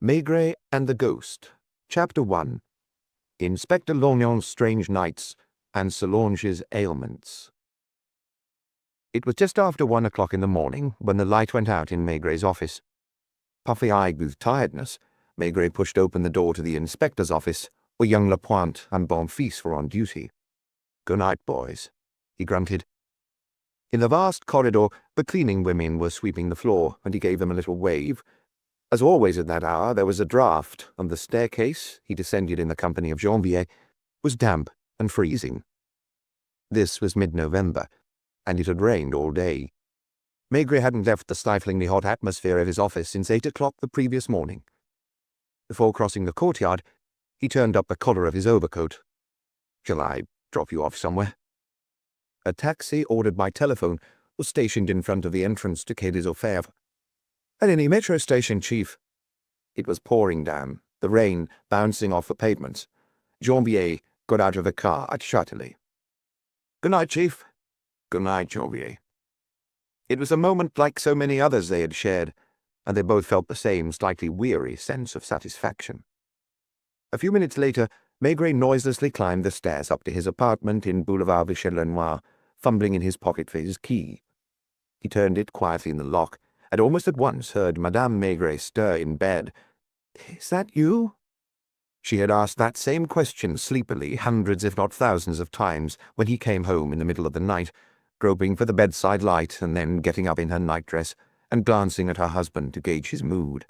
Maigret and the Ghost, Chapter 1, Inspector Lognon's Strange Nights and Solange's Ailments. It was just after 1 o'clock in the morning when the light went out in Maigret's office. Puffy-eyed with tiredness, Maigret pushed open the door to the inspector's office, where young Lapointe and Bonfils were on duty. "Good night, boys," he grunted. In the vast corridor, the cleaning women were sweeping the floor, and he gave them a little wave. As always at that hour, there was a draught, and the staircase, he descended in the company of Janvier, was damp and freezing. This was mid-November, and it had rained all day. Maigret hadn't left the stiflingly hot atmosphere of his office since 8 o'clock the previous morning. Before crossing the courtyard, he turned up the collar of his overcoat. "Shall I drop you off somewhere?" A taxi, ordered by telephone, was stationed in front of the entrance to Quai des Orfèvres. "At any metro station, Chief." It was pouring down, the rain bouncing off the pavements. Janvier got out of the car at Châtelet. "Good night, Chief." "Good night, Janvier." It was a moment like so many others they had shared, and they both felt the same slightly weary sense of satisfaction. A few minutes later, Maigret noiselessly climbed the stairs up to his apartment in Boulevard Michel-Lenoir, fumbling in his pocket for his key. He turned it quietly in the lock, and almost at once heard Madame Maigret stir in bed. "Is that you?" She had asked that same question sleepily hundreds if not thousands of times when he came home in the middle of the night, groping for the bedside light and then getting up in her nightdress and glancing at her husband to gauge his mood.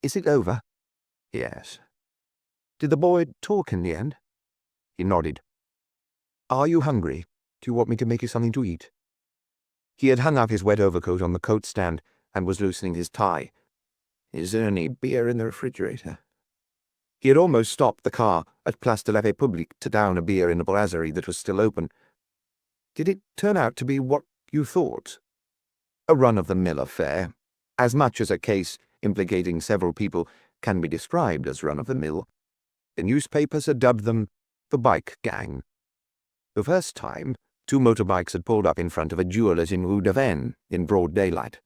"Is it over?" "Yes." "Did the boy talk in the end?" He nodded. "Are you hungry? Do you want me to make you something to eat?" He had hung up his wet overcoat on the coat stand and was loosening his tie. "Is there any beer in the refrigerator?" He had almost stopped the car at Place de la République to down a beer in a brasserie that was still open. "Did it turn out to be what you thought?" "A run-of-the-mill affair. As much as a case implicating several people can be described as run-of-the-mill. The newspapers had dubbed them the Bike Gang. The first time, 2 motorbikes had pulled up in front of a jeweller's in Rue de Rennes in broad daylight.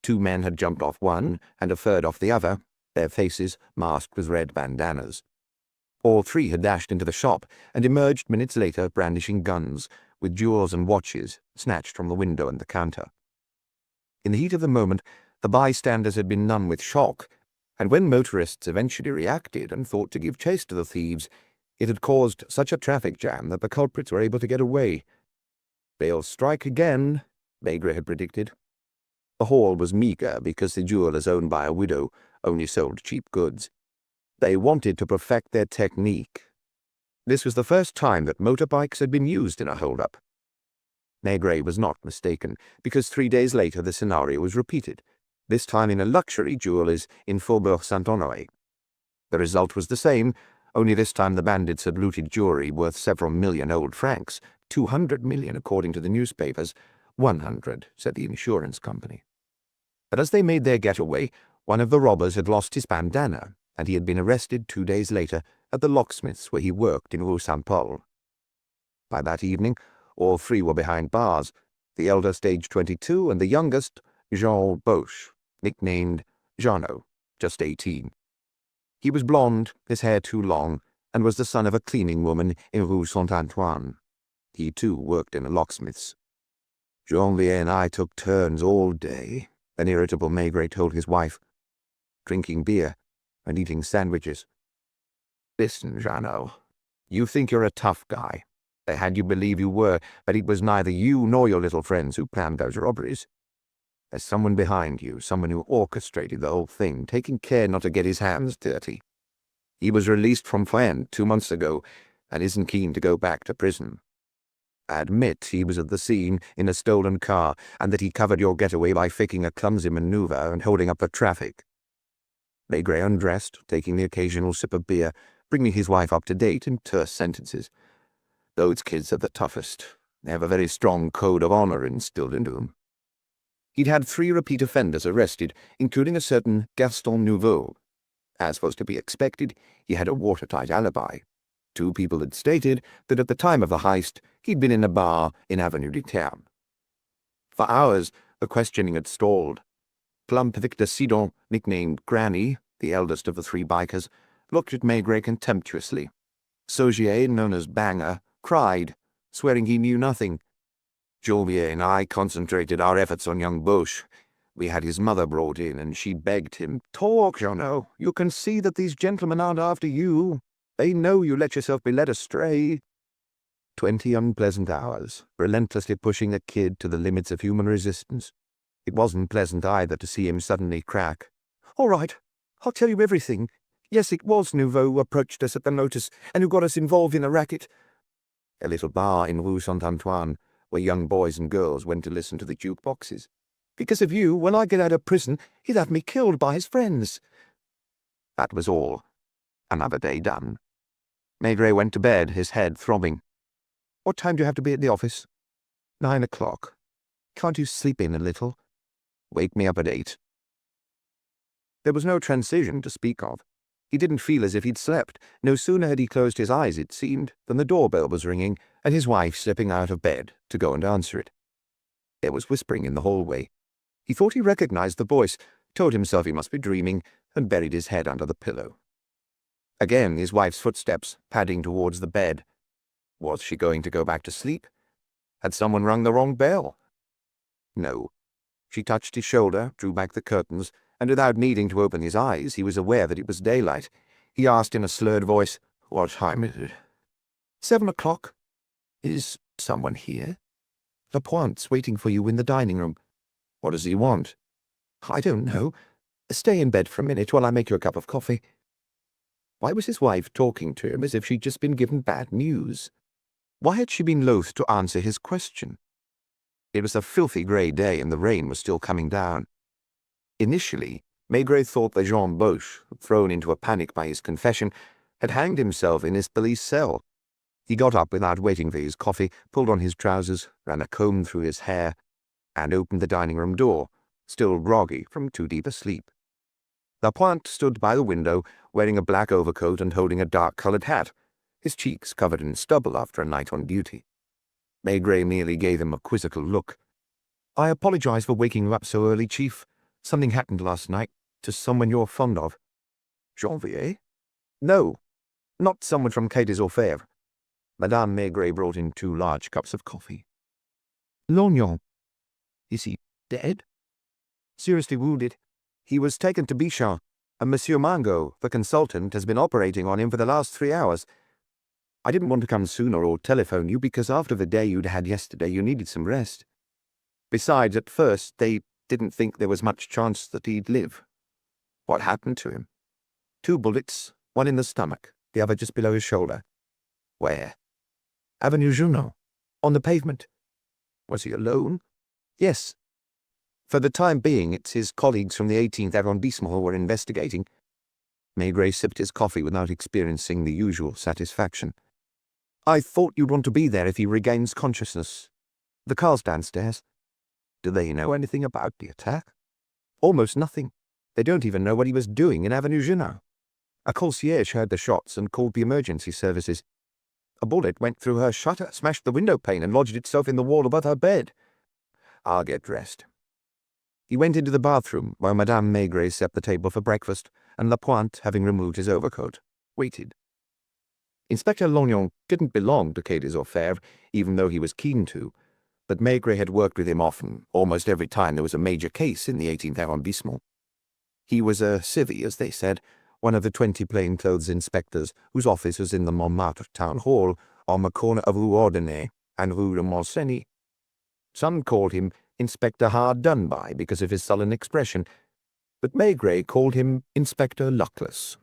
2 men had jumped off one and a third off the other, their faces masked with red bandanas. All 3 had dashed into the shop and emerged minutes later brandishing guns, with jewels and watches snatched from the window and the counter. In the heat of the moment, the bystanders had been numb with shock, and when motorists eventually reacted and thought to give chase to the thieves, it had caused such a traffic jam that the culprits were able to get away. "They'll strike again," Maigret had predicted. The haul was meagre because the jewellers owned by a widow only sold cheap goods. They wanted to perfect their technique. This was the first time that motorbikes had been used in a hold-up. Maigret was not mistaken, because 3 days later the scenario was repeated, this time in a luxury jeweller's in Faubourg Saint-Honoré. The result was the same, only this time the bandits had looted jewelry worth several million old francs, 200 million according to the newspapers, 100, said the insurance company. But as they made their getaway, one of the robbers had lost his bandana, and he had been arrested 2 days later at the locksmith's where he worked in Rue Saint-Paul. By that evening, all 3 were behind bars, the eldest aged 22 and the youngest, Jean Boche, nicknamed Jeannot, just 18. He was blond, his hair too long, and was the son of a cleaning woman in Rue Saint-Antoine. He too worked in a locksmith's. "Janvier and I took turns all day," an irritable Maigret told his wife, "drinking beer and eating sandwiches. Listen, Jeannot, you think you're a tough guy. They had you believe you were, but it was neither you nor your little friends who planned those robberies. There's someone behind you, someone who orchestrated the whole thing, taking care not to get his hands dirty. He was released from Fresnes 2 months ago and isn't keen to go back to prison. Admit he was at the scene in a stolen car and that he covered your getaway by faking a clumsy maneuver and holding up the traffic." Maigret undressed, taking the occasional sip of beer, bringing his wife up to date in terse sentences. "Those kids are the toughest. They have a very strong code of honor instilled into them." He'd had 3 repeat offenders arrested, including a certain Gaston Nouveau. As was to be expected, he had a watertight alibi. 2 people had stated that at the time of the heist, he'd been in a bar in Avenue du Terme. For hours, the questioning had stalled. Plump Victor Sidon, nicknamed Granny, the eldest of the three bikers, looked at Maigret contemptuously. Saugier, known as Banger, cried, swearing he knew nothing. Janvier and I concentrated our efforts on young Boche. We had his mother brought in, and she begged him, "Talk, Jeannot. You can see that these gentlemen aren't after you. They know you let yourself be led astray." 20 unpleasant hours, relentlessly pushing a kid to the limits of human resistance. It wasn't pleasant either to see him suddenly crack. "All right, I'll tell you everything. Yes, it was Nouveau who approached us at the notice and who got us involved in a racket." A little bar in Rue Saint-Antoine, where young boys and girls went to listen to the jukeboxes. "Because of you, when I get out of prison, he'd have me killed by his friends." That was all. Another day done. Maigret went to bed, his head throbbing. "What time do you have to be at the office?" 9 o'clock. "Can't you sleep in a little?" "Wake me up at 8. There was no transition to speak of. He didn't feel as if he'd slept. No sooner had he closed his eyes, it seemed, than the doorbell was ringing, and his wife slipping out of bed to go and answer it. There was whispering in the hallway. He thought he recognized the voice, told himself he must be dreaming, and buried his head under the pillow. Again his wife's footsteps, padding towards the bed. Was she going to go back to sleep? Had someone rung the wrong bell? No. She touched his shoulder, drew back the curtains, and without needing to open his eyes, he was aware that it was daylight. He asked in a slurred voice, "What time is it?" 7 o'clock. "Is someone here?" "Lapointe's waiting for you in the dining room." "What does he want?" "I don't know. Stay in bed for a minute while I make you a cup of coffee." Why was his wife talking to him as if she'd just been given bad news? Why had she been loath to answer his question? It was a filthy grey day and the rain was still coming down. Initially, Maigret thought that Jean Boche, thrown into a panic by his confession, had hanged himself in his police cell. He got up without waiting for his coffee, pulled on his trousers, ran a comb through his hair, and opened the dining room door, still groggy from too deep a sleep. Lapointe stood by the window, wearing a black overcoat and holding a dark-coloured hat, his cheeks covered in stubble after a night on duty. Maigret merely gave him a quizzical look. "I apologize for waking you up so early, Chief. Something happened last night to someone you're fond of." "Janvier?" "No, not someone from Quai des Orfèvres." Madame Maigret brought in 2 large cups of coffee. "Lognon. Is he dead?" "Seriously wounded. He was taken to Bichat, and Monsieur Mangot, the consultant, has been operating on him for the last 3 hours. I didn't want to come sooner or telephone you because after the day you'd had yesterday you needed some rest. Besides, at first they didn't think there was much chance that he'd live." "What happened to him?" 2 bullets, one in the stomach, the other just below his shoulder." "Where?" "Avenue Junot, on the pavement." "Was he alone?" "Yes. For the time being, it's his colleagues from the 18th arrondissement who were investigating." Maigret sipped his coffee without experiencing the usual satisfaction. "I thought you'd want to be there if he regains consciousness. The car's downstairs." "Do they know anything about the attack?" "Almost nothing. They don't even know what he was doing in Avenue Junot. A concierge heard the shots and called the emergency services. A bullet went through her shutter, smashed the window pane, and lodged itself in the wall above her bed." "I'll get dressed." He went into the bathroom while Madame Maigret set the table for breakfast, and Lapointe, having removed his overcoat, waited. Inspector Lognon didn't belong to Quai des Orfèvres, even though he was keen to, but Maigret had worked with him often, almost every time there was a major case in the 18th arrondissement. He was a civvy, as they said, one of the 20 plainclothes inspectors whose office was in the Montmartre town hall on the corner of Rue Ordonnay and Rue de Montcenis. Some called him Inspector Hard Done By because of his sullen expression, but Maigret called him Inspector Luckless,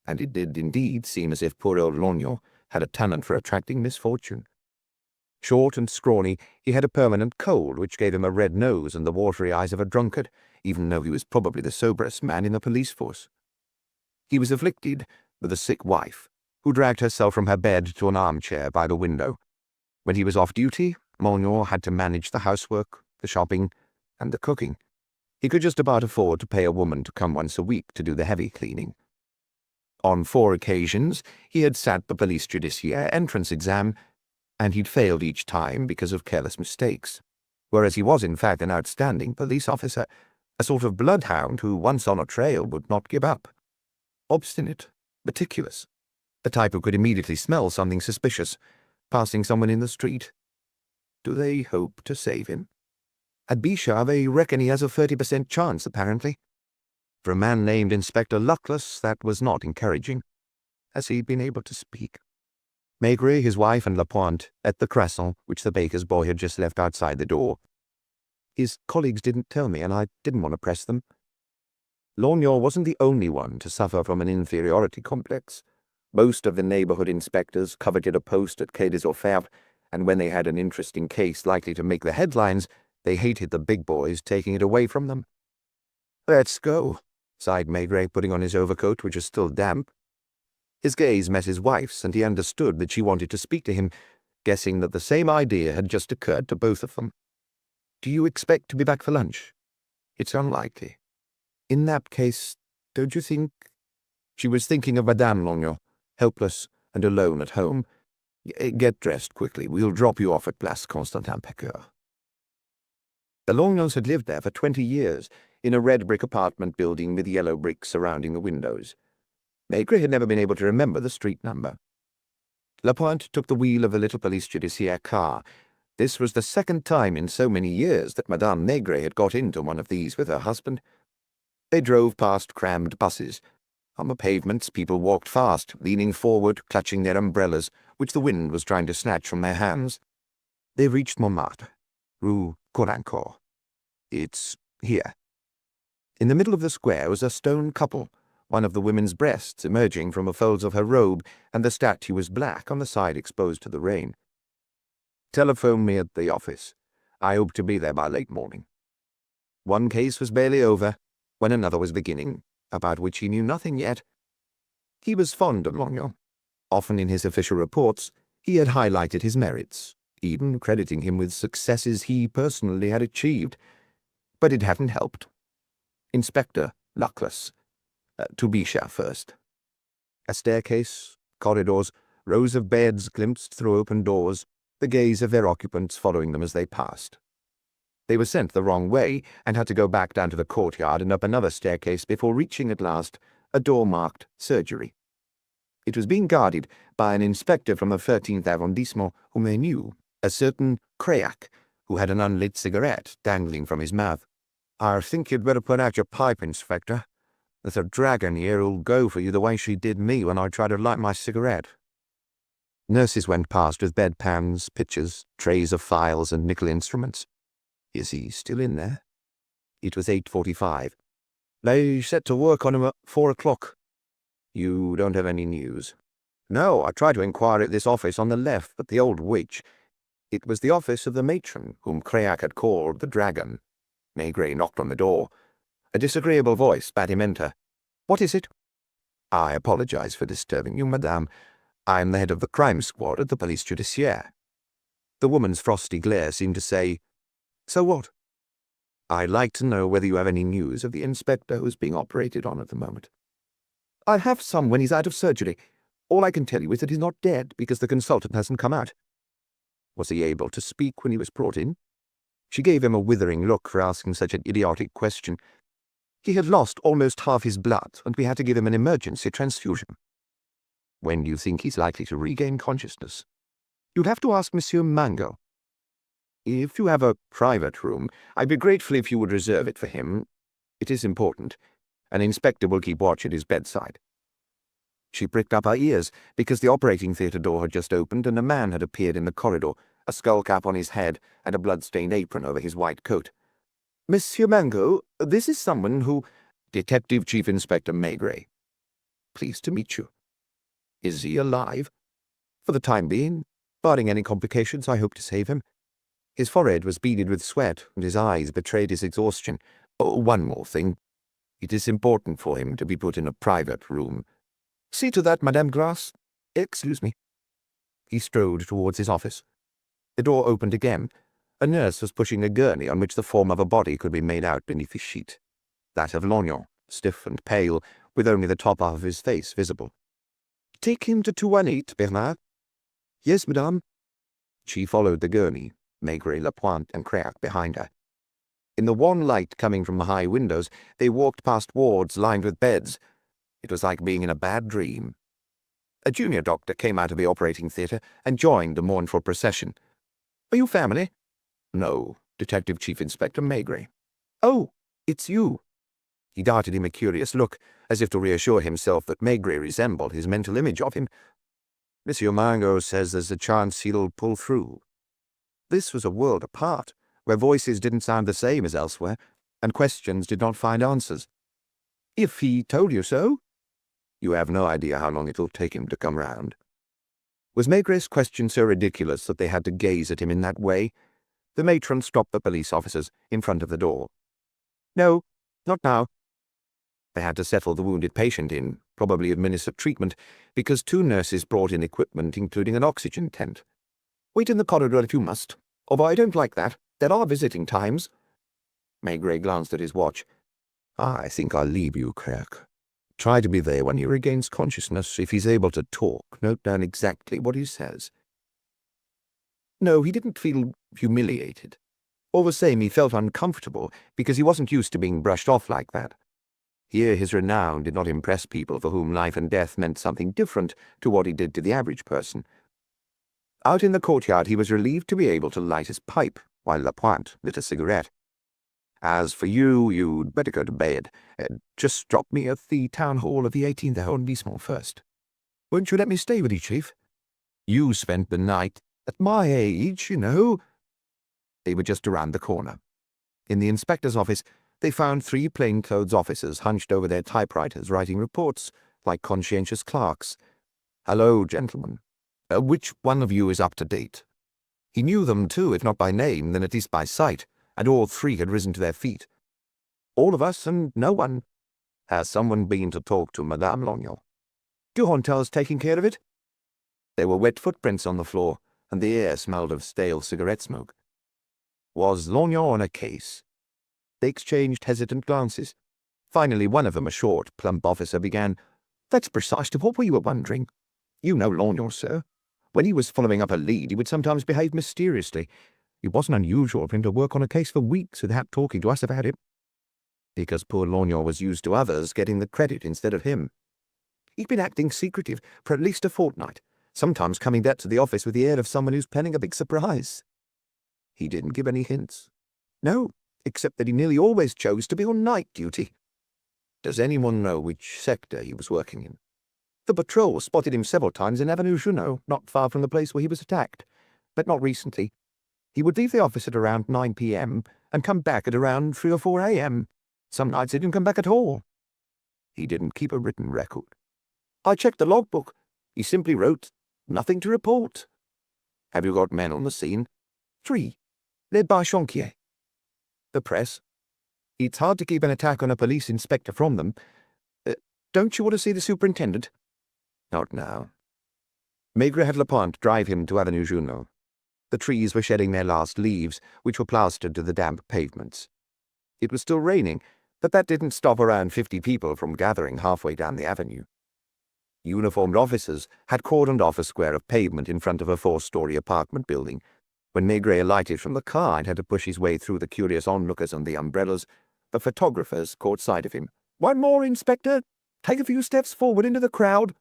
and it did indeed seem as if poor old Lognon had a talent for attracting misfortune. Short and scrawny, he had a permanent cold which gave him a red nose and the watery eyes of a drunkard, even though he was probably the soberest man in the police force. He was afflicted with a sick wife, who dragged herself from her bed to an armchair by the window. When he was off duty, Lognon had to manage the housework, the shopping, and the cooking. He could just about afford to pay a woman to come once a week to do the heavy cleaning. On 4 occasions, he had sat the police judiciaire entrance exam, and he'd failed each time because of careless mistakes, whereas he was in fact an outstanding police officer, a sort of bloodhound who, once on a trail, would not give up. Obstinate, meticulous, the type who could immediately smell something suspicious, passing someone in the street. Do they hope to save him? At Bichat, they reckon he has a 30% chance, apparently. For a man named Inspector Luckless, that was not encouraging. Has he been able to speak? Maigret, his wife, and Lapointe ate the croissant which the baker's boy had just left outside the door. His colleagues didn't tell me, and I didn't want to press them. Lorgnon wasn't the only one to suffer from an inferiority complex. Most of the neighborhood inspectors coveted a post at Quai des Orfèvres, and when they had an interesting case likely to make the headlines, they hated the big boys taking it away from them. "Let's go," sighed Maigret, putting on his overcoat, which was still damp. His gaze met his wife's, and he understood that she wanted to speak to him, guessing that the same idea had just occurred to both of them. "Do you expect to be back for lunch?" "It's unlikely." "In that case, don't you think—" She was thinking of Madame Lorgnon, helpless and alone at home. "Get dressed quickly. We'll drop you off at Place Constantin-Piqueur." The Lorgnons had lived there for 20 years, in a red brick apartment building with yellow bricks surrounding the windows. Maigret had never been able to remember the street number. Lapointe took the wheel of the little police judiciaire car. This was the second time in so many years that Madame Maigret had got into one of these with her husband. They drove past crammed buses. On the pavements, people walked fast, leaning forward, clutching their umbrellas, which the wind was trying to snatch from their hands. They reached Montmartre, Rue Colincourt. "It's here." In the middle of the square was a stone couple, one of the women's breasts emerging from the folds of her robe, and the statue was black on the side exposed to the rain. "Telephone me at the office. I hope to be there by late morning." One case was barely over, when another was beginning, about which he knew nothing yet. He was fond of Lorgnon. Often in his official reports, he had highlighted his merits, even crediting him with successes he personally had achieved. But it hadn't helped. Inspector Luckless. To Bichat first. A staircase, corridors, rows of beds glimpsed through open doors, the gaze of their occupants following them as they passed. They were sent the wrong way, and had to go back down to the courtyard and up another staircase before reaching at last a door marked surgery. It was being guarded by an inspector from the 13th arrondissement whom they knew, a certain Créac, who had an unlit cigarette dangling from his mouth. "I think you'd better put out your pipe, Inspector. There's a dragon here who'll go for you the way she did me when I tried to light my cigarette." Nurses went past with bedpans, pitchers, trays of files, and nickel instruments. "Is he still in there?" It was 8:45. "They set to work on him at 4 o'clock. "You don't have any news?" "No, I tried to inquire at this office on the left, but the old witch—" It was the office of the matron, whom Créac had called the Dragon. Maigret knocked on the door. A disagreeable voice bade him enter. "What is it?" "I apologize for disturbing you, madame. I am the head of the crime squad at the police judiciaire." The woman's frosty glare seemed to say, "So what?" "I'd like to know whether you have any news of the inspector who's being operated on at the moment." "I'll have some when he's out of surgery. All I can tell you is that he's not dead, because the consultant hasn't come out." "Was he able to speak when he was brought in?" She gave him a withering look for asking such an idiotic question. "He had lost almost half his blood, and we had to give him an emergency transfusion." "When do you think he's likely to regain consciousness?" "You'd have to ask Monsieur Mango." "If you have a private room, I'd be grateful if you would reserve it for him. It is important. An inspector will keep watch at his bedside." She pricked up her ears, because the operating theatre door had just opened and a man had appeared in the corridor, a skull-cap on his head and a blood-stained apron over his white coat. "Monsieur Mango, this is someone who—" "Detective Chief Inspector Maigret." "Pleased to meet you." "Is he alive?" "For the time being. Barring any complications, I hope to save him." His forehead was beaded with sweat, and his eyes betrayed his exhaustion. "Oh, one more thing. It is important for him to be put in a private room." "See to that, Madame Grasse. Excuse me." He strode towards his office. The door opened again. A nurse was pushing a gurney on which the form of a body could be made out beneath the sheet. That of Lorgnon, stiff and pale, with only the top half of his face visible. "Take him to 218, Bernard." "Yes, madame." She followed the gurney, Maigret, Lapointe, and Créac behind her. In the wan light coming from the high windows, they walked past wards lined with beds. It was like being in a bad dream. A junior doctor came out of the operating theatre and joined the mournful procession. "Are you family?" "No, Detective Chief Inspector Maigret." "Oh, it's you." He darted him a curious look, as if to reassure himself that Maigret resembled his mental image of him. "Monsieur Margot says there's a chance he'll pull through." This was a world apart, where voices didn't sound the same as elsewhere, and questions did not find answers. "If he told you so?" "You have no idea how long it'll take him to come round." Was Maigret's question so ridiculous that they had to gaze at him in that way? The matron stopped the police officers in front of the door. "No, not now." They had to settle the wounded patient in, probably administer treatment, because 2 nurses brought in equipment, including an oxygen tent. "Wait in the corridor if you must, although I don't like that. There are visiting times." Maigret glanced at his watch. "I think I'll leave you, Kirk. Try to be there when he regains consciousness. If he's able to talk, note down exactly what he says." No, he didn't feel humiliated. All the same, he felt uncomfortable because he wasn't used to being brushed off like that. Here his renown did not impress people for whom life and death meant something different to what he did to the average person. Out in the courtyard he was relieved to be able to light his pipe, while Lapointe lit a cigarette. "As for you, you'd better go to bed. Just drop me at the town hall of the 18th arrondissement first." "Won't you let me stay with you, Chief?" "You spent the night. At my age, you know." They were just around the corner. In the inspector's office, they found 3 plainclothes officers hunched over their typewriters writing reports, like conscientious clerks. "Hello, gentlemen. Which one of you is up to date?" He knew them too, if not by name, then at least by sight, and all 3 had risen to their feet. "All of us and no one." "Has someone been to talk to Madame Lognon?" "Duhontel's taking care of it." There were wet footprints on the floor, and the air smelled of stale cigarette smoke. "Was Lognon on a case?" They exchanged hesitant glances. Finally, one of them, a short, plump officer, began, "That's precisely what we were wondering. You know Lognon, sir. When he was following up a lead, he would sometimes behave mysteriously. It wasn't unusual for him to work on a case for weeks without talking to us about it." "Because poor Lognon was used to others getting the credit instead of him." "He'd been acting secretive for at least a fortnight, sometimes coming back to the office with the air of someone who's planning a big surprise." "He didn't give any hints?" "No, except that he nearly always chose to be on night duty." "Does anyone know which sector he was working in?" "The patrol spotted him several times in Avenue Junot, not far from the place where he was attacked, but not recently. He would leave the office at around 9 p.m. and come back at around 3 or 4 a.m. Some nights he didn't come back at all." "He didn't keep a written record?" "I checked the logbook. He simply wrote, 'Nothing to report.'" "Have you got men on the scene?" 3, led by Chanquier." "The press?" "It's hard to keep an attack on a police inspector from them. Don't you want to see the superintendent?" "Not now." Maigret had Lapointe drive him to Avenue Junot. The trees were shedding their last leaves, which were plastered to the damp pavements. It was still raining, but that didn't stop around 50 people from gathering halfway down the avenue. Uniformed officers had cordoned off a square of pavement in front of a 4-story apartment building. When Maigret alighted from the car and had to push his way through the curious onlookers and the umbrellas, the photographers caught sight of him. "One more, Inspector! Take a few steps forward into the crowd."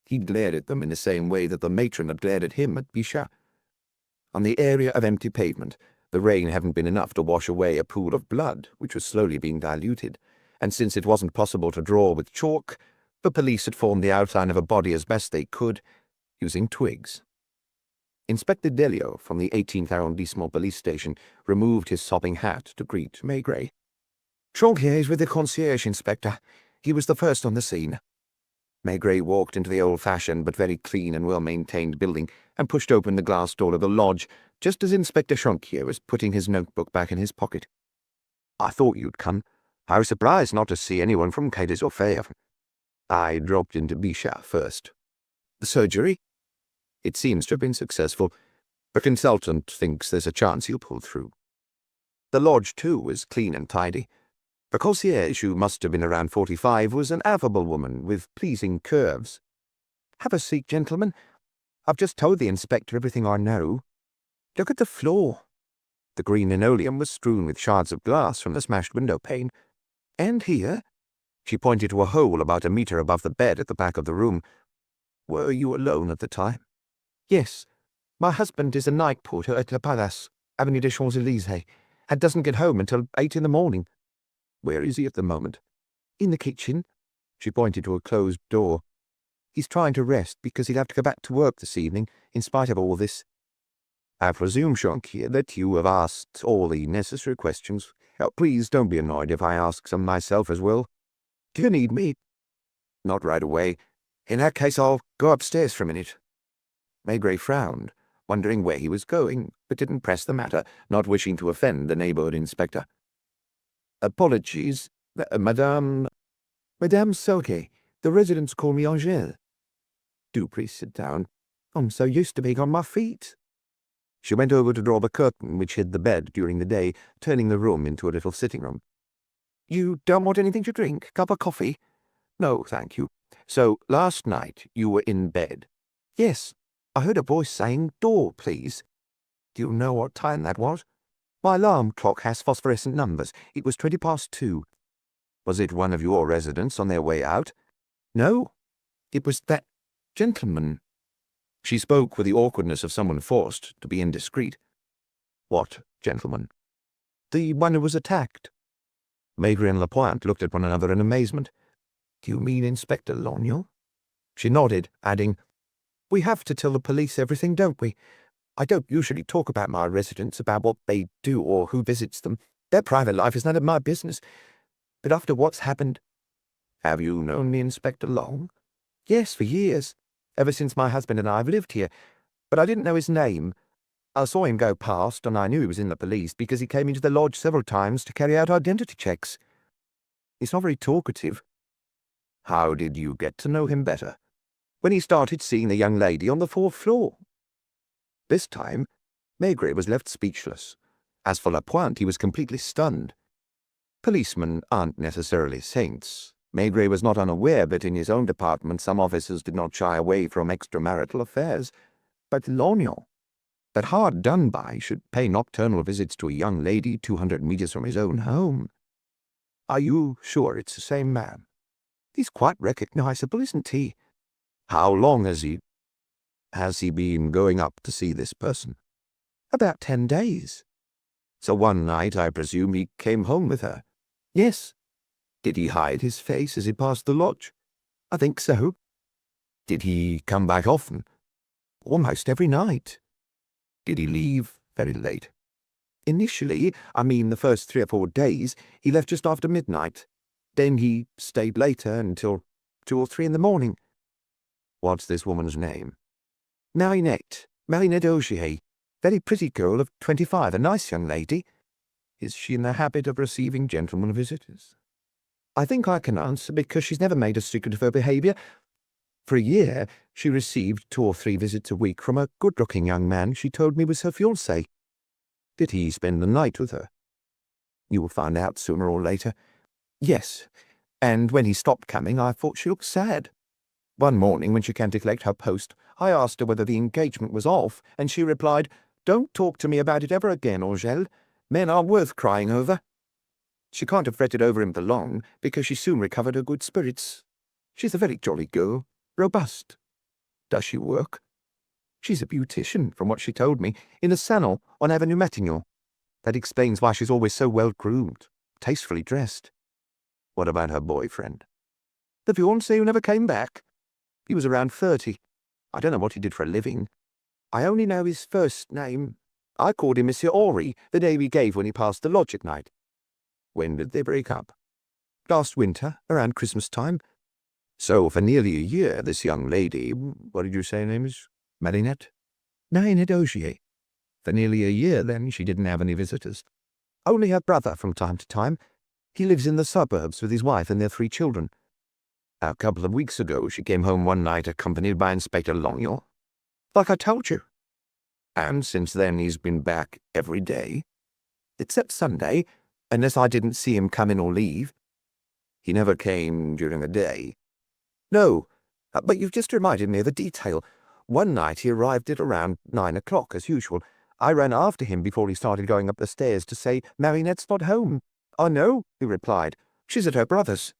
He glared at them in the same way that the matron had glared at him at Bichat. On the area of empty pavement, the rain hadn't been enough to wash away a pool of blood, which was slowly being diluted, and since it wasn't possible to draw with chalk, the police had formed the outline of a body as best they could, using twigs. Inspector Delio from the 18th arrondissement police station removed his sopping hat to greet Maigret. "Chanquier is with the concierge, Inspector. He was the first on the scene." Maigret walked into the old-fashioned but very clean and well-maintained building and pushed open the glass door of the lodge just as Inspector Chanquier was putting his notebook back in his pocket. "I thought you'd come. I was surprised not to see anyone from Quai des Orfèvres. I dropped into Bichat first." "The surgery?" "It seems to have been successful. The consultant thinks there's a chance he'll pull through." The lodge, too, was clean and tidy. The concierge, who must have been around 45, was an affable woman with pleasing curves. "Have a seat, gentlemen. I've just told the inspector everything I know. Look at the floor." The green linoleum was strewn with shards of glass from the smashed window pane. "And here." She pointed to a hole about a meter above the bed at the back of the room. "Were you alone at the time?" "Yes. My husband is a night porter at the Palace, Avenue des Champs-Élysées, and doesn't get home until 8 in the morning." "Where is he at the moment?" "In the kitchen." She pointed to a closed door. "He's trying to rest because he'll have to go back to work this evening, in spite of all this." "I presume, Jonquier, that you have asked all the necessary questions. Please don't be annoyed if I ask some myself as well." "Do you need me?" "Not right away. In that case, I'll go upstairs for a minute." Maigret frowned, wondering where he was going, but didn't press the matter, not wishing to offend the neighborhood inspector. "Apologies, Madame Selke. The residents call me Angèle." "Do please sit down. I'm so used to being on my feet." She went over to draw the curtain which hid the bed during the day, turning the room into a little sitting room. "You don't want anything to drink? Cup of coffee?" "No, thank you. So, last night you were in bed?" "Yes. I heard a voice saying, 'Door, please.'" "Do you know what time that was?" "My alarm clock has phosphorescent numbers. It was 2:20. "Was it one of your residents on their way out?" "No. It was that gentleman." She spoke with the awkwardness of someone forced to be indiscreet. "What gentleman?" "The one who was attacked." Maigret and Lapointe looked at one another in amazement. "Do you mean Inspector Lognon?" She nodded, adding, "We have to tell the police everything, don't we? I don't usually talk about my residents, about what they do or who visits them. Their private life is none of my business. But after what's happened—" "Have you known the inspector long?" "Yes, for years. Ever since my husband and I have lived here. But I didn't know his name. I saw him go past, and I knew he was in the police because he came into the lodge several times to carry out identity checks. He's not very talkative." "How did you get to know him better?" "When he started seeing the young lady on the 4th floor." This time, Maigret was left speechless. As for Lapointe, he was completely stunned. Policemen aren't necessarily saints. Maigret was not unaware that in his own department some officers did not shy away from extramarital affairs. But Lognon, that hard done-by, should pay nocturnal visits to a young lady 200 meters from his own home. "Are you sure it's the same man?" "He's quite recognizable, isn't he?" "How long has he been going up to see this person?" "About 10 days. "So one night, I presume, he came home with her?" "Yes." "Did he hide his face as he passed the lodge?" "I think so." "Did he come back often?" "Almost every night." "Did he leave very late?" "Initially, I mean the first 3 or 4 days, he left just after midnight. Then he stayed later until 2 or 3 in the morning." "What's this woman's name?" Marinette Augier. Very pretty girl of 25, a nice young lady." "Is she in the habit of receiving gentlemen visitors?" "I think I can answer, because she's never made a secret of her behaviour. For a year, she received 2 or 3 visits a week from a good-looking young man she told me was her fiancé." "Did he spend the night with her?" "You will find out sooner or later." "Yes, and when he stopped coming, I thought she looked sad. One morning, when she came to collect her post, I asked her whether the engagement was off, and she replied, 'Don't talk to me about it ever again, Angèle. Men are worth crying over.' She can't have fretted over him for long, because she soon recovered her good spirits. She's a very jolly girl, robust." "Does she work?" "She's a beautician, from what she told me, in a salon on Avenue Matignon. That explains why she's always so well-groomed, tastefully dressed." "What about her boyfriend?" "The fiancé who never came back. He was around 30. I don't know what he did for a living. I only know his first name. I called him Monsieur Henri, the name he gave when he passed the lodge at night." "When did they break up?" "Last winter, around Christmas time." "So for nearly a year this young lady, what did you say her name is? Marinette?" "Marinette Augier." "For nearly a year, then, she didn't have any visitors?" "Only her brother from time to time. He lives in the suburbs with his wife and their 3 children. A couple of weeks ago she came home one night accompanied by Inspector Lognon." "Like I told you." "And since then he's been back every day?" "Except Sunday, unless I didn't see him come in or leave." "He never came during the day?" "No, but you've just reminded me of a detail. One night he arrived at around 9 o'clock, as usual. I ran after him before he started going up the stairs to say, 'Marinette's not home.' 'Oh, no,' he replied. 'She's at her brother's.'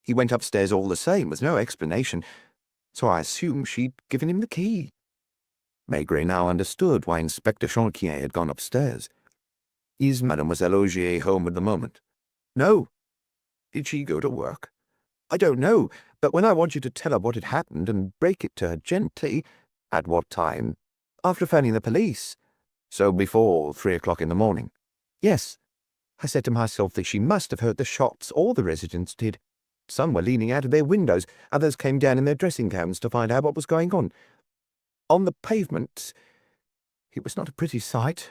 He went upstairs all the same, with no explanation, so I assumed she'd given him the key. Maigret now understood why Inspector Maigret had gone upstairs. Is Mademoiselle Augier home at the moment? No. Did she go to work? I don't know, but when I want you to tell her what had happened and break it to her gently— At what time? After phoning the police. So before 3 o'clock in the morning? Yes. I said to myself that she must have heard the shots. All the residents did. Some were leaning out of their windows, others came down in their dressing gowns to find out what was going on. On the pavement, it was not a pretty sight,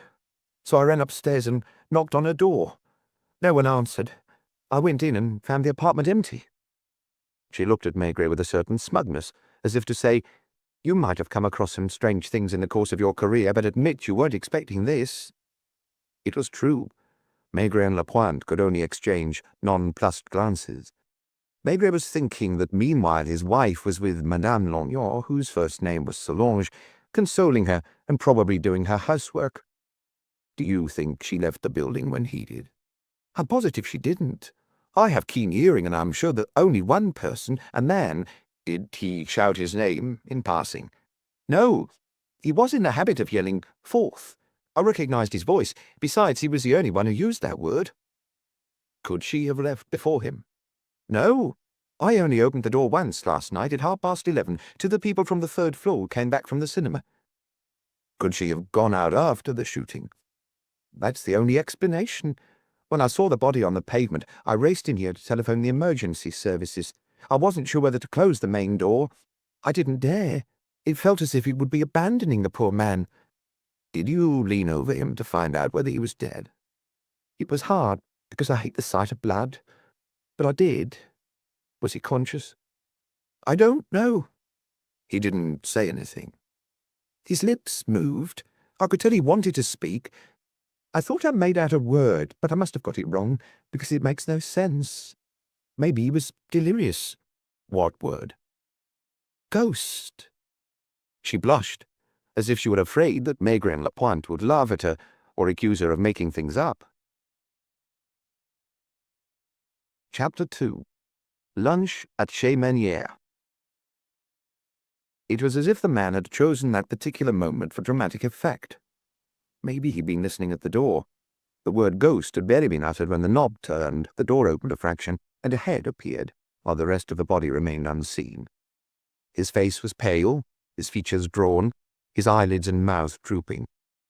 so I ran upstairs and knocked on her door. No one answered. I went in and found the apartment empty. She looked at Maigret with a certain smugness, as if to say, You might have come across some strange things in the course of your career, but admit you weren't expecting this. It was true. Maigret and Lapointe could only exchange nonplussed glances. Maigret was thinking that meanwhile his wife was with Madame Lognon, whose first name was Solange, consoling her and probably doing her housework. Do you think she left the building when he did? I'm positive she didn't. I have keen hearing, and I'm sure that only one person, a man— Did he shout his name in passing? No. He was in the habit of yelling, Forth. I recognized his voice. Besides, he was the only one who used that word. Could she have left before him? No. I only opened the door once last night at 11:30 to the people from the 3rd floor who came back from the cinema. Could she have gone out after the shooting? That's the only explanation. When I saw the body on the pavement, I raced in here to telephone the emergency services. I wasn't sure whether to close the main door. I didn't dare. It felt as if he would be abandoning the poor man. Did you lean over him to find out whether he was dead? It was hard, because I hate the sight of blood. But I did. Was he conscious? I don't know. He didn't say anything. His lips moved. I could tell he wanted to speak. I thought I made out a word, but I must have got it wrong, because it makes no sense. Maybe he was delirious. What word? Ghost. She blushed, as if she were afraid that Maigret and Lapointe would laugh at her or accuse her of making things up. Chapter 2. Lunch at Chez Meunier. It was as if the man had chosen that particular moment for dramatic effect. Maybe he'd been listening at the door. The word ghost had barely been uttered when the knob turned, the door opened a fraction, and a head appeared, while the rest of the body remained unseen. His face was pale, his features drawn, his eyelids and mouth drooping,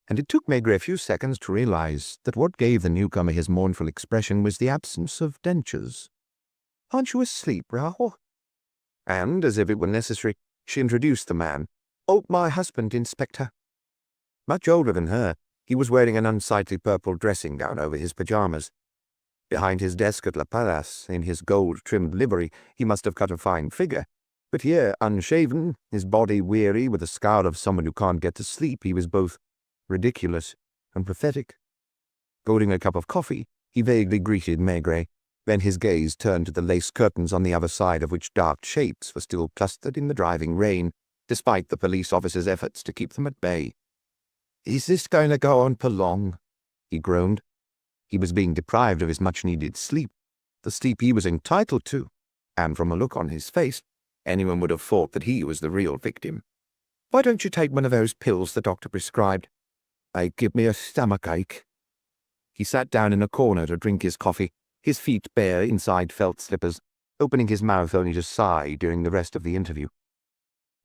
and it took Maigret a few seconds to realize that what gave the newcomer his mournful expression was the absence of dentures. Aren't you asleep, Raoul? And, as if it were necessary, she introduced the man. Oh, my husband, Inspector. Much older than her, he was wearing an unsightly purple dressing gown over his pyjamas. Behind his desk at La Palace, in his gold-trimmed livery, he must have cut a fine figure. But here, unshaven, his body weary, with the scowl of someone who can't get to sleep, he was both ridiculous and pathetic. Holding a cup of coffee, he vaguely greeted Maigret. Then his gaze turned to the lace curtains on the other side of which dark shapes were still clustered in the driving rain, despite the police officer's efforts to keep them at bay. Is this going to go on for long? He groaned. He was being deprived of his much-needed sleep, the sleep he was entitled to, and from a look on his face, anyone would have thought that he was the real victim. Why don't you take one of those pills the doctor prescribed? They give me a stomachache. He sat down in a corner to drink his coffee, his feet bare inside felt slippers, opening his mouth only to sigh during the rest of the interview.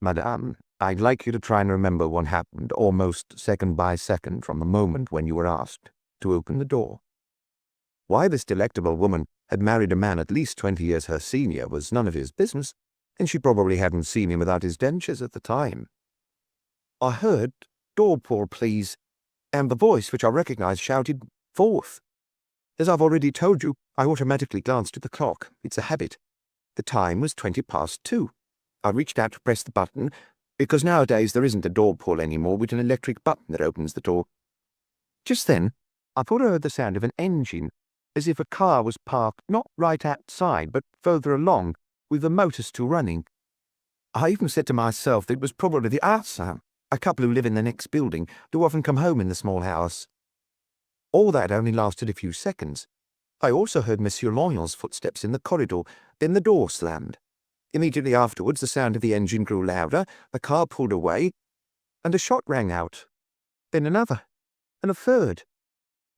Madame, I'd like you to try and remember what happened almost second by second from the moment when you were asked to open the door. Why this delectable woman had married a man at least 20 years her senior was none of his business, and she probably hadn't seen him without his dentures at the time. I heard, door pull, please, and the voice, which I recognized, shouted, Forth. As I've already told you, I automatically glanced at the clock. It's a habit. The time was 2:20. I reached out to press the button, because nowadays there isn't a door pull anymore with an electric button that opens the door. Just then, I thought I heard the sound of an engine, as if a car was parked not right outside, but further along, with the motor still running. I even said to myself that it was probably the Arsan, a couple who live in the next building, who often come home in the small house. All that only lasted a few seconds. I also heard Monsieur Lognon's footsteps in the corridor, then the door slammed. Immediately afterwards the sound of the engine grew louder, the car pulled away, and a shot rang out. Then another, and a third.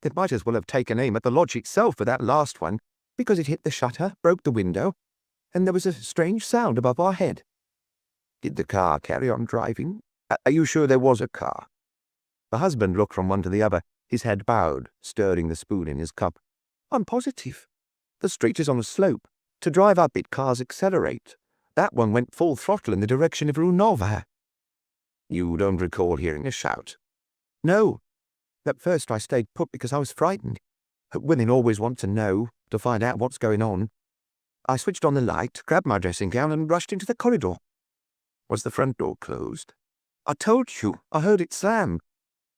They might as well have taken aim at the lodge itself for that last one, because it hit the shutter, broke the window, and there was a strange sound above our head. Did the car carry on driving? Are you sure there was a car? The husband looked from one to the other, his head bowed, stirring the spoon in his cup. I'm positive. The street is on a slope. To drive up it, cars accelerate. That one went full throttle in the direction of Rue Nova. You don't recall hearing a shout? No. At first I stayed put because I was frightened. Women always want to know, to find out what's going on. I switched on the light, grabbed my dressing gown, and rushed into the corridor. Was the front door closed? I told you, I heard it slam.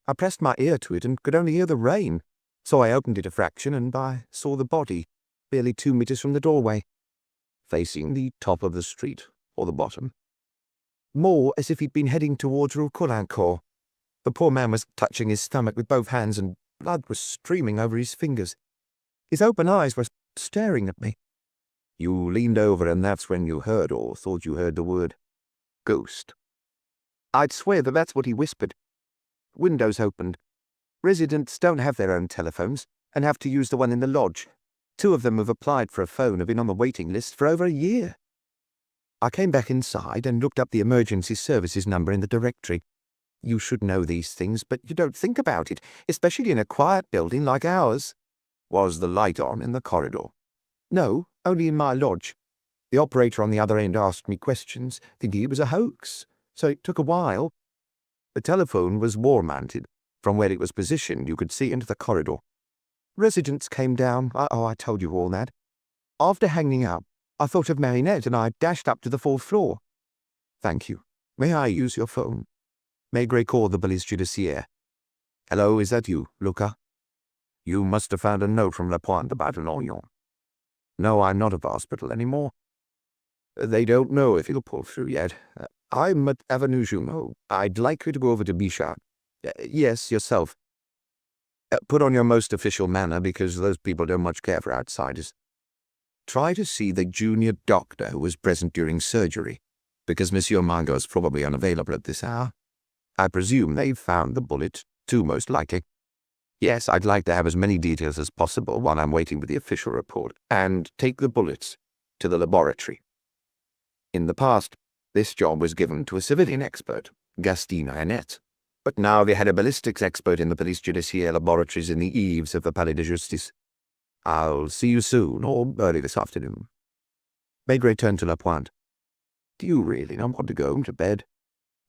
I pressed my ear to it and could only hear the rain, so I opened it a fraction and I saw the body, barely 2 meters from the doorway. Facing the top of the street, or the bottom. More as if he'd been heading towards Rue Colincourt. The poor man was touching his stomach with both hands and blood was streaming over his fingers. His open eyes were staring at me. You leaned over and that's when you heard or thought you heard the word ghost. I'd swear that that's what he whispered. Windows opened. Residents don't have their own telephones and have to use the one in the lodge. 2 of them have applied for a phone and been on the waiting list for over a year. I came back inside and looked up the emergency services number in the directory. You should know these things, but you don't think about it, especially in a quiet building like ours. Was the light on in the corridor? No, only in my lodge. The operator on the other end asked me questions, thinking it was a hoax, so it took a while. The telephone was wall-mounted. From where it was positioned, you could see into the corridor. Residents came down. I told you all that. After hanging up, I thought of Marinette and I dashed up to the 4th floor. Thank you. May I use your phone? Maigret called the police judiciaire. Hello, is that you, Luca? You must have found a note from La Pointe about Lognon. No, I'm not at the hospital anymore. They don't know if it'll pull through yet. I'm at Avenue Junot. I'd like you to go over to Bichat. Yes, yourself. Put on your most official manner because those people don't much care for outsiders. Try to see the junior doctor who was present during surgery, because Monsieur Margot is probably unavailable at this hour. I presume they've found the bullet, too, most likely. Yes, I'd like to have as many details as possible while I'm waiting for the official report, and take the bullets to the laboratory. In the past, this job was given to a civilian expert, Gastine Annette, but now they had a ballistics expert in the police judiciaire laboratories in the eaves of the Palais de Justice. I'll see you soon, or early this afternoon. Maigret turned to La Pointe. Do you really not want to go home to bed?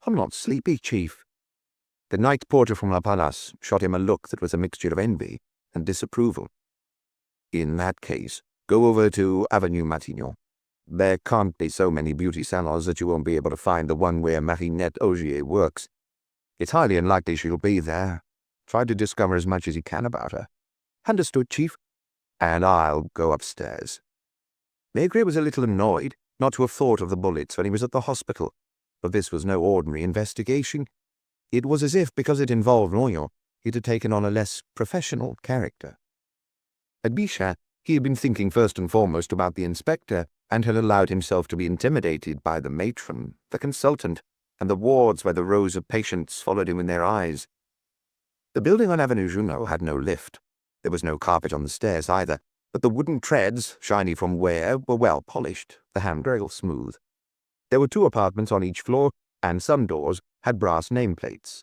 I'm not sleepy, Chief. The night porter from La Palace shot him a look that was a mixture of envy and disapproval. In that case, go over to Avenue Matignon. There can't be so many beauty salons that you won't be able to find the one where Marinette Augier works. It's highly unlikely she'll be there. Try to discover as much as you can about her. Understood, Chief. And I'll go upstairs. Maigret was a little annoyed not to have thought of the bullets when he was at the hospital, but this was no ordinary investigation. It was as if, because it involved Lognon, it had taken on a less professional character. At Bichat, he had been thinking first and foremost about the inspector, and had allowed himself to be intimidated by the matron, the consultant, and the wards where the rows of patients followed him in their eyes. The building on Avenue Junot had no lift. There was no carpet on the stairs either, but the wooden treads, shiny from wear, were well polished, the handrail smooth. There were 2 apartments on each floor, and some doors had brass nameplates.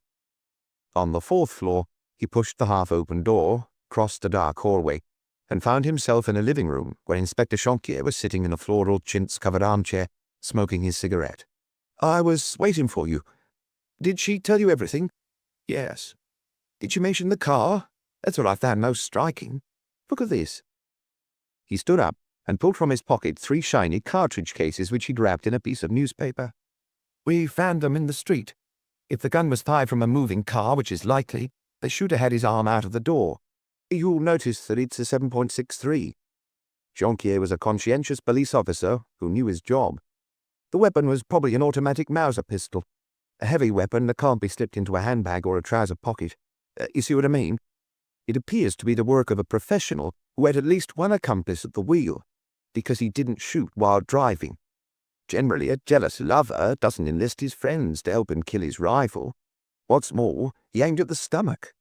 On the 4th floor, he pushed the half-open door, crossed the dark hallway, and found himself in a living room where Inspector Maigret was sitting in a floral chintz-covered armchair, smoking his cigarette. I was waiting for you. Did she tell you everything? Yes. Did she mention the car? That's what I found most striking. Look at this. He stood up and pulled from his pocket 3 shiny cartridge cases which he'd wrapped in a piece of newspaper. We found them in the street. If the gun was fired from a moving car, which is likely, the shooter had his arm out of the door. You'll notice that it's a 7.63. Jonquier was a conscientious police officer who knew his job. The weapon was probably an automatic Mauser pistol, a heavy weapon that can't be slipped into a handbag or a trouser pocket. You see what I mean? It appears to be the work of a professional who had at least one accomplice at the wheel, because he didn't shoot while driving. Generally, a jealous lover doesn't enlist his friends to help him kill his rival. What's more, he aimed at the stomach.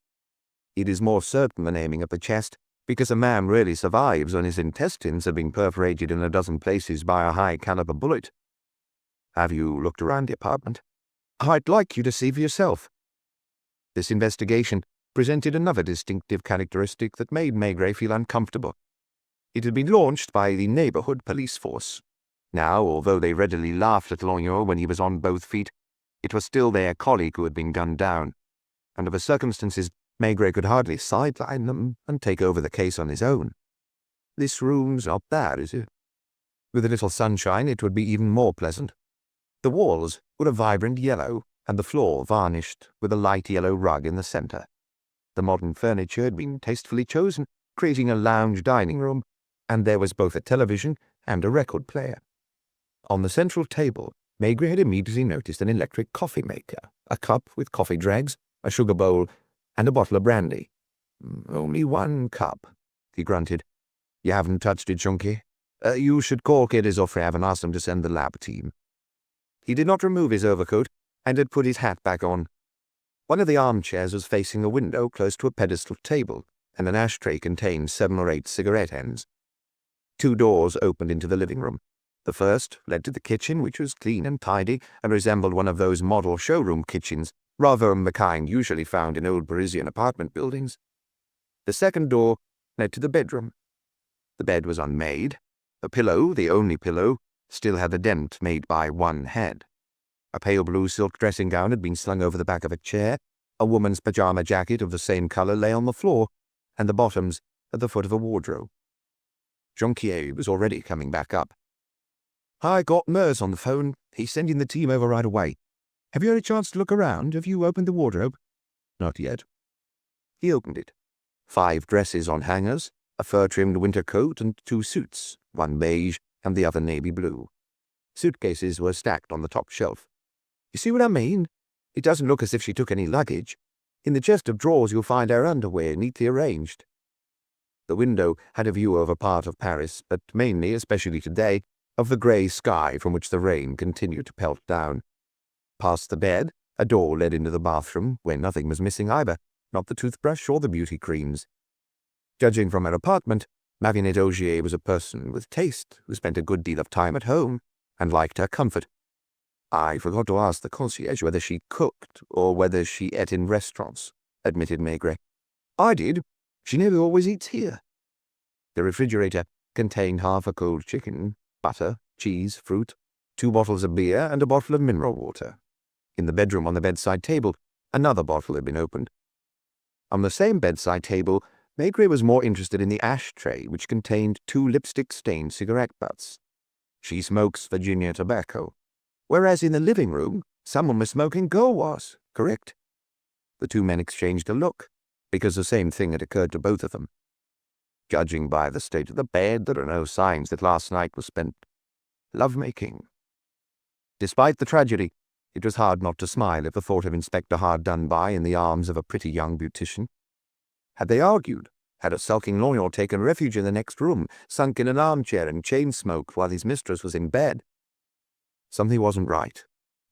It is more certain than aiming at the chest, because a man rarely survives when his intestines have been perforated in a dozen places by a high-caliber bullet. Have you looked around the apartment? I'd like you to see for yourself. This investigation presented another distinctive characteristic that made Maigret feel uncomfortable. It had been launched by the neighborhood police force. Now, although they readily laughed at Lognon when he was on both feet, it was still their colleague who had been gunned down. Under the circumstances, Maigret could hardly sideline them and take over the case on his own. This room's not bad, is it? With a little sunshine, it would be even more pleasant. The walls were a vibrant yellow, and the floor varnished with a light yellow rug in the center. The modern furniture had been tastefully chosen, creating a lounge dining room, and there was both a television and a record player. On the central table, Maigret had immediately noticed an electric coffee maker, a cup with coffee dregs, a sugar bowl, and a bottle of brandy. Only one cup, he grunted. You haven't touched it, Chunky. You should call Kedizofrev and ask them to send the lab team. He did not remove his overcoat and had put his hat back on. One of the armchairs was facing a window close to a pedestal table, and an ashtray contained 7 or 8 cigarette ends. 2 doors opened into the living room. The first led to the kitchen, which was clean and tidy and resembled one of those model showroom kitchens, rather than the kind usually found in old Parisian apartment buildings. The second door led to the bedroom. The bed was unmade. The pillow, the only pillow, still had a dent made by one head. A pale blue silk dressing gown had been slung over the back of a chair. A woman's pajama jacket of the same color lay on the floor, and the bottoms at the foot of a wardrobe. Jonquier was already coming back up. I got Mers on the phone. He's sending the team over right away. Have you had a chance to look around? Have you opened the wardrobe? Not yet. He opened it. 5 dresses on hangers, a fur-trimmed winter coat, and 2 suits, one beige and the other navy blue. Suitcases were stacked on the top shelf. You see what I mean? It doesn't look as if she took any luggage. In the chest of drawers you'll find her underwear neatly arranged. The window had a view over part of Paris, but mainly, especially today, of the grey sky from which the rain continued to pelt down. Past the bed, a door led into the bathroom, where nothing was missing either, not the toothbrush or the beauty creams. Judging from her apartment, Marinette Augier was a person with taste who spent a good deal of time at home and liked her comfort. I forgot to ask the concierge whether she cooked or whether she ate in restaurants, admitted Maigret. I did. She nearly always eats here. The refrigerator contained half a cold chicken, butter, cheese, fruit, 2 bottles of beer, and a bottle of mineral water. In the bedroom on the bedside table, another bottle had been opened. On the same bedside table, Maigret was more interested in the ashtray, which contained 2 lipstick-stained cigarette butts. She smokes Virginia tobacco, whereas in the living room, someone was smoking Gauloise, correct? The 2 men exchanged a look, because the same thing had occurred to both of them. Judging by the state of the bed, there are no signs that last night was spent love-making. Despite the tragedy, it was hard not to smile at the thought of Inspector Hard-Done-By in the arms of a pretty young beautician. Had they argued? Had a sulking Lognon taken refuge in the next room, sunk in an armchair and chain-smoked while his mistress was in bed? Something wasn't right,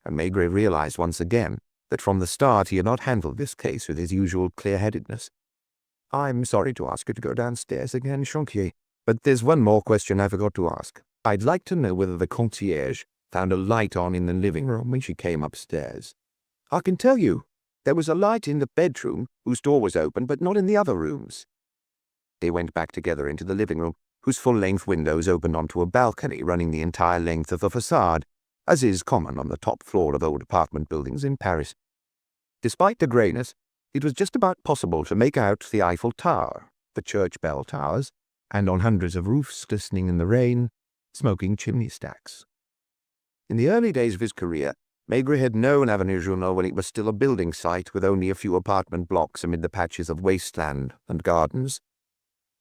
and Maigret realized once again that from the start he had not handled this case with his usual clear-headedness. I'm sorry to ask you to go downstairs again, Jonquier, but there's one more question I forgot to ask. I'd like to know whether the concierge found a light on in the living room when she came upstairs. I can tell you. There was a light in the bedroom, whose door was open, but not in the other rooms. They went back together into the living room, whose full-length windows opened onto a balcony running the entire length of the facade, as is common on the top floor of old apartment buildings in Paris. Despite the greyness, it was just about possible to make out the Eiffel Tower, the church bell towers, and on hundreds of roofs glistening in the rain, smoking chimney stacks. In the early days of his career, Maigret had known Avenue Journal when it was still a building site with only a few apartment blocks amid the patches of wasteland and gardens.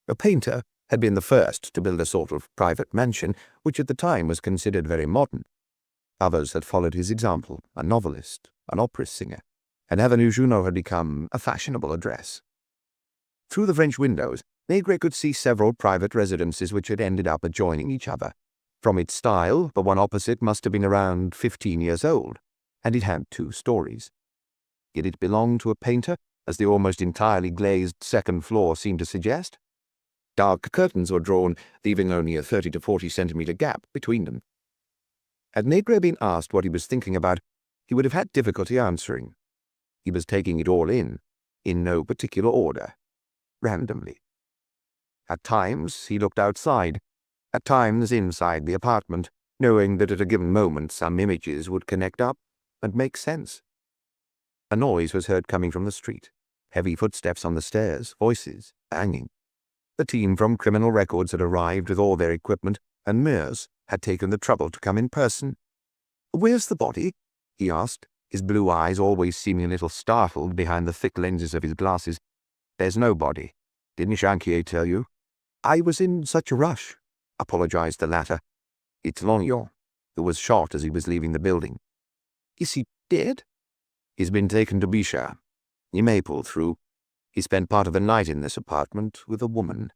A painter had been the first to build a sort of private mansion, which at the time was considered very modern. Others had followed his example, a novelist, an opera singer, and Avenue Journal had become a fashionable address. Through the French windows, Maigret could see several private residences which had ended up adjoining each other. From its style, the one opposite must have been around 15 years old, and it had 2 stories. Yet it belonged to a painter, as the almost entirely glazed second floor seemed to suggest. Dark curtains were drawn, leaving only a 30 to 40 centimeter gap between them. Had Maigret been asked what he was thinking about, he would have had difficulty answering. He was taking it all in no particular order, randomly. At times he looked outside, at times inside the apartment, knowing that at a given moment some images would connect up and make sense. A noise was heard coming from the street. Heavy footsteps on the stairs, voices, banging. The team from Criminal Records had arrived with all their equipment, and Mears had taken the trouble to come in person. "Where's the body?" he asked, his blue eyes always seeming a little startled behind the thick lenses of his glasses. "There's no body. Didn't Chanquier tell you?" "I was in such a rush," apologized the latter. "It's Lognon, who was shot as he was leaving the building." "Is he dead?" "He's been taken to Bichat. He may pull through. He spent part of the night in this apartment with a woman.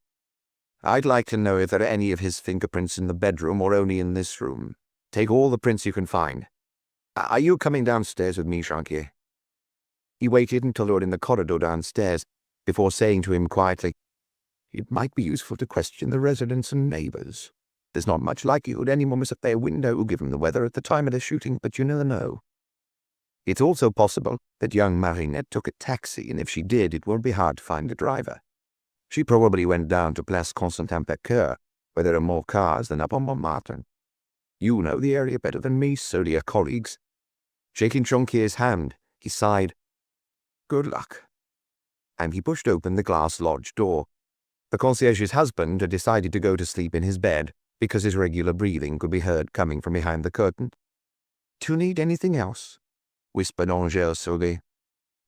I'd like to know if there are any of his fingerprints in the bedroom or only in this room. Take all the prints you can find. Are you coming downstairs with me, Chanquier?" He waited until they were in the corridor downstairs, before saying to him quietly, "It might be useful to question the residents and neighbors. There's not much likelihood anyone was at their window, given the weather at the time of the shooting, but you never know. It's also possible that young Marinette took a taxi, and if she did, it won't be hard to find the driver. She probably went down to Place Constantin-Pecqueur, where there are more cars than up on Montmartre. You know the area better than me, so do your colleagues." Shaking Chanquier's hand, he sighed, "Good luck." And he pushed open the glass lodge door. The concierge's husband had decided to go to sleep in his bed because his regular breathing could be heard coming from behind the curtain. "Do you need anything else?" whispered Angèle Saudet.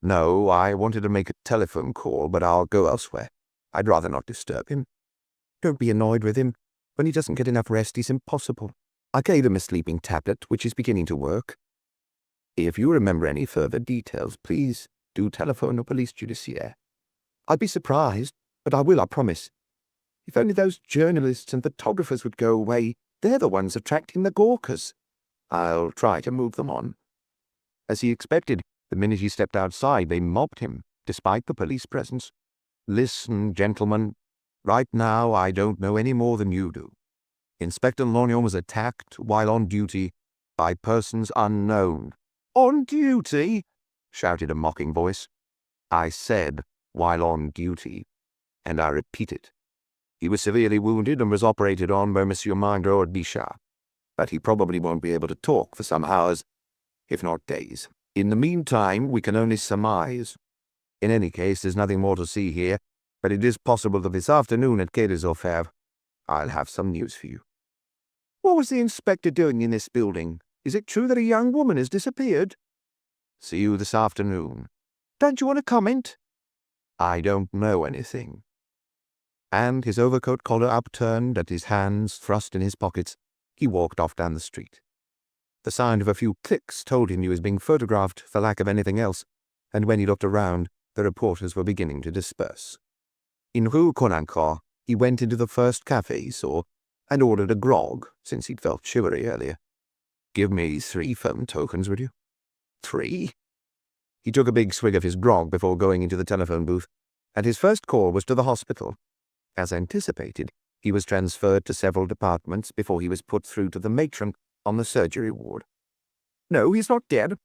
"No, I wanted to make a telephone call, but I'll go elsewhere. I'd rather not disturb him." "Don't be annoyed with him. When he doesn't get enough rest, he's impossible. I gave him a sleeping tablet, which is beginning to work. If you remember any further details, please do telephone the police judiciaire." "I'd be surprised, but I will, I promise. If only those journalists and photographers would go away. They're the ones attracting the gawkers." "I'll try to move them on." As he expected, the minute he stepped outside, they mobbed him, despite the police presence. "Listen, gentlemen, right now I don't know any more than you do. Inspector Lognon was attacked while on duty by persons unknown." "On duty?" shouted a mocking voice. "I said while on duty, and I repeat it. He was severely wounded and was operated on by Monsieur Maigret at Bichat, but he probably won't be able to talk for some hours, if not days. In the meantime, we can only surmise. In any case, there's nothing more to see here, but it is possible that this afternoon at Quai des Orfèvres, I'll have some news for you." "What was the inspector doing in this building? Is it true that a young woman has disappeared?" "See you this afternoon." "Don't you want to comment?" "I don't know anything." And his overcoat collar upturned and his hands thrust in his pockets, he walked off down the street. The sound of a few clicks told him he was being photographed for lack of anything else, and when he looked around, the reporters were beginning to disperse. In Rue Caulaincourt, he went into the first café he saw, and ordered a grog, since he'd felt shivery earlier. "Give me 3 phone tokens, would you?" 3? He took a big swig of his grog before going into the telephone booth, and his first call was to the hospital. As anticipated, he was transferred to several departments before he was put through to the matron on the surgery ward. "No, he's not dead.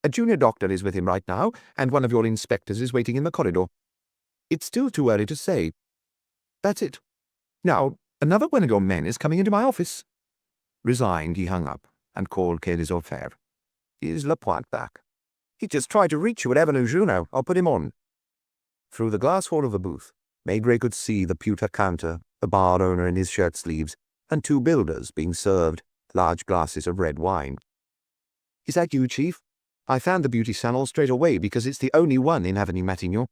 A junior doctor is with him right now, and one of your inspectors is waiting in the corridor. It's still too early to say. That's it. Now, another one of your men is coming into my office." Resigned, he hung up and called Quai des Orfèvres. "Is Lapointe back?" "He just tried to reach you at Avenue Junot. I'll put him on." Through the glass wall of the booth, Maigret could see the pewter counter, the bar owner in his shirt sleeves, and 2 builders being served large glasses of red wine. "Is that you, Chief? I found the beauty salon straight away because it's the only one in Avenue Matignon.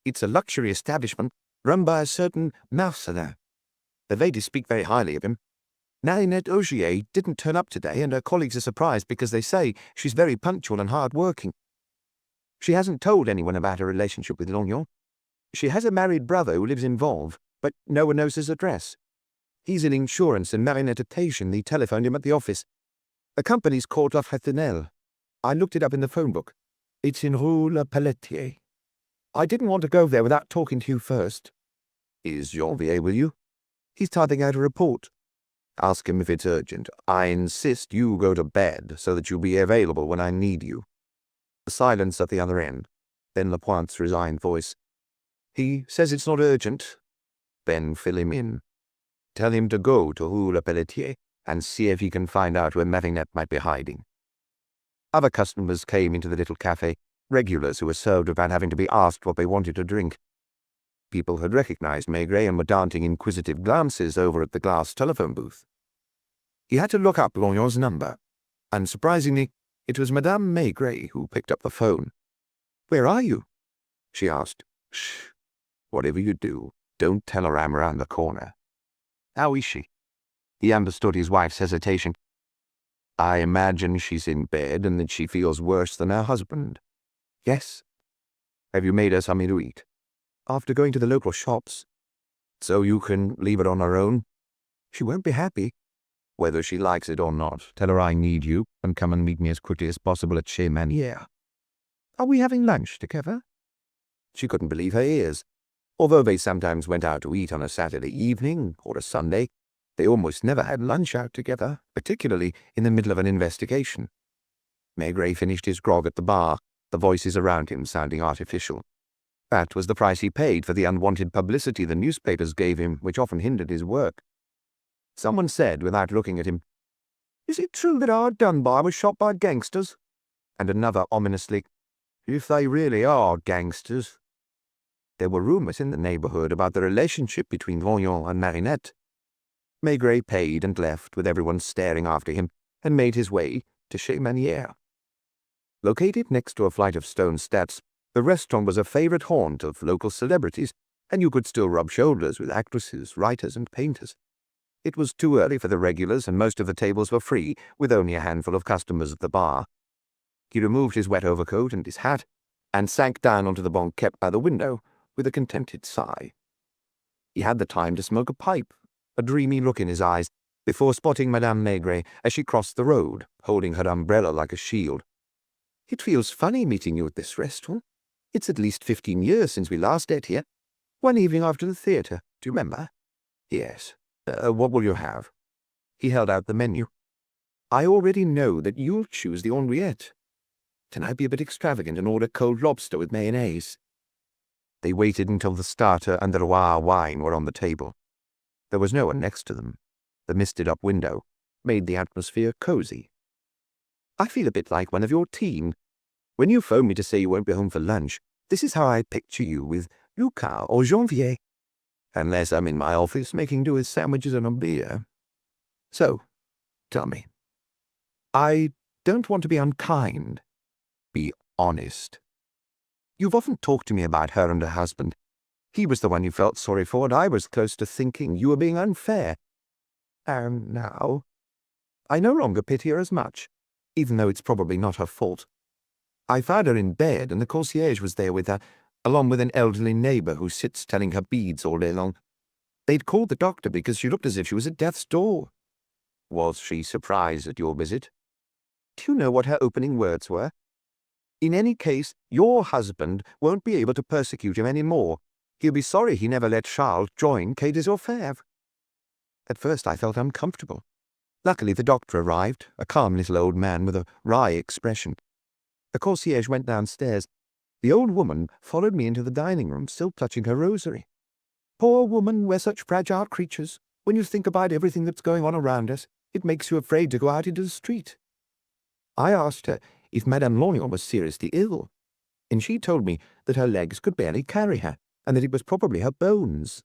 It's a luxury establishment run by a certain Marcelin. The ladies speak very highly of him. Marinette Augier didn't turn up today, and her colleagues are surprised because they say she's very punctual and hard-working. She hasn't told anyone about her relationship with Lognon. She has a married brother who lives in Vanves, but no one knows his address. He's in insurance and marionettation. They telephoned him at the office. The company's called La Fraternelle. I looked it up in the phone book. It's in Rue Le Pelletier. I didn't want to go there without talking to you first. Is Janvier with you? He's typing out a report. Ask him if it's urgent. I insist you go to bed so that you'll be available when I need you. A silence at the other end. Then Lapointe's resigned voice. He says it's not urgent. Then fill him in. Tell him to go to Rue Le Pelletier and see if he can find out where Maigret might be hiding. Other customers came into the little cafe, regulars who were served without having to be asked what they wanted to drink. People had recognized Maigret and were darting inquisitive glances over at the glass telephone booth. He had to look up Lognon's number, and surprisingly, it was Madame Maigret who picked up the phone. "Where are you?" she asked. "Shh. Whatever you do, don't tell her I'm around the corner." "How is she?" He understood his wife's hesitation. "I imagine she's in bed and that she feels worse than her husband." "Yes." "Have you made her something to eat?" "After going to the local shops." "So you can leave her on her own?" "She won't be happy." "Whether she likes it or not, tell her I need you and come and meet me as quickly as possible at Chez Manière." "Are we having lunch together?" She couldn't believe her ears. Although they sometimes went out to eat on a Saturday evening or a Sunday, they almost never had lunch out together, particularly in the middle of an investigation. Maigret finished his grog at the bar, the voices around him sounding artificial. That was the price he paid for the unwanted publicity the newspapers gave him, which often hindered his work. Someone said, without looking at him, "Is it true that our Dunbar was shot by gangsters?" And another ominously, "If they really are gangsters." There were rumors in the neighborhood about the relationship between Lognon and Marinette. Maigret paid and left, with everyone staring after him, and made his way to Chez Manière. Located next to a flight of stone steps, the restaurant was a favorite haunt of local celebrities, and you could still rub shoulders with actresses, writers, and painters. It was too early for the regulars, and most of the tables were free, with only a handful of customers at the bar. He removed his wet overcoat and his hat, and sank down onto the banquette by the window with a contented sigh. He had the time to smoke a pipe, a dreamy look in his eyes, before spotting Madame Maigret as she crossed the road, holding her umbrella like a shield. "It feels funny meeting you at this restaurant. It's at least 15 years since we last ate here. One evening after the theatre, do you remember?" "Yes. What will you have?" He held out the menu. "I already know that you'll choose the Henriette. Can I be a bit extravagant and order cold lobster with mayonnaise?" They waited until the starter and the Loire wine were on the table. There was no one next to them. The misted-up window made the atmosphere cozy. "I feel a bit like one of your team. When you phone me to say you won't be home for lunch, this is how I picture you, with Lucas or Janvier. Unless I'm in my office making do with sandwiches and a beer. So, tell me. I don't want to be unkind. Be honest. You've often talked to me about her and her husband. He was the one you felt sorry for, and I was close to thinking you were being unfair. And now, I no longer pity her as much, even though it's probably not her fault. I found her in bed, and the concierge was there with her, along with an elderly neighbor who sits telling her beads all day long. They'd called the doctor because she looked as if she was at death's door." "Was she surprised at your visit?" "Do you know what her opening words were? 'In any case, your husband won't be able to persecute him any more. He'll be sorry he never let Charles join Quai des Orfèvres.' At first I felt uncomfortable. Luckily the doctor arrived, a calm little old man with a wry expression. The concierge went downstairs. The old woman followed me into the dining room, still clutching her rosary. Poor woman, we're such fragile creatures. When you think about everything that's going on around us, it makes you afraid to go out into the street." I asked her if Madame Lognon was seriously ill, and she told me that her legs could barely carry her, and that it was probably her bones.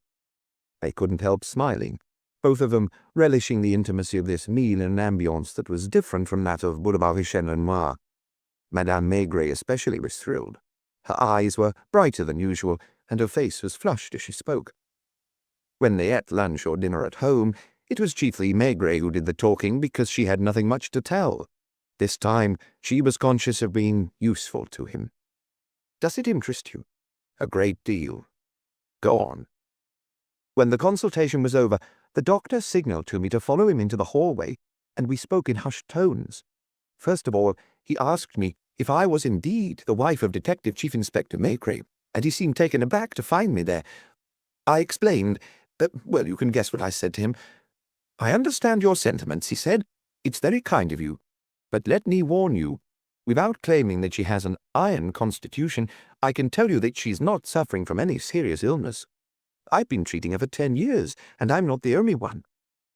I couldn't help smiling, both of them relishing the intimacy of this meal in an ambience that was different from that of Boulevard Richelieu. Madame Maigret especially was thrilled. Her eyes were brighter than usual, and her face was flushed as she spoke. When they ate lunch or dinner at home, it was chiefly Maigret who did the talking because she had nothing much to tell. This time she was conscious of being useful to him. "Does it interest you?" "A great deal. Go on." When the consultation was over, the doctor signaled to me to follow him into the hallway, and we spoke in hushed tones. First of all, he asked me if I was indeed the wife of Detective Chief Inspector Maigret, and he seemed taken aback to find me there. I explained, well, you can guess what I said to him. "I understand your sentiments," he said. "It's very kind of you. But let me warn you, without claiming that she has an iron constitution, I can tell you that she's not suffering from any serious illness. I've been treating her for 10 years, and I'm not the only one.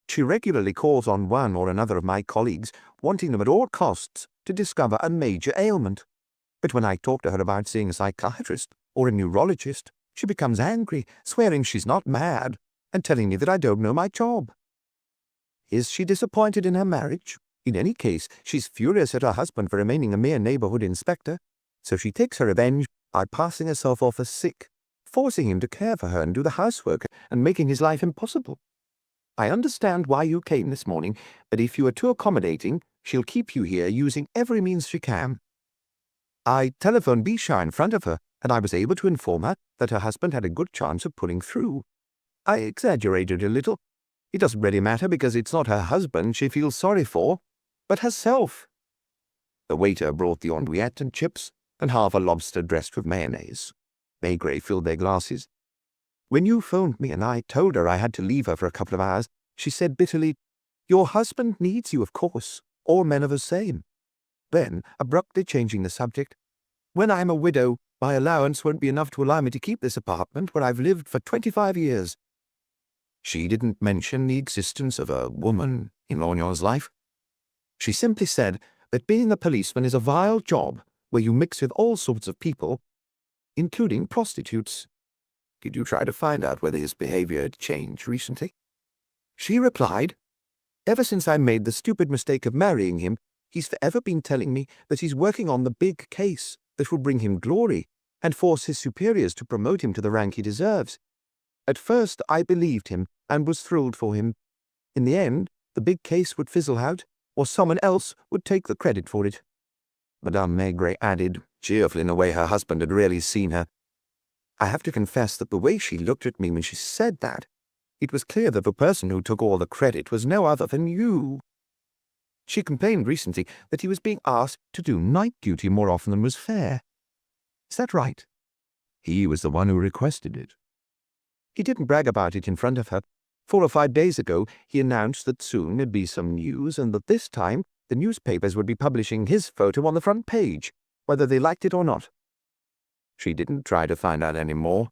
She regularly calls on one or another of my colleagues, wanting them at all costs to discover a major ailment. But when I talk to her about seeing a psychiatrist or a neurologist, she becomes angry, swearing she's not mad, and telling me that I don't know my job. Is she disappointed in her marriage? In any case, she's furious at her husband for remaining a mere neighborhood inspector, so she takes her revenge by passing herself off as sick, forcing him to care for her and do the housework, and making his life impossible. I understand why you came this morning, but if you are too accommodating, she'll keep you here using every means she can." I telephoned Bichat in front of her, and I was able to inform her that her husband had a good chance of pulling through. I exaggerated a little. It doesn't really matter because it's not her husband she feels sorry for, but herself. The waiter brought the andouillette and chips, and half a lobster dressed with mayonnaise. Maigret filled their glasses. When you phoned me and I told her I had to leave her for a couple of hours, she said bitterly, "Your husband needs you, of course. All men are the same." Then, abruptly changing the subject, "When I'm a widow, my allowance won't be enough to allow me to keep this apartment where I've lived for 25 years. She didn't mention the existence of a woman in Lognon's life. She simply said that being a policeman is a vile job where you mix with all sorts of people, including prostitutes. Did you try to find out whether his behavior had changed recently?" She replied, "Ever since I made the stupid mistake of marrying him, he's forever been telling me that he's working on the big case that will bring him glory and force his superiors to promote him to the rank he deserves. At first I believed him and was thrilled for him. In the end, the big case would fizzle out, or someone else would take the credit for it." Madame Maigret added, cheerful in a way her husband had rarely seen her, "I have to confess that the way she looked at me when she said that, it was clear that the person who took all the credit was no other than you. She complained recently that he was being asked to do night duty more often than was fair. Is that right?" "He was the one who requested it." "He didn't brag about it in front of her. 4 or 5 days ago, he announced that soon there'd be some news and that this time the newspapers would be publishing his photo on the front page, whether they liked it or not. She didn't try to find out any more.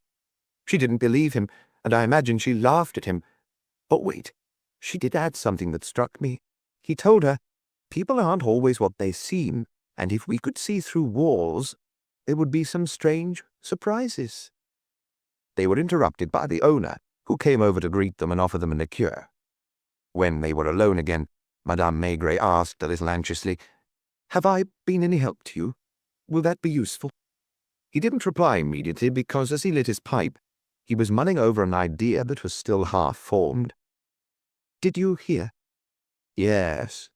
She didn't believe him, and I imagine she laughed at him. But wait, she did add something that struck me. He told her, people aren't always what they seem, and if we could see through walls, there would be some strange surprises." They were interrupted by the owner, who came over to greet them and offer them a liqueur. When they were alone again, Madame Maigret asked a little anxiously, "Have I been any help to you? Will that be useful?" He didn't reply immediately because, as he lit his pipe, he was mulling over an idea that was still half-formed. "Did you hear?" "Yes.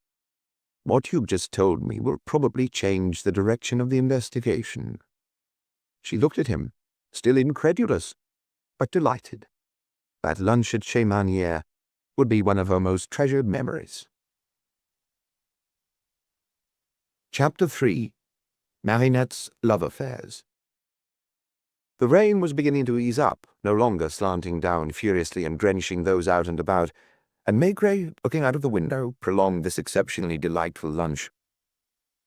What you've just told me will probably change the direction of the investigation." She looked at him, still incredulous, but delighted. That lunch at Chez Manière would be one of her most treasured memories. Chapter 3. Marinette's Love Affairs. The rain was beginning to ease up, no longer slanting down furiously and drenching those out and about, and Maigret, looking out of the window, prolonged this exceptionally delightful lunch.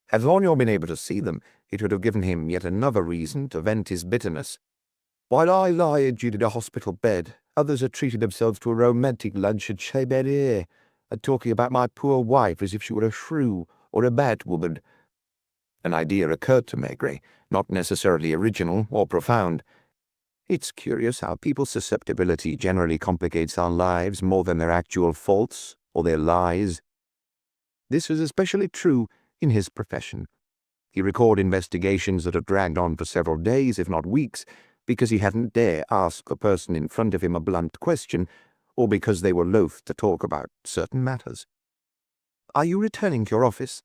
Had Lognon been able to see them, it would have given him yet another reason to vent his bitterness. While I lie aged in a hospital bed, others are treating themselves to a romantic lunch at Chez Manière, and talking about my poor wife as if she were a shrew or a Batwoman. An idea occurred to Maigret, not necessarily original or profound. It's curious how people's susceptibility generally complicates our lives more than their actual faults or their lies. This was especially true in his profession. He recorded investigations that had dragged on for several days, if not weeks, because he hadn't dare ask the person in front of him a blunt question, or because they were loath to talk about certain matters. "Are you returning to your office?"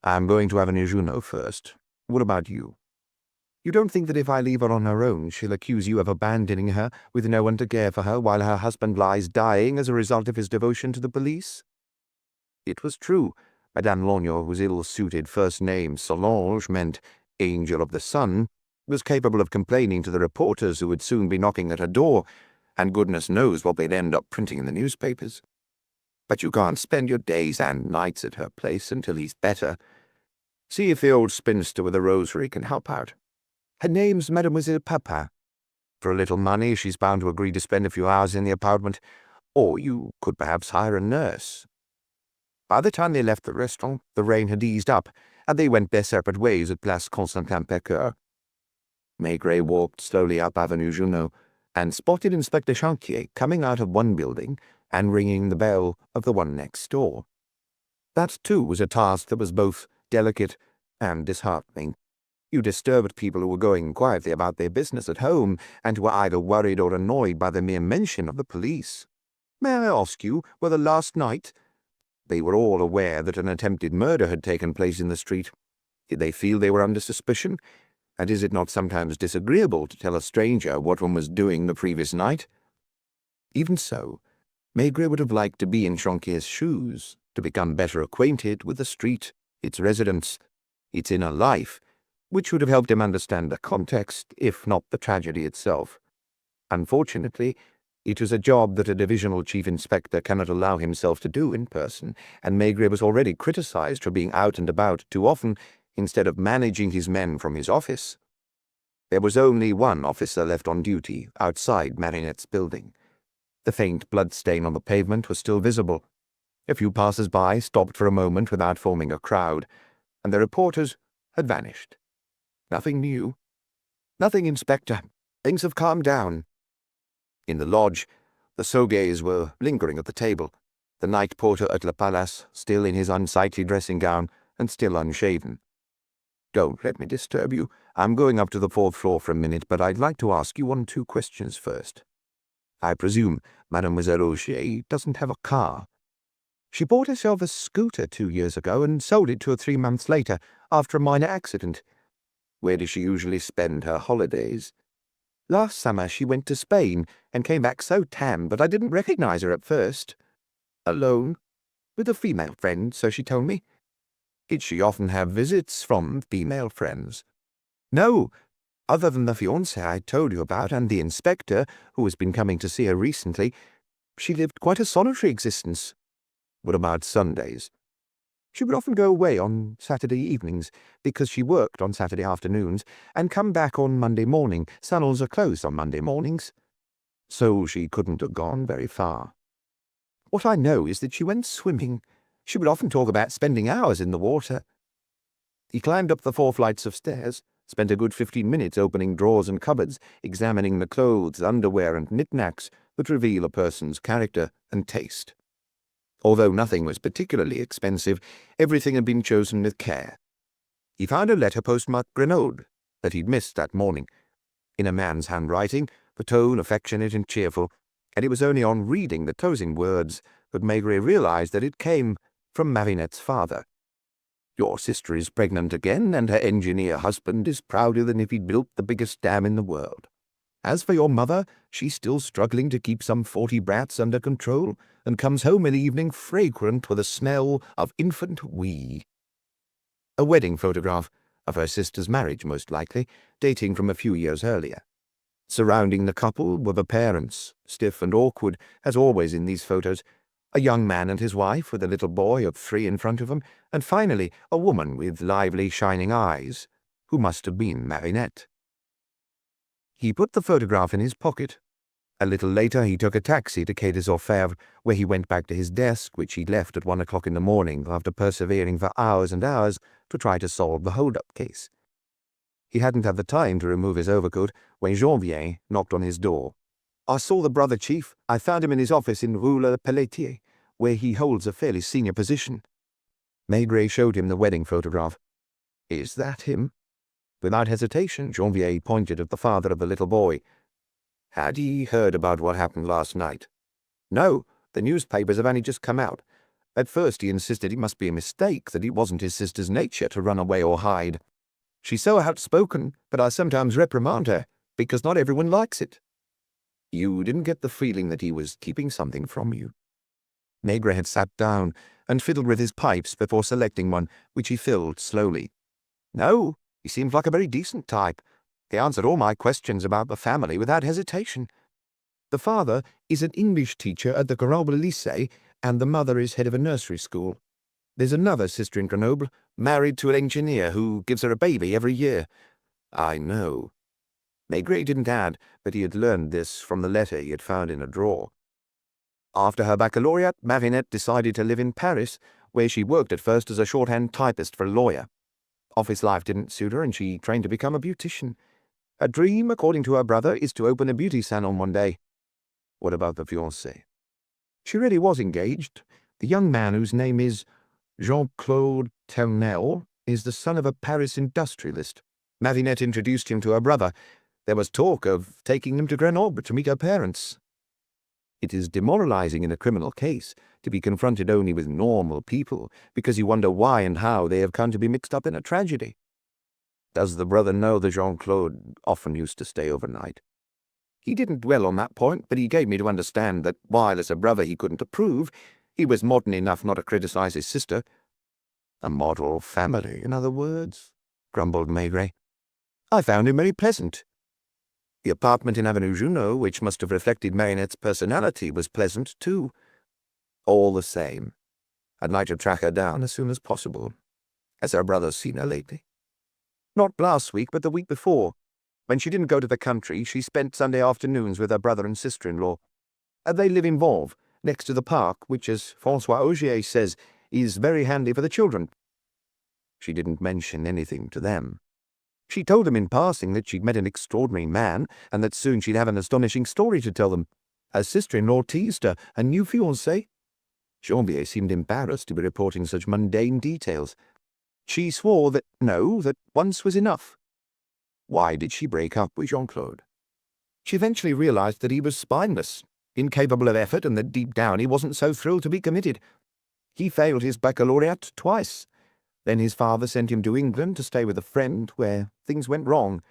"I'm going to have an déjeuner first. What about you?" You don't think that if I leave her on her own, she'll accuse you of abandoning her with no one to care for her while her husband lies dying as a result of his devotion to the police?" It was true. Madame Lognon, whose ill-suited first name, Solange, meant Angel of the Sun, was capable of complaining to the reporters who would soon be knocking at her door, and goodness knows what they'd end up printing in the newspapers. But you can't spend your days and nights at her place until he's better. See if the old spinster with a rosary can help out. Her name's Mademoiselle Papin. For a little money, she's bound to agree to spend a few hours in the apartment, or you could perhaps hire a nurse. By the time they left the restaurant, the rain had eased up, and they went their separate ways at Place Constantin-Pecqueur. Maigret walked slowly up Avenue Junot, and spotted Inspector Chantier coming out of one building and ringing the bell of the one next door. That, too, was a task that was both delicate and disheartening. You disturbed people who were going quietly about their business at home, and who were either worried or annoyed by the mere mention of the police. "May I ask you whether last night—" They were all aware that an attempted murder had taken place in the street. Did they feel they were under suspicion? And is it not sometimes disagreeable to tell a stranger what one was doing the previous night? Even so, Maigret would have liked to be in Chancier's shoes, to become better acquainted with the street, its residents, its inner life, which would have helped him understand the context, if not the tragedy itself. Unfortunately, it was a job that a divisional chief inspector cannot allow himself to do in person, and Maigret was already criticized for being out and about too often instead of managing his men from his office. There was only one officer left on duty outside Marinette's building. The faint blood stain on the pavement was still visible. A few passers-by stopped for a moment without forming a crowd, and the reporters had vanished. "Nothing new." "Nothing, Inspector. Things have calmed down." In the lodge, the Sauguets were lingering at the table, the night porter at Le Palace still in his unsightly dressing gown and still unshaven. "Don't let me disturb you. I'm going up to the 4th floor for a minute, but I'd like to ask you 1 or 2 questions first. I presume Mademoiselle Augier doesn't have a car." "She bought herself a scooter 2 years ago and sold it 2 or 3 months later, after a minor accident." "Where does she usually spend her holidays?" "Last summer she went to Spain and came back so tanned that I didn't recognize her at first." "Alone?" "With a female friend, so she told me." "Did she often have visits from female friends?" "No, other than the fiancé I told you about and the inspector, who has been coming to see her recently. She lived quite a solitary existence." "What about Sundays?" "She would often go away on Saturday evenings, because she worked on Saturday afternoons, and come back on Monday morning. Salons are closed on Monday mornings." "So she couldn't have gone very far." "What I know is that she went swimming. She would often talk about spending hours in the water." He climbed up the 4 flights of stairs, spent a good 15 minutes opening drawers and cupboards, examining the clothes, underwear, and knickknacks that reveal a person's character and taste. Although nothing was particularly expensive, everything had been chosen with care. He found a letter postmarked Grenoble that he'd missed that morning, in a man's handwriting, the tone affectionate and cheerful, and it was only on reading the closing words that Maigret realized that it came from Marinette's father. "Your sister is pregnant again, and her engineer husband is prouder than if he'd built the biggest dam in the world. As for your mother, she's still struggling to keep some 40 brats under control, and comes home in the evening fragrant with a smell of infant wee." A wedding photograph, of her sister's marriage most likely, dating from a few years earlier. Surrounding the couple were the parents, stiff and awkward, as always in these photos, a young man and his wife with a little boy of 3 in front of them, and finally a woman with lively, shining eyes, who must have been Marinette. He put the photograph in his pocket. A little later he took a taxi to Quai des Orfèvres, where he went back to his desk, which he'd left at 1 o'clock in the morning after persevering for hours and hours to try to solve the hold-up case. He hadn't had the time to remove his overcoat when Janvier knocked on his door. "I saw the brother chief. I found him in his office in Rue Le Pelletier, where he holds a fairly senior position." Maigret showed him the wedding photograph. "Is that him?" Without hesitation, Janvier pointed at the father of the little boy. "Had he heard about what happened last night?" "No, the newspapers have only just come out. At first he insisted it must be a mistake, that it wasn't his sister's nature to run away or hide. She's so outspoken, but I sometimes reprimand her, because not everyone likes it." "You didn't get the feeling that he was keeping something from you?" Maigret had sat down and fiddled with his pipes before selecting one, which he filled slowly. "No, he seemed like a very decent type. He answered all my questions about the family without hesitation. The father is an English teacher at the Grenoble Lycée, and the mother is head of a nursery school. There's another sister in Grenoble, married to an engineer who gives her a baby every year." "I know." Maigret didn't add, but he had learned this from the letter he had found in a drawer. After her baccalaureate, Marinette decided to live in Paris, where she worked at first as a shorthand typist for a lawyer. Office life didn't suit her, and she trained to become a beautician. Her dream, according to her brother, is to open a beauty salon one day. What about the fiancé? She really was engaged. The young man, whose name is Jean-Claude Ternel, is the son of a Paris industrialist. Marinette introduced him to her brother. There was talk of taking them to Grenoble to meet her parents. It is demoralizing in a criminal case to be confronted only with normal people, because you wonder why and how they have come to be mixed up in a tragedy. Does the brother know that Jean-Claude often used to stay overnight? He didn't dwell on that point, but he gave me to understand that while as a brother he couldn't approve, he was modern enough not to criticize his sister. "A model family, in other words," grumbled Maigret. "I found him very pleasant. The apartment in Avenue Junot, which must have reflected Marinette's personality, was pleasant, too. All the same, I'd like to track her down as soon as possible. Has her brother seen her lately?" "Not last week, but the week before. When she didn't go to the country, she spent Sunday afternoons with her brother and sister-in-law. They live in Vanves, next to the park, which, as François Augier says, is very handy for the children." "She didn't mention anything to them?" "She told them in passing that she'd met an extraordinary man, and that soon she'd have an astonishing story to tell them. Her sister-in-law teased her, a new fiancé." Janvier seemed embarrassed to be reporting such mundane details. "She swore that once was enough." "Why did she break up with Jean-Claude?" "She eventually realized that he was spineless, incapable of effort, and that deep down he wasn't so thrilled to be committed. He failed his baccalaureate twice. Then his father sent him to England to stay with a friend, where things went wrong.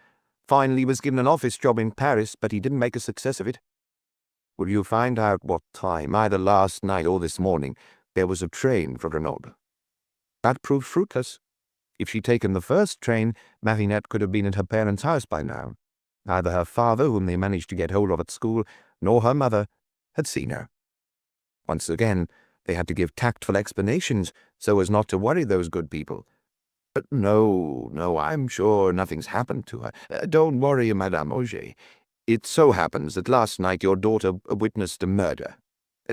Finally he was given an office job in Paris, but he didn't make a success of it." "Will you find out what time, either last night or this morning, there was a train for Grenoble?" "That proved fruitless. If she'd taken the first train, Marinette could have been at her parents' house by now. Neither her father, whom they managed to get hold of at school, nor her mother had seen her. Once again, they had to give tactful explanations so as not to worry those good people. But no, I'm sure nothing's happened to her. Don't worry, Madame Auger. It so happens that last night your daughter witnessed a murder.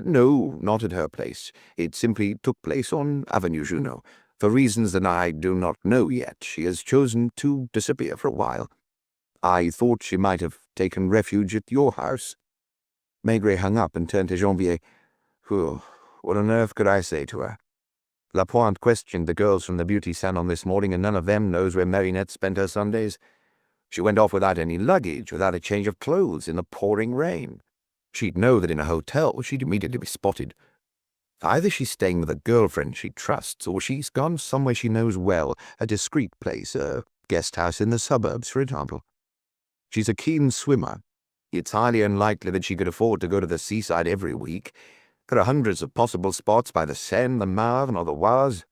No, not at her place. It simply took place on Avenue Junot. For reasons that I do not know yet, she has chosen to disappear for a while. I thought she might have taken refuge at your house." Maigret hung up and turned to Janvier. What on earth could I say to her? Lapointe questioned the girls from the beauty salon this morning, and none of them knows where Marinette spent her Sundays. She went off without any luggage, without a change of clothes, in the pouring rain. She'd know that in a hotel she'd immediately be spotted. Either she's staying with a girlfriend she trusts, or she's gone somewhere she knows well, a discreet place, a guest house in the suburbs, for example. She's a keen swimmer. It's highly unlikely that she could afford to go to the seaside every week. There are hundreds of possible spots by the Seine, the Marne, or the Oise.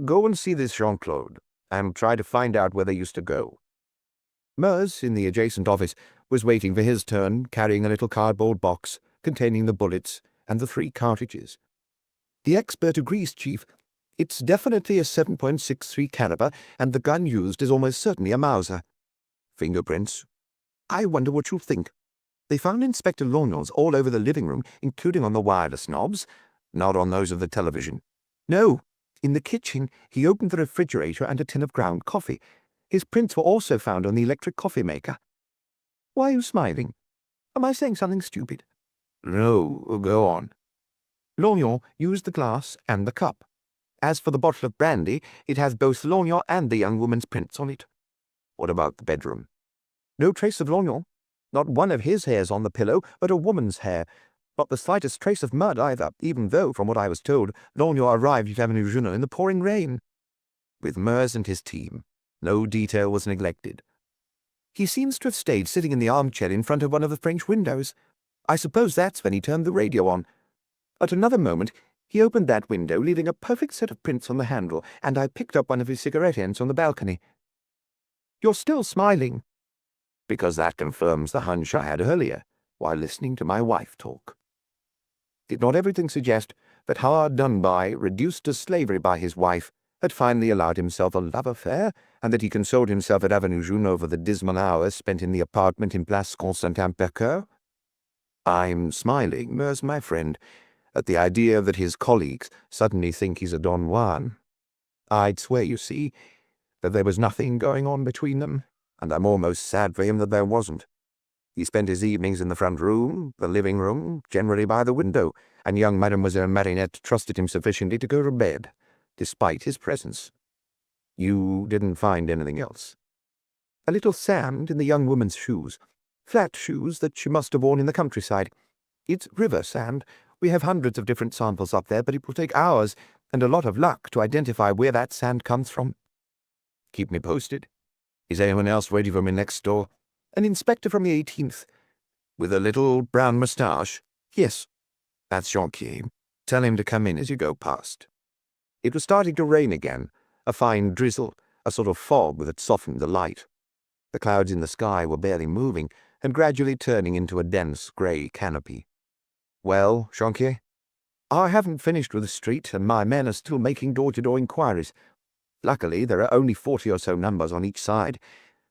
Go and see this Jean-Claude, and try to find out where they used to go." Meurs, in the adjacent office, was waiting for his turn, carrying a little cardboard box containing the bullets and the 3 cartridges. "The expert agrees, Chief. It's definitely a 7.63 caliber, and the gun used is almost certainly a Mauser." "Fingerprints?" "I wonder what you'll think. They found Inspector Maigret's all over the living room, including on the wireless knobs." "Not on those of the television?" "No. In the kitchen, he opened the refrigerator and a tin of ground coffee. His prints were also found on the electric coffee maker." "Why are you smiling? Am I saying something stupid?" "No, go on." "Lorgnon used the glass and the cup. As for the bottle of brandy, it has both Lorgnon and the young woman's prints on it." "What about the bedroom?" "No trace of Lorgnon. Not one of his hairs on the pillow, but a woman's hair. Not the slightest trace of mud either, even though, from what I was told, Lorgnon arrived at Avenue Junot in the pouring rain." "With Meurs and his team. No detail was neglected. He seems to have stayed sitting in the armchair in front of one of the French windows. I suppose that's when he turned the radio on. At another moment, he opened that window, leaving a perfect set of prints on the handle, and I picked up one of his cigarette ends on the balcony. You're still smiling. Because that confirms the hunch I had earlier, while listening to my wife talk. Did not everything suggest that hard done by, reduced to slavery by his wife, had finally allowed himself a love affair, and that he consoled himself at Avenue Juno over the dismal hours spent in the apartment in Place Constantin-Percœur? I'm smiling, Murs, my friend, at the idea that his colleagues suddenly think he's a Don Juan. I'd swear, you see, that there was nothing going on between them, and I'm almost sad for him that there wasn't. He spent his evenings in the front room, the living room, generally by the window, and young Mademoiselle Marinette trusted him sufficiently to go to bed, despite his presence. You didn't find anything else? A little sand in the young woman's shoes, flat shoes that she must have worn in the countryside. It's river sand. We have hundreds of different samples up there, but it will take hours and a lot of luck to identify where that sand comes from. Keep me posted. Is anyone else waiting for me next door? An inspector from the 18th. With a little brown moustache? Yes. That's Jonquier. Tell him to come in as you go past. It was starting to rain again, a fine drizzle, a sort of fog that had softened the light. The clouds in the sky were barely moving, and gradually turning into a dense grey canopy. Well, Jonquier? I haven't finished with the street, and my men are still making door-to-door inquiries. Luckily, there are only 40 or so numbers on each side.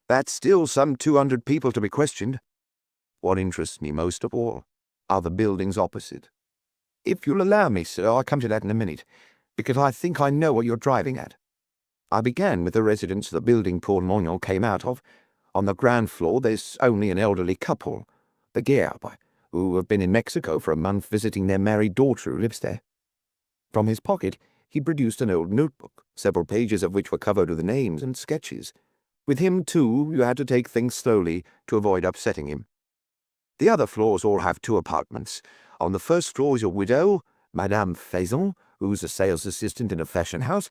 That's still some 200 people to be questioned. What interests me most of all are the buildings opposite. If you'll allow me, sir, I'll come to that in a minute, because I think I know what you're driving at. I began with the residence the building Paul Mognon came out of. On the ground floor there's only an elderly couple, the Guerbe, who have been in Mexico for a month visiting their married daughter who lives there. From his pocket he produced an old notebook, several pages of which were covered with names and sketches. With him, too, you had to take things slowly to avoid upsetting him. The other floors all have 2 apartments. On the first floor is a widow, Madame Faison, who's a sales assistant in a fashion house,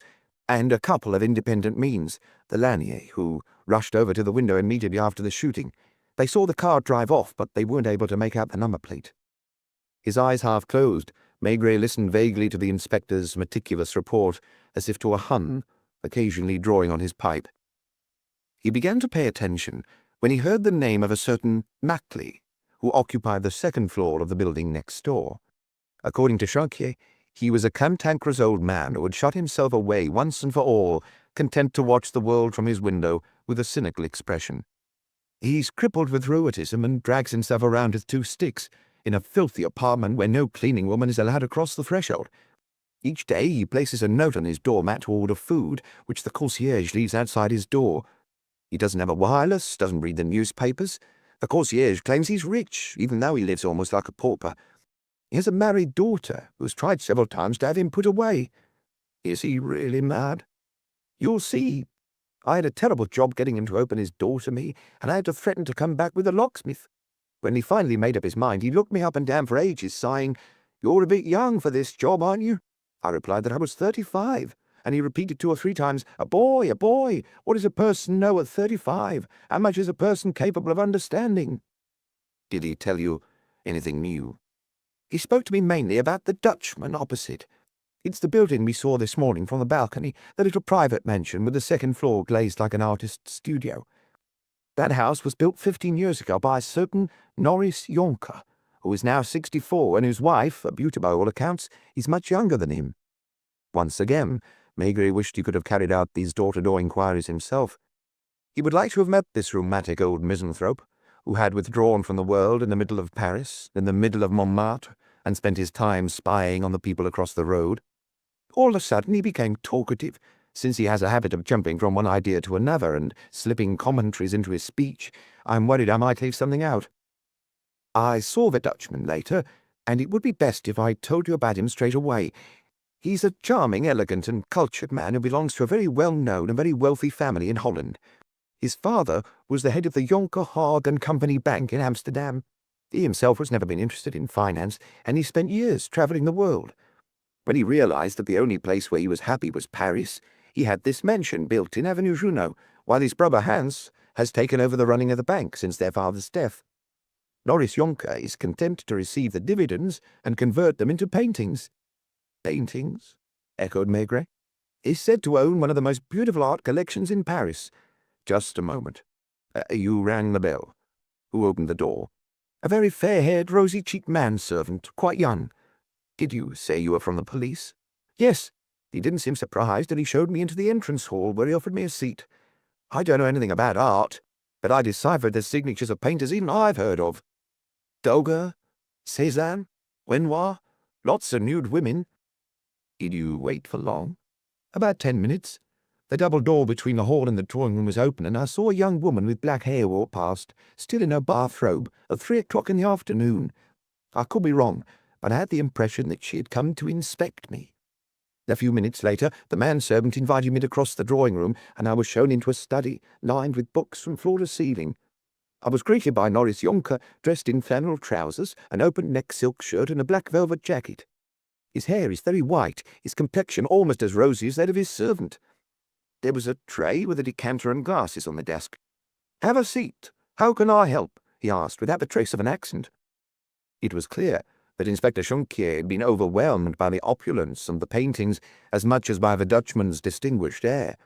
and a couple of independent means, the Lanier, who rushed over to the window immediately after the shooting. They saw the car drive off, but they weren't able to make out the number plate. His eyes half closed, Maigret listened vaguely to the inspector's meticulous report, as if to a Hun, occasionally drawing on his pipe. He began to pay attention when he heard the name of a certain Mackley, who occupied the second floor of the building next door. According to Jonquier, he was a cantankerous old man who had shut himself away once and for all, content to watch the world from his window with a cynical expression. He's crippled with rheumatism and drags himself around with 2 sticks, in a filthy apartment where no cleaning woman is allowed to cross the threshold. Each day he places a note on his doormat to order food, which the concierge leaves outside his door. He doesn't have a wireless, doesn't read the newspapers. The concierge claims he's rich, even though he lives almost like a pauper. He has a married daughter who's tried several times to have him put away. Is he really mad? You'll see. I had a terrible job getting him to open his door to me, and I had to threaten to come back with a locksmith. When he finally made up his mind, he looked me up and down for ages, sighing, "You're a bit young for this job, aren't you?" I replied that I was 35, and he repeated 2 or 3 times, a boy, what does a person know at 35? How much is a person capable of understanding?" Did he tell you anything new? He spoke to me mainly about the Dutchman opposite. It's the building we saw this morning from the balcony, the little private mansion with the second floor glazed like an artist's studio. That house was built 15 years ago by a certain Norris Jonker, who is now 64, and whose wife, a beauty by all accounts, is much younger than him. Once again, Maigret wished he could have carried out these door-to-door inquiries himself. He would like to have met this rheumatic old misanthrope, who had withdrawn from the world in the middle of Paris, in the middle of Montmartre, and spent his time spying on the people across the road. All of a sudden he became talkative, since he has a habit of jumping from one idea to another and slipping commentaries into his speech. I'm worried I might leave something out. I saw the Dutchman later, and it would be best if I told you about him straight away. He's a charming, elegant, and cultured man who belongs to a very well-known and very wealthy family in Holland. His father was the head of the Jonker, Haag and Company Bank in Amsterdam. He himself has never been interested in finance, and he spent years travelling the world. When he realized that the only place where he was happy was Paris, he had this mansion built in Avenue Juno, while his brother Hans has taken over the running of the bank since their father's death. Norris Jonker is content to receive the dividends and convert them into paintings." "Paintings?" echoed Maigret. "Is said to own one of the most beautiful art collections in Paris." "Just a moment. You rang the bell. Who opened the door?" "A very fair-haired, rosy-cheeked manservant, quite young." "Did you say you were from the police?" "Yes. He didn't seem surprised, and he showed me into the entrance hall, where he offered me a seat. I don't know anything about art, but I deciphered the signatures of painters even I've heard of. Doga, Cézanne, Renoir, lots of nude women." "Did you wait for long?" "About 10 minutes. The double door between the hall and the drawing-room was open, and I saw a young woman with black hair walk past, still in her bathrobe, at 3 o'clock in the afternoon. I could be wrong, but I had the impression that she had come to inspect me. A few minutes later, the manservant invited me to cross the drawing-room, and I was shown into a study, lined with books from floor to ceiling. I was greeted by Norris Jonker, dressed in flannel trousers, an open-neck silk shirt, and a black velvet jacket. His hair is very white, his complexion almost as rosy as that of his servant. There was a tray with a decanter and glasses on the desk. "Have a seat. How can I help?" he asked, without the trace of an accent. It was clear that Inspector Jonker had been overwhelmed by the opulence of the paintings as much as by the Dutchman's distinguished air.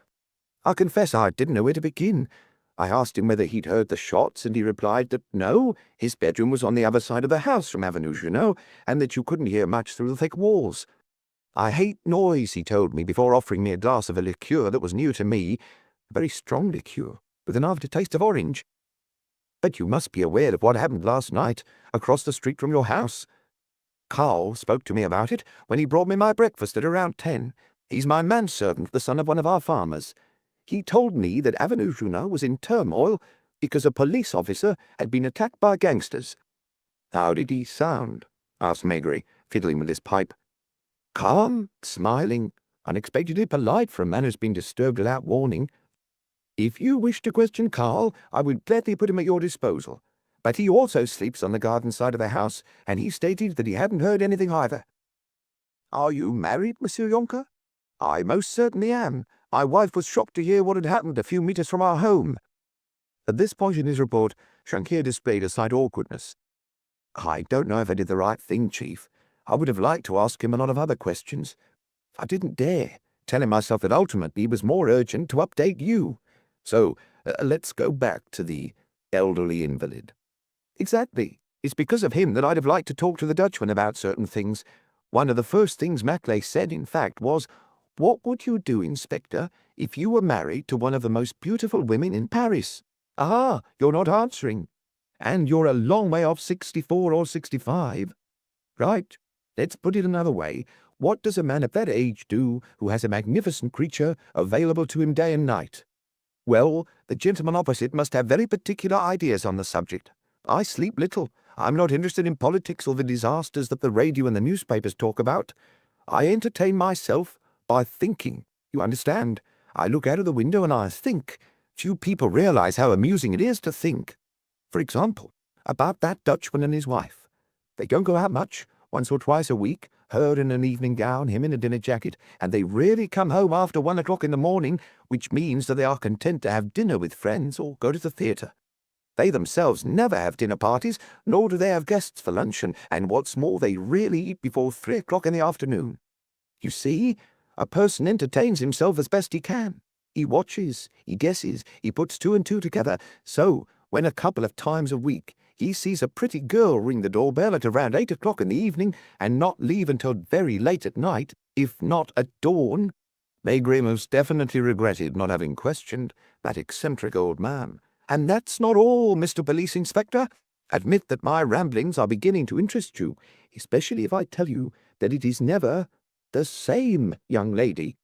I confess I didn't know where to begin. I asked him whether he'd heard the shots, and he replied that no, his bedroom was on the other side of the house from Avenue Junot, and that you couldn't hear much through the thick walls. "I hate noise," he told me, before offering me a glass of a liqueur that was new to me, a very strong liqueur, with an aftertaste of orange. "But you must be aware of what happened last night, across the street from your house. Carl spoke to me about it when he brought me my breakfast at around 10. He's my manservant, the son of one of our farmers. He told me that Avenue Junot was in turmoil because a police officer had been attacked by gangsters." "How did he sound?" asked Maigret, fiddling with his pipe. "Calm, smiling, unexpectedly polite for a man who's been disturbed without warning. If you wish to question Carl, I would gladly put him at your disposal. But he also sleeps on the garden side of the house, and he stated that he hadn't heard anything either." "Are you married, Monsieur Jonker?" "I most certainly am. My wife was shocked to hear what had happened a few meters from our home." At this point in his report, Jonker displayed a slight awkwardness. "I don't know if I did the right thing, Chief. I would have liked to ask him a lot of other questions. I didn't dare, telling myself that ultimately it was more urgent to update you. So, let's go back to the elderly invalid." "Exactly. It's because of him that I'd have liked to talk to the Dutchman about certain things. One of the first things Maigret said, in fact, was, 'What would you do, Inspector, if you were married to one of the most beautiful women in Paris?' Ah, you're not answering. And you're a long way off 64 or 65. Right. Let's put it another way. What does a man of that age do who has a magnificent creature available to him day and night? Well, the gentleman opposite must have very particular ideas on the subject. I sleep little. I'm not interested in politics or the disasters that the radio and the newspapers talk about. I entertain myself by thinking. You understand? I look out of the window and I think. Few people realize how amusing it is to think. For example, about that Dutchman and his wife. They don't go out much, once or twice a week, her in an evening gown, him in a dinner jacket, and they rarely come home after 1 o'clock in the morning, which means that they are content to have dinner with friends or go to the theatre. They themselves never have dinner parties, nor do they have guests for luncheon, and what's more, they rarely eat before 3 o'clock in the afternoon. You see, a person entertains himself as best he can. He watches, he guesses, he puts 2 and 2 together, so when a couple of times a week he sees a pretty girl ring the doorbell at around 8 o'clock in the evening and not leave until very late at night, if not at dawn." Maigret most definitely regretted not having questioned that eccentric old man. "And that's not all, Mr. Police Inspector. Admit that my ramblings are beginning to interest you, especially if I tell you that it is never the same young lady.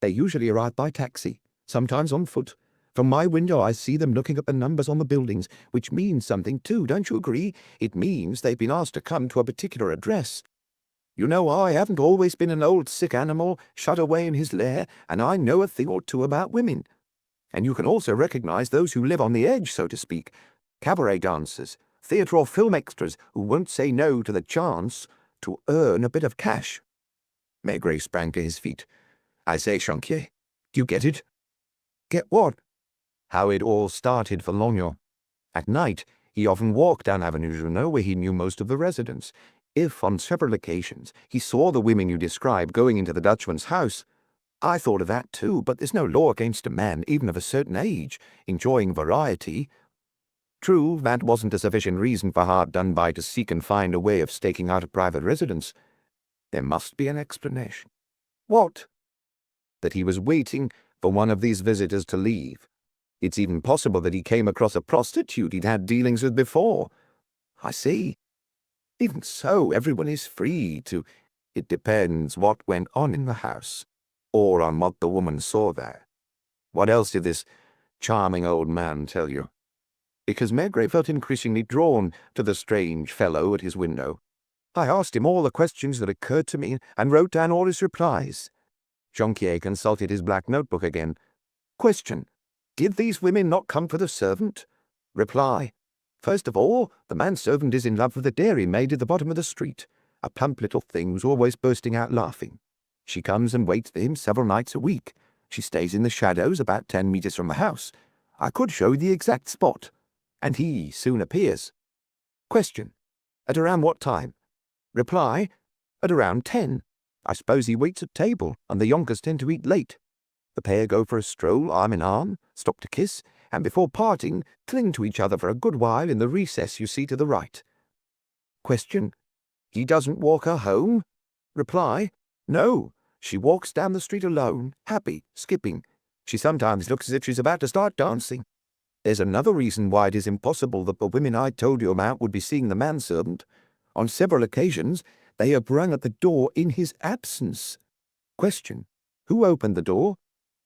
They usually arrive by taxi, sometimes on foot. From my window I see them looking at the numbers on the buildings, which means something too, don't you agree? It means they've been asked to come to a particular address. You know, I haven't always been an old sick animal shut away in his lair, and I know a thing or two about women. And you can also recognize those who live on the edge, so to speak. Cabaret dancers, theatre or film extras who won't say no to the chance to earn a bit of cash." Maigret sprang to his feet. "I say, Jonker, do you get it?" "Get what?" how it all started for Lognon. At night, he often walked down Avenue Junot, where he knew most of the residents. If, on several occasions, he saw the women you describe going into the Dutchman's house, I thought of that too, but there's no law against a man, even of a certain age, enjoying variety. True, that wasn't a sufficient reason for Hard Done By to seek and find a way of staking out a private residence. There must be an explanation. What? That he was waiting for one of these visitors to leave. It's even possible that he came across a prostitute he'd had dealings with before. I see. Even so, everyone is free to... It depends what went on in the house, or on what the woman saw there. What else did this charming old man tell you? Because Maigret felt increasingly drawn to the strange fellow at his window. I asked him all the questions that occurred to me and wrote down all his replies. Jonquier consulted his black notebook again. Question. Did these women not come for the servant? Reply. First of all, the manservant is in love with the dairymaid at the bottom of the street, a plump little thing who's always bursting out laughing. She comes and waits for him several nights a week. She stays in the shadows about 10 meters from the house. I could show you the exact spot. And he soon appears. Question. At around what time? Reply. At around 10. I suppose he waits at table, and the yonkers tend to eat late. The pair go for a stroll arm in arm, stop to kiss, and before parting, cling to each other for a good while in the recess you see to the right. Question. He doesn't walk her home? Reply. No. She walks down the street alone, happy, skipping. She sometimes looks as if she's about to start dancing. There's another reason why it is impossible that the women I told you about would be seeing the manservant. On several occasions, they have rung at the door in his absence. Question. Who opened the door?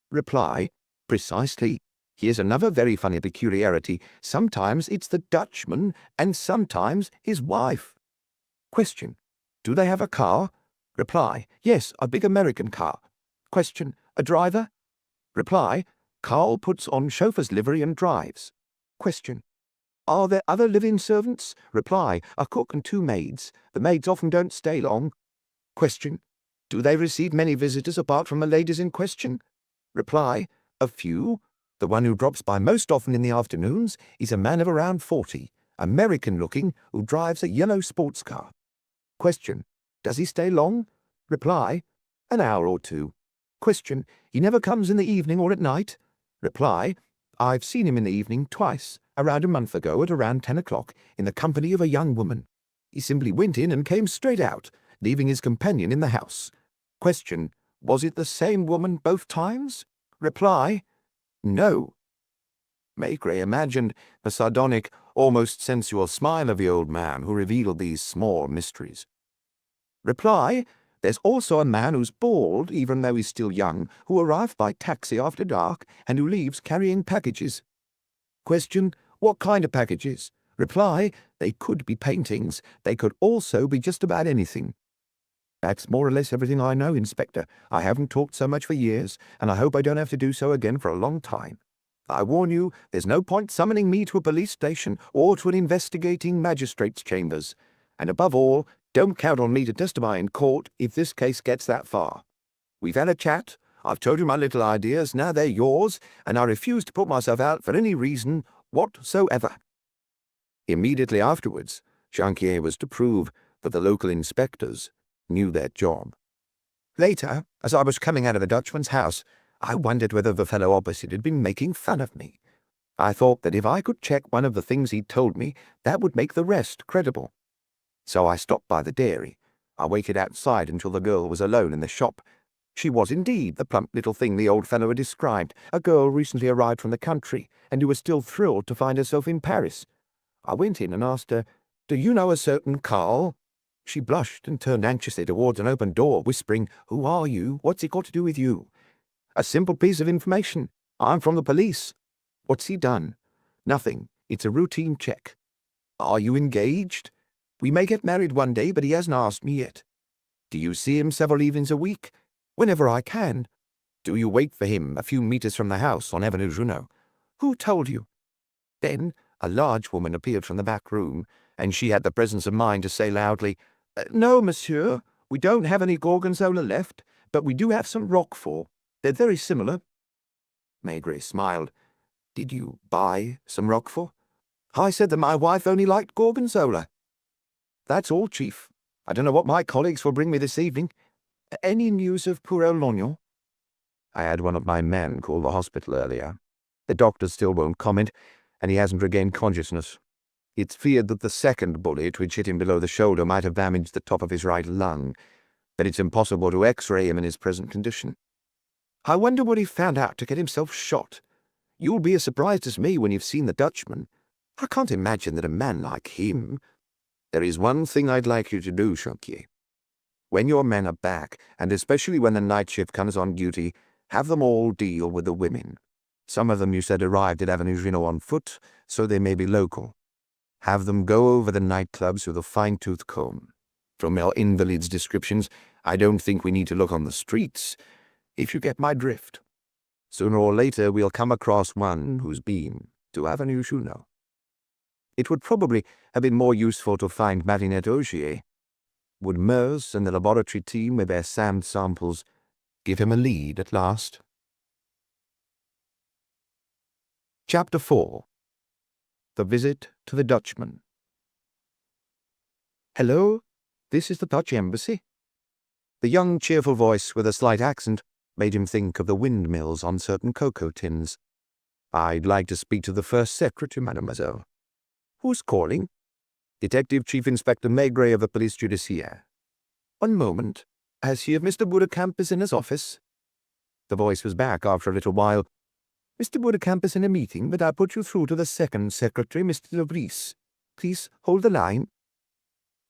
Reply. Precisely. Here's another very funny peculiarity. Sometimes it's the Dutchman, and sometimes his wife. Question. Do they have a car? Reply. Yes, a big American car. Question. A driver? Reply. Carl puts on chauffeur's livery and drives. Question. Are there other live-in servants? Reply. A cook and 2 maids. The maids often don't stay long. Question. Do they receive many visitors apart from the ladies in question? Reply. A few. The one who drops by most often in the afternoons is a man of around 40, American-looking, who drives a yellow sports car. Question. Does he stay long? Reply. An hour or 2. Question. He never comes in the evening or at night? Reply. I've seen him in the evening twice, around a month ago at around 10 o'clock, in the company of a young woman. He simply went in and came straight out, leaving his companion in the house. Question. Was it the same woman both times? Reply. No. Maigret imagined the sardonic, almost sensual smile of the old man who revealed these small mysteries. Reply. There's also a man who's bald, even though he's still young, who arrived by taxi after dark and who leaves carrying packages. Question. What kind of packages? Reply. They could be paintings. They could also be just about anything. That's more or less everything I know, Inspector. I haven't talked so much for years, and I hope I don't have to do so again for a long time. I warn you, there's no point summoning me to a police station or to an investigating magistrate's chambers. And above all, don't count on me to testify in court if this case gets that far. We've had a chat. I've told you my little ideas. Now they're yours, and I refuse to put myself out for any reason whatsoever. Immediately afterwards, Jonquier was to prove that the local inspectors knew their job. Later, as I was coming out of the Dutchman's house, I wondered whether the fellow opposite had been making fun of me. I thought that if I could check one of the things he'd told me, that would make the rest credible. So I stopped by the dairy. I waited outside until the girl was alone in the shop. She was indeed the plump little thing the old fellow had described, a girl recently arrived from the country, and who was still thrilled to find herself in Paris. I went in and asked her, "Do you know a certain Carl?" She blushed and turned anxiously towards an open door, whispering, "Who are you? What's it got to do with you?" "A simple piece of information. I'm from the police." "What's he done?" "Nothing. It's a routine check." "Are you engaged?" "We may get married one day, but he hasn't asked me yet." "Do you see him several evenings a week?" "Whenever I can." "Do you wait for him a few meters from the house on Avenue Junot?" "Who told you?" Then a large woman appeared from the back room, and she had the presence of mind to say loudly, "No, monsieur, we don't have any gorgonzola left, but we do have some roquefort. They're very similar." Maigret smiled. Did you buy some Roquefort? I said that my wife only liked Gorgonzola. That's all, Chief. I don't know what my colleagues will bring me this evening. Any news of poor old Lognon? I had one of my men call the hospital earlier. The doctors still won't comment, and he hasn't regained consciousness. It's feared that the second bullet, which hit him below the shoulder, might have damaged the top of his right lung, but it's impossible to X-ray him in his present condition. I wonder what he found out to get himself shot. You'll be as surprised as me when you've seen the Dutchman. I can't imagine that a man like him— There is one thing I'd like you to do, Choquier. When your men are back, and especially when the night shift comes on duty, have them all deal with the women. Some of them, you said, arrived at Avenue Junot on foot, so they may be local. Have them go over the nightclubs with a fine-tooth comb. From our invalids' descriptions, I don't think we need to look on the streets, if you get my drift. Sooner or later we'll come across one who's been to Avenue Junot. It would probably have been more useful to find Marinette Augier. Would Meurs and the laboratory team with their sand samples give him a lead at last? Chapter 4. The Visit to the Dutchman. Hello, this is the Dutch Embassy. The young, cheerful voice with a slight accent made him think of the windmills on certain cocoa tins. I'd like to speak to the first secretary, mademoiselle. Who's calling? Detective Chief Inspector Maigret of the Police Judiciaire. One moment. Has he of Mr. Boudecamp is in his office? The voice was back after a little while. Mr. Boudecamp is in a meeting, but I'll put you through to the second secretary, Mr. de Vries. Please hold the line.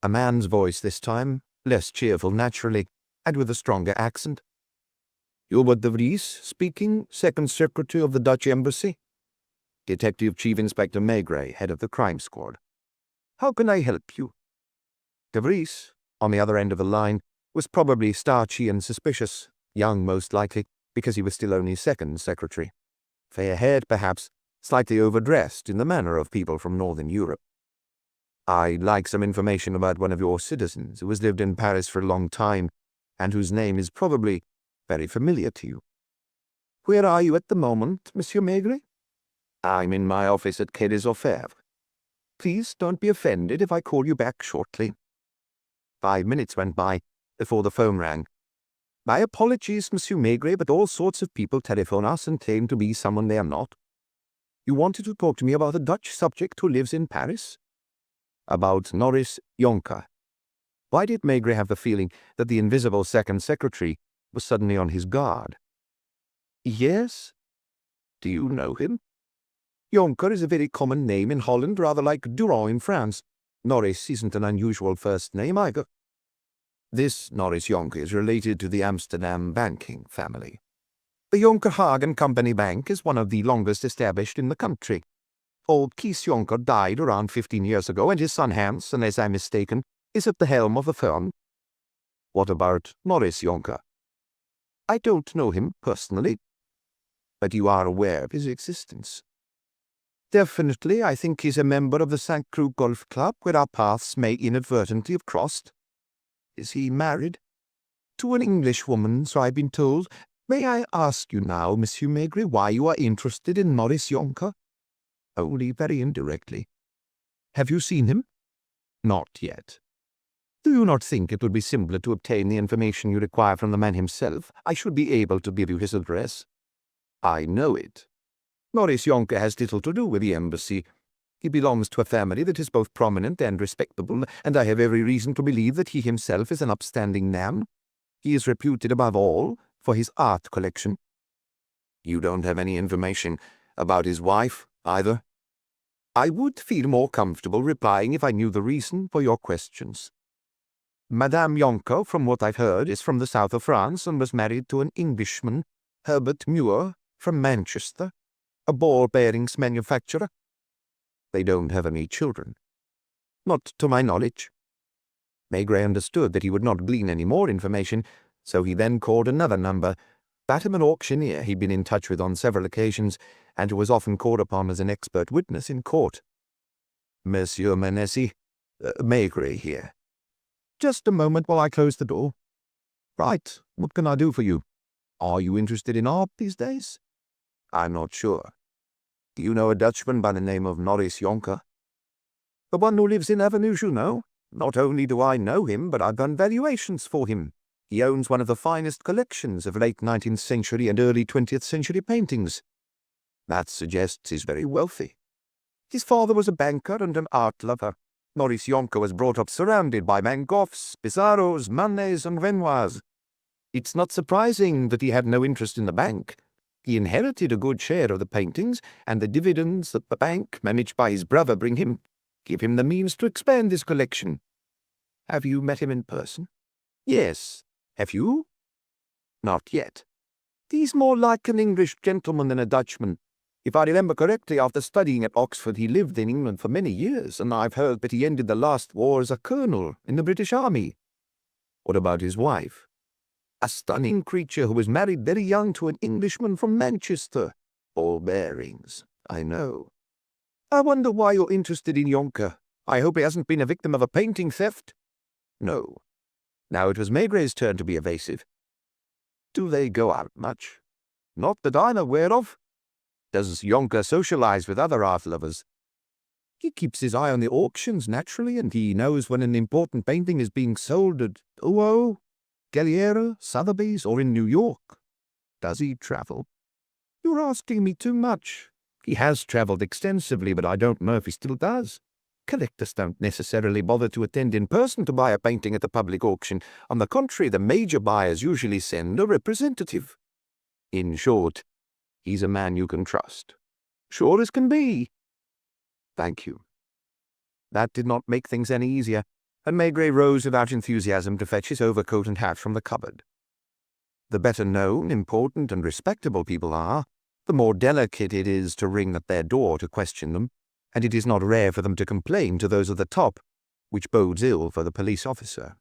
A man's voice this time, less cheerful naturally, and with a stronger accent. Hubert de Vries speaking, second secretary of the Dutch Embassy. Detective Chief Inspector Maigret, head of the crime squad. How can I help you? De Vries, on the other end of the line, was probably starchy and suspicious, young most likely, because he was still only second secretary. Fair-haired, perhaps, slightly overdressed in the manner of people from Northern Europe. I'd like some information about one of your citizens who has lived in Paris for a long time, and whose name is probably very familiar to you. Where are you at the moment, Monsieur Maigret? I'm in my office at Quai des Orfèvres. Please don't be offended if I call you back shortly. 5 minutes went by before the phone rang. My apologies, Monsieur Maigret, but all sorts of people telephone us and claim to be someone they are not. You wanted to talk to me about a Dutch subject who lives in Paris? About Norris Jonker. Why did Maigret have the feeling that the invisible second secretary was suddenly on his guard? Yes. Do you know him? Jonker is a very common name in Holland, rather like Durand in France. Norris isn't an unusual first name either. This Norris Jonker is related to the Amsterdam banking family. The Jonker Hagen Company Bank is one of the longest established in the country. Old Kees Jonker died around 15 years ago, and his son Hans, unless I'm mistaken, is at the helm of the firm. What about Norris Jonker? I don't know him personally, but you are aware of his existence. Definitely, I think he's a member of the St. Cloud Golf Club, where our paths may inadvertently have crossed. Is he married? To an Englishwoman, so I've been told. May I ask you now, Monsieur Maigret, why you are interested in Norris Jonker? Only very indirectly. Have you seen him? Not yet. Do you not think it would be simpler to obtain the information you require from the man himself? I should be able to give you his address. I know it. Norris Jonker has little to do with the embassy. He belongs to a family that is both prominent and respectable, and I have every reason to believe that he himself is an upstanding man. He is reputed above all for his art collection. You don't have any information about his wife, either? I would feel more comfortable replying if I knew the reason for your questions. Madame Jonker, from what I've heard, is from the south of France and was married to an Englishman, Herbert Muir, from Manchester, a ball bearings manufacturer. They don't have any children. Not to my knowledge. Maigret understood that he would not glean any more information, so he then called another number, that of an auctioneer he'd been in touch with on several occasions, and who was often called upon as an expert witness in court. Monsieur Manessi, Maigret here. Just a moment while I close the door. Right, what can I do for you? Are you interested in art these days? I'm not sure. Do you know a Dutchman by the name of Maurice Jonker? The one who lives in Avenue Junot? Not only do I know him, but I've done valuations for him. He owns one of the finest collections of late 19th century and early 20th century paintings. That suggests he's very wealthy. His father was a banker and an art lover. Maurice Jonker was brought up surrounded by Van Goghs, Pissarros, Manets, and Renoirs. It's not surprising that he had no interest in the bank. He inherited a good share of the paintings, and the dividends that the bank, managed by his brother, give him the means to expand his collection. Have you met him in person? Yes. Have you? Not yet. He's more like an English gentleman than a Dutchman. If I remember correctly, after studying at Oxford, he lived in England for many years, and I've heard that he ended the last war as a colonel in the British Army. What about his wife? A stunning creature who was married very young to an Englishman from Manchester. All bearings, I know. I wonder why you're interested in Jonker. I hope he hasn't been a victim of a painting theft. No. Now it was Maigret's turn to be evasive. Do they go out much? Not that I'm aware of. Does Jonker socialize with other art lovers? He keeps his eye on the auctions, naturally, and he knows when an important painting is being sold at Uo, Galliera, Sotheby's, or in New York. Does he travel? You're asking me too much. He has travelled extensively, but I don't know if he still does. Collectors don't necessarily bother to attend in person to buy a painting at the public auction. On the contrary, the major buyers usually send a representative. In short, he's a man you can trust. Sure as can be. Thank you. That did not make things any easier, and Maigret rose without enthusiasm to fetch his overcoat and hat from the cupboard. The better known, important, and respectable people are, the more delicate it is to ring at their door to question them, and it is not rare for them to complain to those at the top, which bodes ill for the police officer.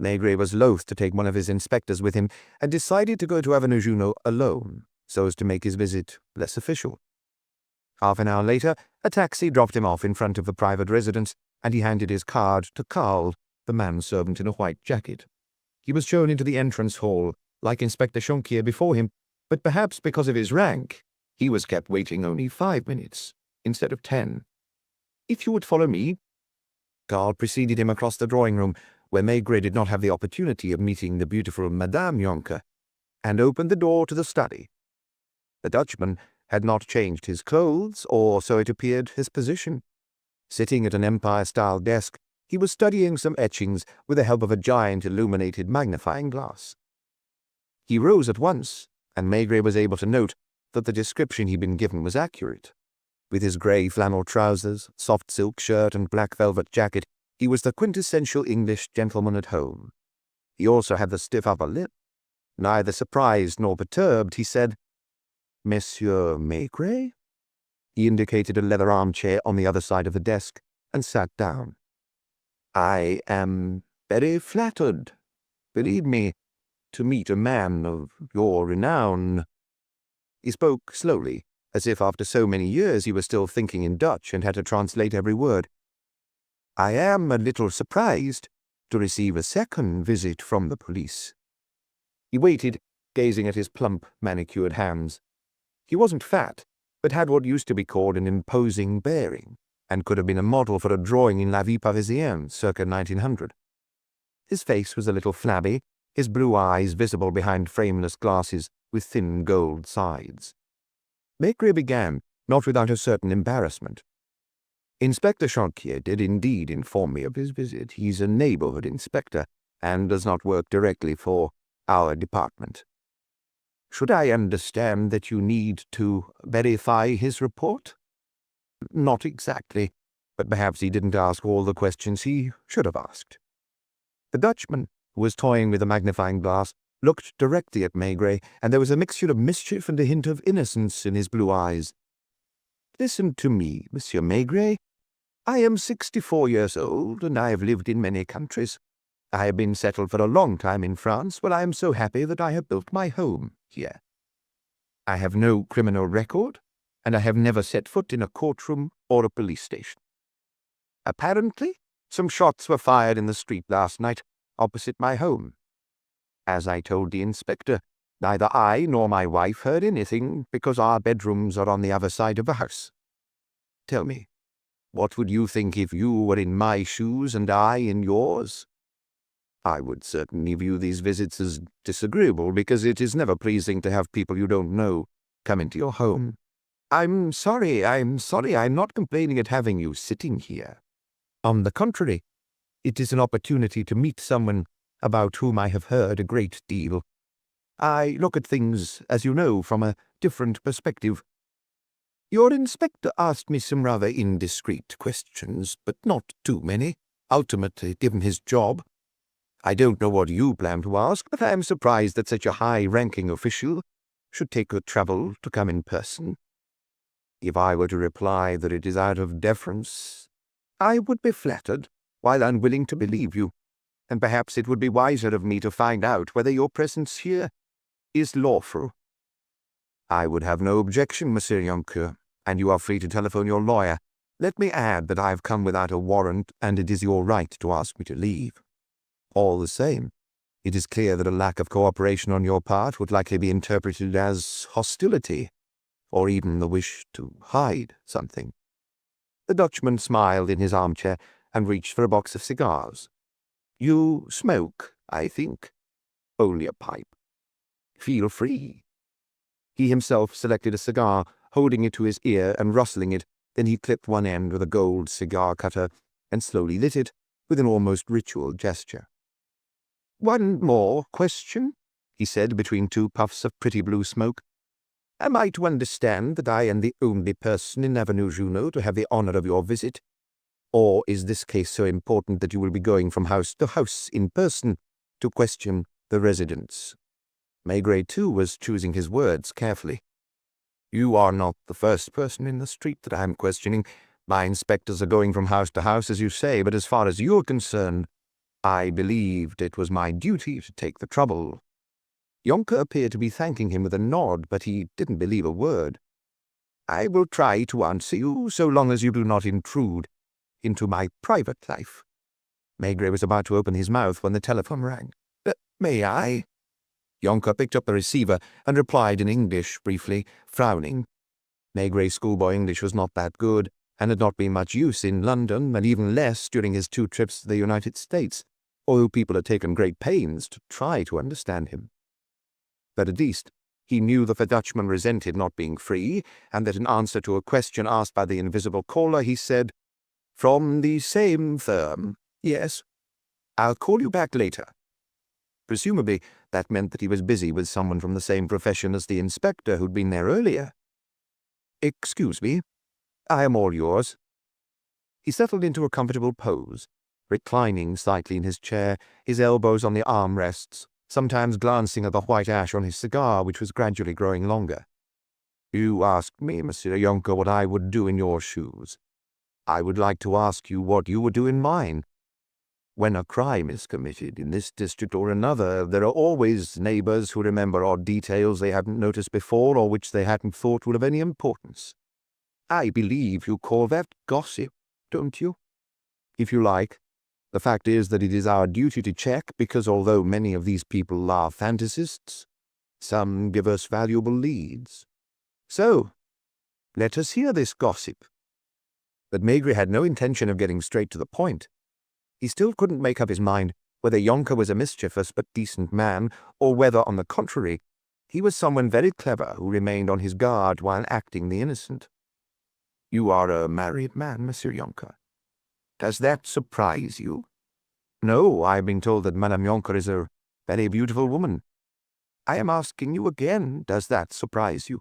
Maigret was loath to take one of his inspectors with him, and decided to go to Avenue Junot alone, so as to make his visit less official. Half an hour later, a taxi dropped him off in front of the private residence, and he handed his card to Karl, the manservant in a white jacket. He was shown into the entrance hall, like Inspector Jonker before him, but perhaps because of his rank, he was kept waiting only 5 minutes, instead of 10. If you would follow me. Karl preceded him across the drawing-room, where Maigret did not have the opportunity of meeting the beautiful Madame Jonker, and opened the door to the study. The Dutchman had not changed his clothes, or, so it appeared, his position. Sitting at an Empire-style desk, he was studying some etchings with the help of a giant illuminated magnifying glass. He rose at once, and Maigret was able to note that the description he'd been given was accurate. With his grey flannel trousers, soft silk shirt, and black velvet jacket, he was the quintessential English gentleman at home. He also had the stiff upper lip. Neither surprised nor perturbed, he said, "Monsieur Maigret?" He indicated a leather armchair on the other side of the desk, and sat down. "I am very flattered, believe me, to meet a man of your renown." He spoke slowly, as if after so many years he was still thinking in Dutch and had to translate every word. "I am a little surprised to receive a second visit from the police." He waited, gazing at his plump, manicured hands. He wasn't fat, but had what used to be called an imposing bearing, and could have been a model for a drawing in La Vie Parisienne, circa 1900. His face was a little flabby, his blue eyes visible behind frameless glasses with thin gold sides. Maigret began, not without a certain embarrassment. "Inspector Jonker did indeed inform me of his visit. He's a neighborhood inspector, and does not work directly for our department. Should I understand that you need to verify his report?" "Not exactly, but perhaps he didn't ask all the questions he should have asked." The Dutchman, who was toying with a magnifying glass, looked directly at Maigret, and there was a mixture of mischief and a hint of innocence in his blue eyes. "Listen to me, Monsieur Maigret. I am 64 years old, and I have lived in many countries. I have been settled for a long time in France, where I am so happy that I have built my home here. I have no criminal record, and I have never set foot in a courtroom or a police station. Apparently, some shots were fired in the street last night, opposite my home. As I told the inspector, Neither I nor my wife heard anything, because our bedrooms are on the other side of the house. Tell me, what would you think if you were in my shoes and I in yours? I would certainly view these visits as disagreeable, because it is never pleasing to have people you don't know come into your home. I'm sorry, I'm not complaining at having you sitting here. On the contrary, it is an opportunity to meet someone about whom I have heard a great deal. I look at things, as you know, from a different perspective. Your inspector asked me some rather indiscreet questions, but not too many, ultimately given his job. I don't know what you plan to ask, but I am surprised that such a high-ranking official should take the trouble to come in person. If I were to reply that it is out of deference, I would be flattered, while unwilling to believe you, and perhaps it would be wiser of me to find out whether your presence here is lawful. I would have no objection, Monsieur Jonker, and you are free to telephone your lawyer. Let me add that I have come without a warrant, and it is your right to ask me to leave. All the same, it is clear that a lack of cooperation on your part would likely be interpreted as hostility, or even the wish to hide something. The Dutchman smiled in his armchair and reached for a box of cigars. You smoke, I think. Only a pipe. Feel free. He himself selected a cigar, holding it to his ear and rustling it. Then he clipped one end with a gold cigar cutter and slowly lit it with an almost ritual gesture. One more question, he said between two puffs of pretty blue smoke. Am I to understand that I am the only person in Avenue Junot to have the honor of your visit? Or is this case so important that you will be going from house to house in person to question the residents? Maigret, too, was choosing his words carefully. You are not the first person in the street that I am questioning. My inspectors are going from house to house, as you say, but as far as you are concerned, I believed it was my duty to take the trouble. Jonker appeared to be thanking him with a nod, but he didn't believe a word. I will try to answer you, so long as you do not intrude into my private life. Maigret was about to open his mouth when the telephone rang. May I? Jonker picked up the receiver and replied in English briefly, frowning. Maigret's schoolboy English was not that good, and had not been much use in London, and even less during his 2 trips to the United States, although people had taken great pains to try to understand him. But at least he knew that the Dutchman resented not being free, and that in answer to a question asked by the invisible caller, he said, From the same firm, yes. I'll call you back later. Presumably, that meant that he was busy with someone from the same profession as the inspector who'd been there earlier. Excuse me, I am all yours. He settled into a comfortable pose, reclining slightly in his chair, his elbows on the armrests, sometimes glancing at the white ash on his cigar, which was gradually growing longer. You asked me, Monsieur Jonker, what I would do in your shoes. I would like to ask you what you would do in mine. When a crime is committed in this district or another, there are always neighbors who remember odd details they hadn't noticed before or which they hadn't thought were of any importance. I believe you call that gossip, don't you? If you like. The fact is that it is our duty to check, because although many of these people are fantasists, some give us valuable leads. So, let us hear this gossip. But Maigret had no intention of getting straight to the point. He still couldn't make up his mind whether Jonker was a mischievous but decent man, or whether, on the contrary, he was someone very clever who remained on his guard while acting the innocent. You are a married man, Monsieur Jonker. Does that surprise you? No, I have been told that Madame Jonker is a very beautiful woman. I am asking you again, does that surprise you?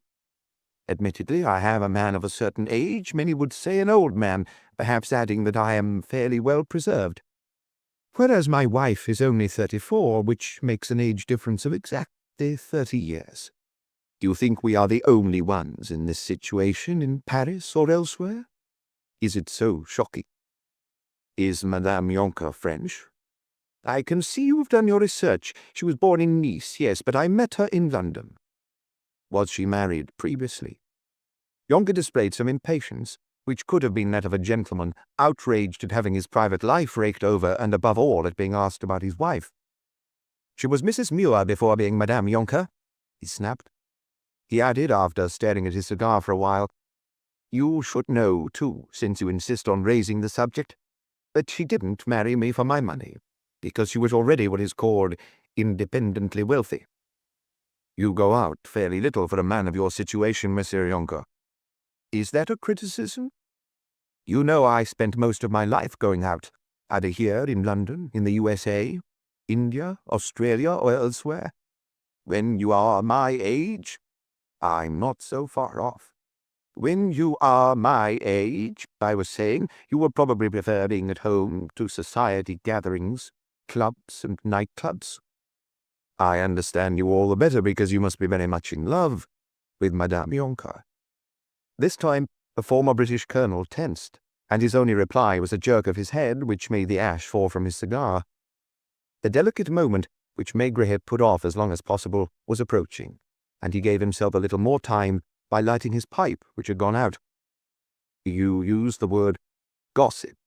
Admittedly, I have a man of a certain age, many would say an old man, perhaps adding that I am fairly well preserved. Whereas my wife is only 34, which makes an age difference of exactly 30 years. Do you think we are the only ones in this situation in Paris or elsewhere? Is it so shocking? Is Madame Jonker French? I can see you have done your research. She was born in Nice, yes, but I met her in London. Was she married previously? Jonker displayed some impatience, which could have been that of a gentleman outraged at having his private life raked over, and above all at being asked about his wife. She was Mrs. Muir before being Madame Jonker. he snapped. He added, after staring at his cigar for a while, "You should know, too, since you insist on raising the subject, that she didn't marry me for my money, because she was already what is called independently wealthy. You go out fairly little for a man of your situation, Monsieur Yonker. Is that a criticism? You know I spent most of my life going out, either here in London, in the USA, India, Australia, or elsewhere. When you are my age, I'm not so far off. When you are my age, I was saying, you will probably prefer being at home to society gatherings, clubs and nightclubs. I understand you all the better because you must be very much in love with Madame Yonker." This time, the former British colonel tensed, and his only reply was a jerk of his head which made the ash fall from his cigar. The delicate moment, which Maigret had put off as long as possible, was approaching, and he gave himself a little more time by lighting his pipe, which had gone out. "You use the word gossip,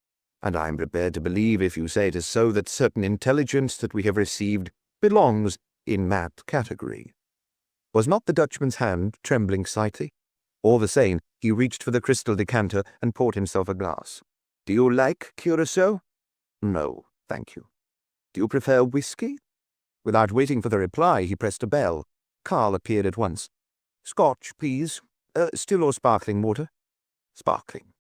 and I am prepared to believe, if you say it is so, that certain intelligence that we have received belongs in that category." Was not the Dutchman's hand trembling slightly? All the same, he reached for the crystal decanter and poured himself a glass. "Do you like Curaçao?" "No, thank you." "Do you prefer whiskey?" Without waiting for the reply, he pressed a bell. Carl appeared at once. "Scotch, please. Still or sparkling water?" "Sparkling."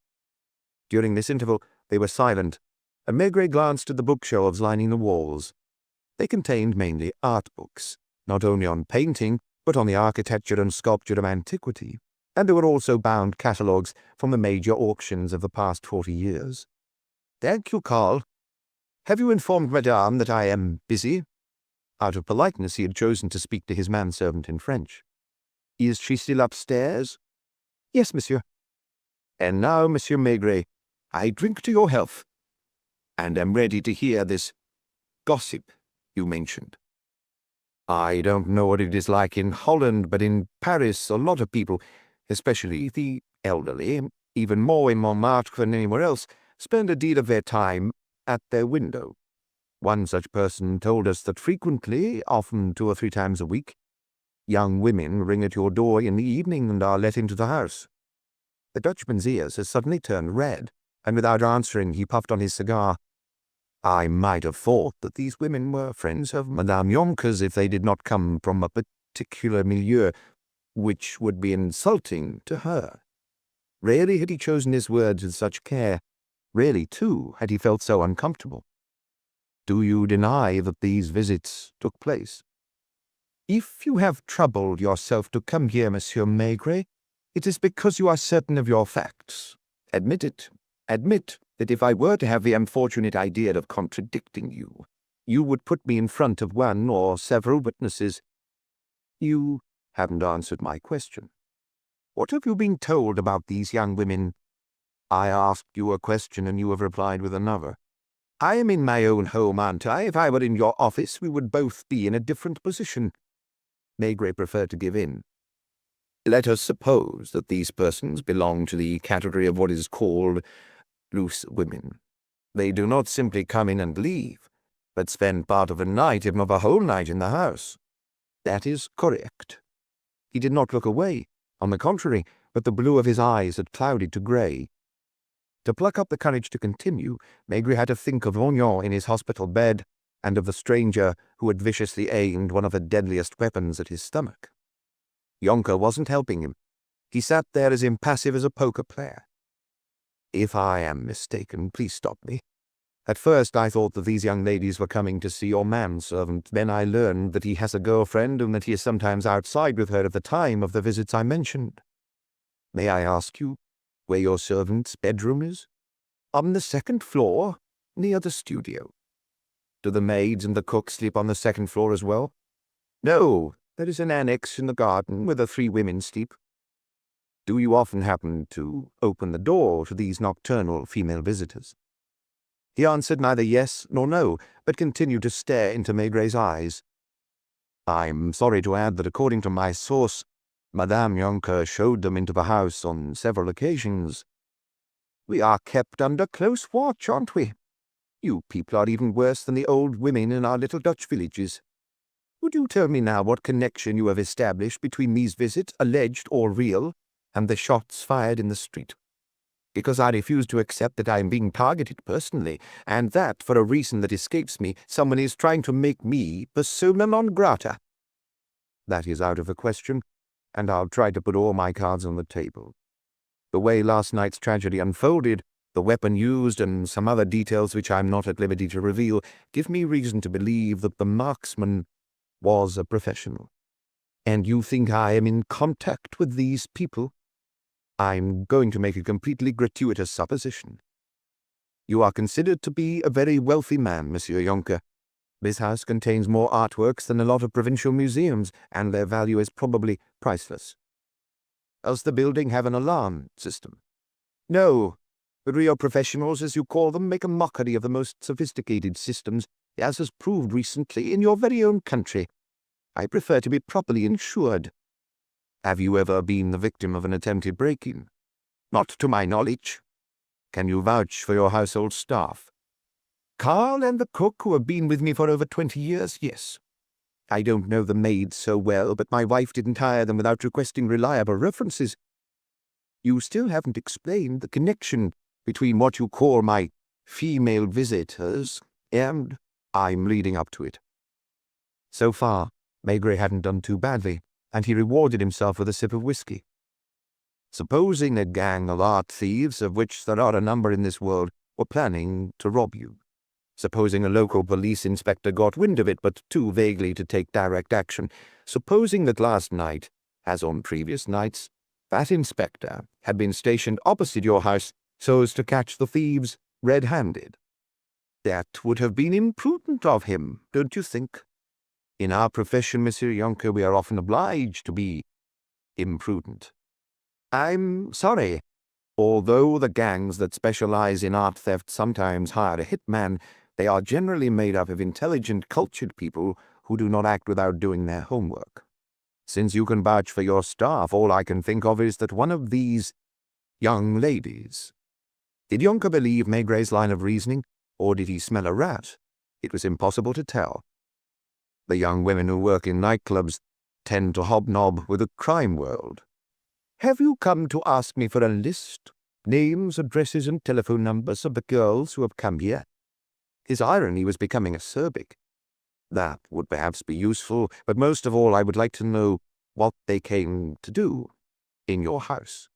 During this interval, they were silent, and Maigret glanced at the bookshelves lining the walls. They contained mainly art books, not only on painting, but on the architecture and sculpture of antiquity, and there were also bound catalogues from the major auctions of the past 40 years. "Thank you, Carl. Have you informed Madame that I am busy?" Out of politeness, he had chosen to speak to his manservant in French. "Is she still upstairs?" "Yes, monsieur." "And now, Monsieur Maigret, I drink to your health, and am ready to hear this gossip you mentioned. I don't know what it is like in Holland, but in Paris a lot of people, especially the elderly, even more in Montmartre than anywhere else, spend a deal of their time at their window. One such person told us that frequently, often 2 or 3 times a week, young women ring at your door in the evening and are let into the house." The Dutchman's ears had suddenly turned red, and without answering he puffed on his cigar. "I might have thought that these women were friends of Madame Yonker's if they did not come from a particular milieu, which would be insulting to her." Rarely had he chosen his words with such care. Rarely, too, had he felt so uncomfortable. "Do you deny that these visits took place?" "If you have troubled yourself to come here, Monsieur Maigret, it is because you are certain of your facts. Admit it. Admit that if I were to have the unfortunate idea of contradicting you, you would put me in front of one or several witnesses." "You haven't answered my question. What have you been told about these young women?" "I asked you a question and you have replied with another." "I am in my own home, aren't I? If I were in your office, we would both be in a different position." Maigret preferred to give in. "Let us suppose that these persons belong to the category of what is called loose women. They do not simply come in and leave, but spend part of the night, if not the whole night, in the house." "That is correct." He did not look away. On the contrary, but the blue of his eyes had clouded to grey. To pluck up the courage to continue, Maigret had to think of Rognon in his hospital bed, and of the stranger who had viciously aimed one of the deadliest weapons at his stomach. Yonker wasn't helping him. He sat there as impassive as a poker player. "If I am mistaken, please stop me. At first I thought that these young ladies were coming to see your manservant. Then I learned that he has a girlfriend and that he is sometimes outside with her at the time of the visits I mentioned. May I ask you where your servant's bedroom is?" "On the 2nd floor, near the studio." "Do the maids and the cook sleep on the 2nd floor as well?" "No, there is an annex in the garden where the 3 women sleep." "Do you often happen to open the door to these nocturnal female visitors?" He answered neither yes nor no, but continued to stare into Maigret's eyes. "I'm sorry to add that according to my source, Madame Yonker showed them into the house on several occasions." "We are kept under close watch, aren't we? You people are even worse than the old women in our little Dutch villages." Would you tell me now what connection you have established between these visits, alleged or real, and the shots fired in the street? Because I refuse to accept that I am being targeted personally, and that, for a reason that escapes me, someone is trying to make me persona non grata. That is out of the question, and I'll try to put all my cards on the table. The way last night's tragedy unfolded, the weapon used, and some other details which I'm not at liberty to reveal, give me reason to believe that the marksman was a professional. And you think I am in contact with these people? I'm going to make a completely gratuitous supposition. You are considered to be a very wealthy man, Monsieur Jonker. This house contains more artworks than a lot of provincial museums, and their value is probably priceless. Does the building have an alarm system? No. The real professionals, as you call them, make a mockery of the most sophisticated systems, as has proved recently in your very own country. I prefer to be properly insured. Have you ever been the victim of an attempted break-in? Not to my knowledge. Can you vouch for your household staff? Carl and the cook, who have been with me for over 20 years, yes. I don't know the maids so well, but my wife didn't hire them without requesting reliable references. You still haven't explained the connection between what you call my female visitors and I'm leading up to it. So far, Maigret hadn't done too badly, and he rewarded himself with a sip of whiskey. Supposing a gang of art thieves, of which there are a number in this world, were planning to rob you. Supposing a local police inspector got wind of it, but too vaguely to take direct action. Supposing that last night, as on previous nights, that inspector had been stationed opposite your house so as to catch the thieves red-handed. That would have been imprudent of him, don't you think? In our profession, Monsieur Jonker, we are often obliged to be imprudent. I'm sorry. Although the gangs that specialize in art theft sometimes hire a hitman, they are generally made up of intelligent, cultured people who do not act without doing their homework. Since you can vouch for your staff, all I can think of is that one of these young ladies. Did Jonker believe Maigret's line of reasoning, or did he smell a rat? It was impossible to tell. The young women who work in nightclubs tend to hobnob with the crime world. Have you come to ask me for a list? Names, addresses, and telephone numbers of the girls who have come here? His irony was becoming acerbic. That would perhaps be useful, but most of all I would like to know what they came to do in your house.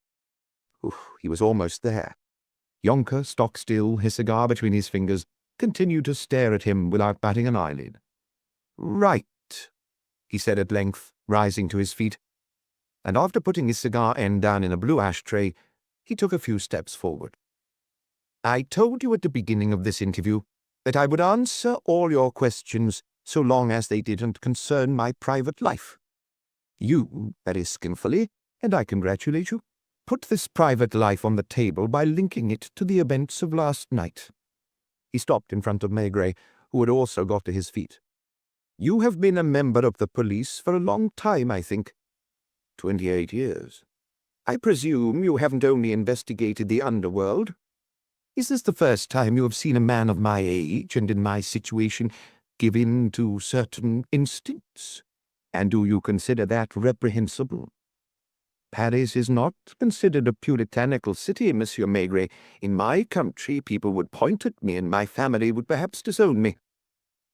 He was almost there. Jonker, stock still, his cigar between his fingers, continued to stare at him without batting an eyelid. Right, he said at length, rising to his feet, and after putting his cigar end down in a blue ashtray, he took a few steps forward. I told you at the beginning of this interview that I would answer all your questions so long as they didn't concern my private life. You, very skillfully, and I congratulate you, put this private life on the table by linking it to the events of last night. He stopped in front of Maigret, who had also got to his feet. You have been a member of the police for a long time, I think. 28 years. I presume you haven't only investigated the underworld. Is this the first time you have seen a man of my age and in my situation give in to certain instincts? And do you consider that reprehensible? Paris is not considered a puritanical city, Monsieur Maigret. In my country, people would point at me and my family would perhaps disown me.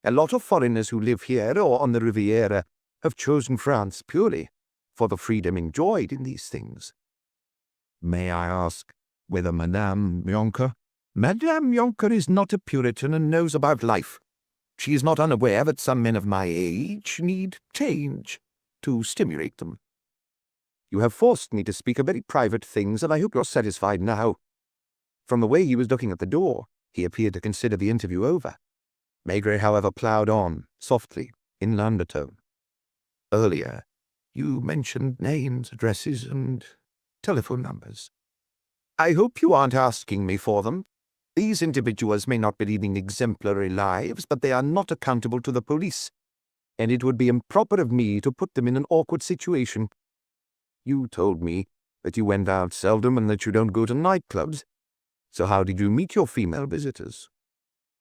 A lot of foreigners who live here or on the Riviera have chosen France purely for the freedom enjoyed in these things. May I ask whether Madame Jonker? Madame Jonker is not a Puritan and knows about life. She is not unaware that some men of my age need change to stimulate them. You have forced me to speak of very private things, and I hope you're satisfied now. From the way he was looking at the door, he appeared to consider the interview over. Maigret, however, ploughed on, softly, in an undertone. Earlier, you mentioned names, addresses, and telephone numbers. I hope you aren't asking me for them. These individuals may not be leading exemplary lives, but they are not accountable to the police, and it would be improper of me to put them in an awkward situation. You told me that you went out seldom and that you don't go to nightclubs. So how did you meet your female visitors?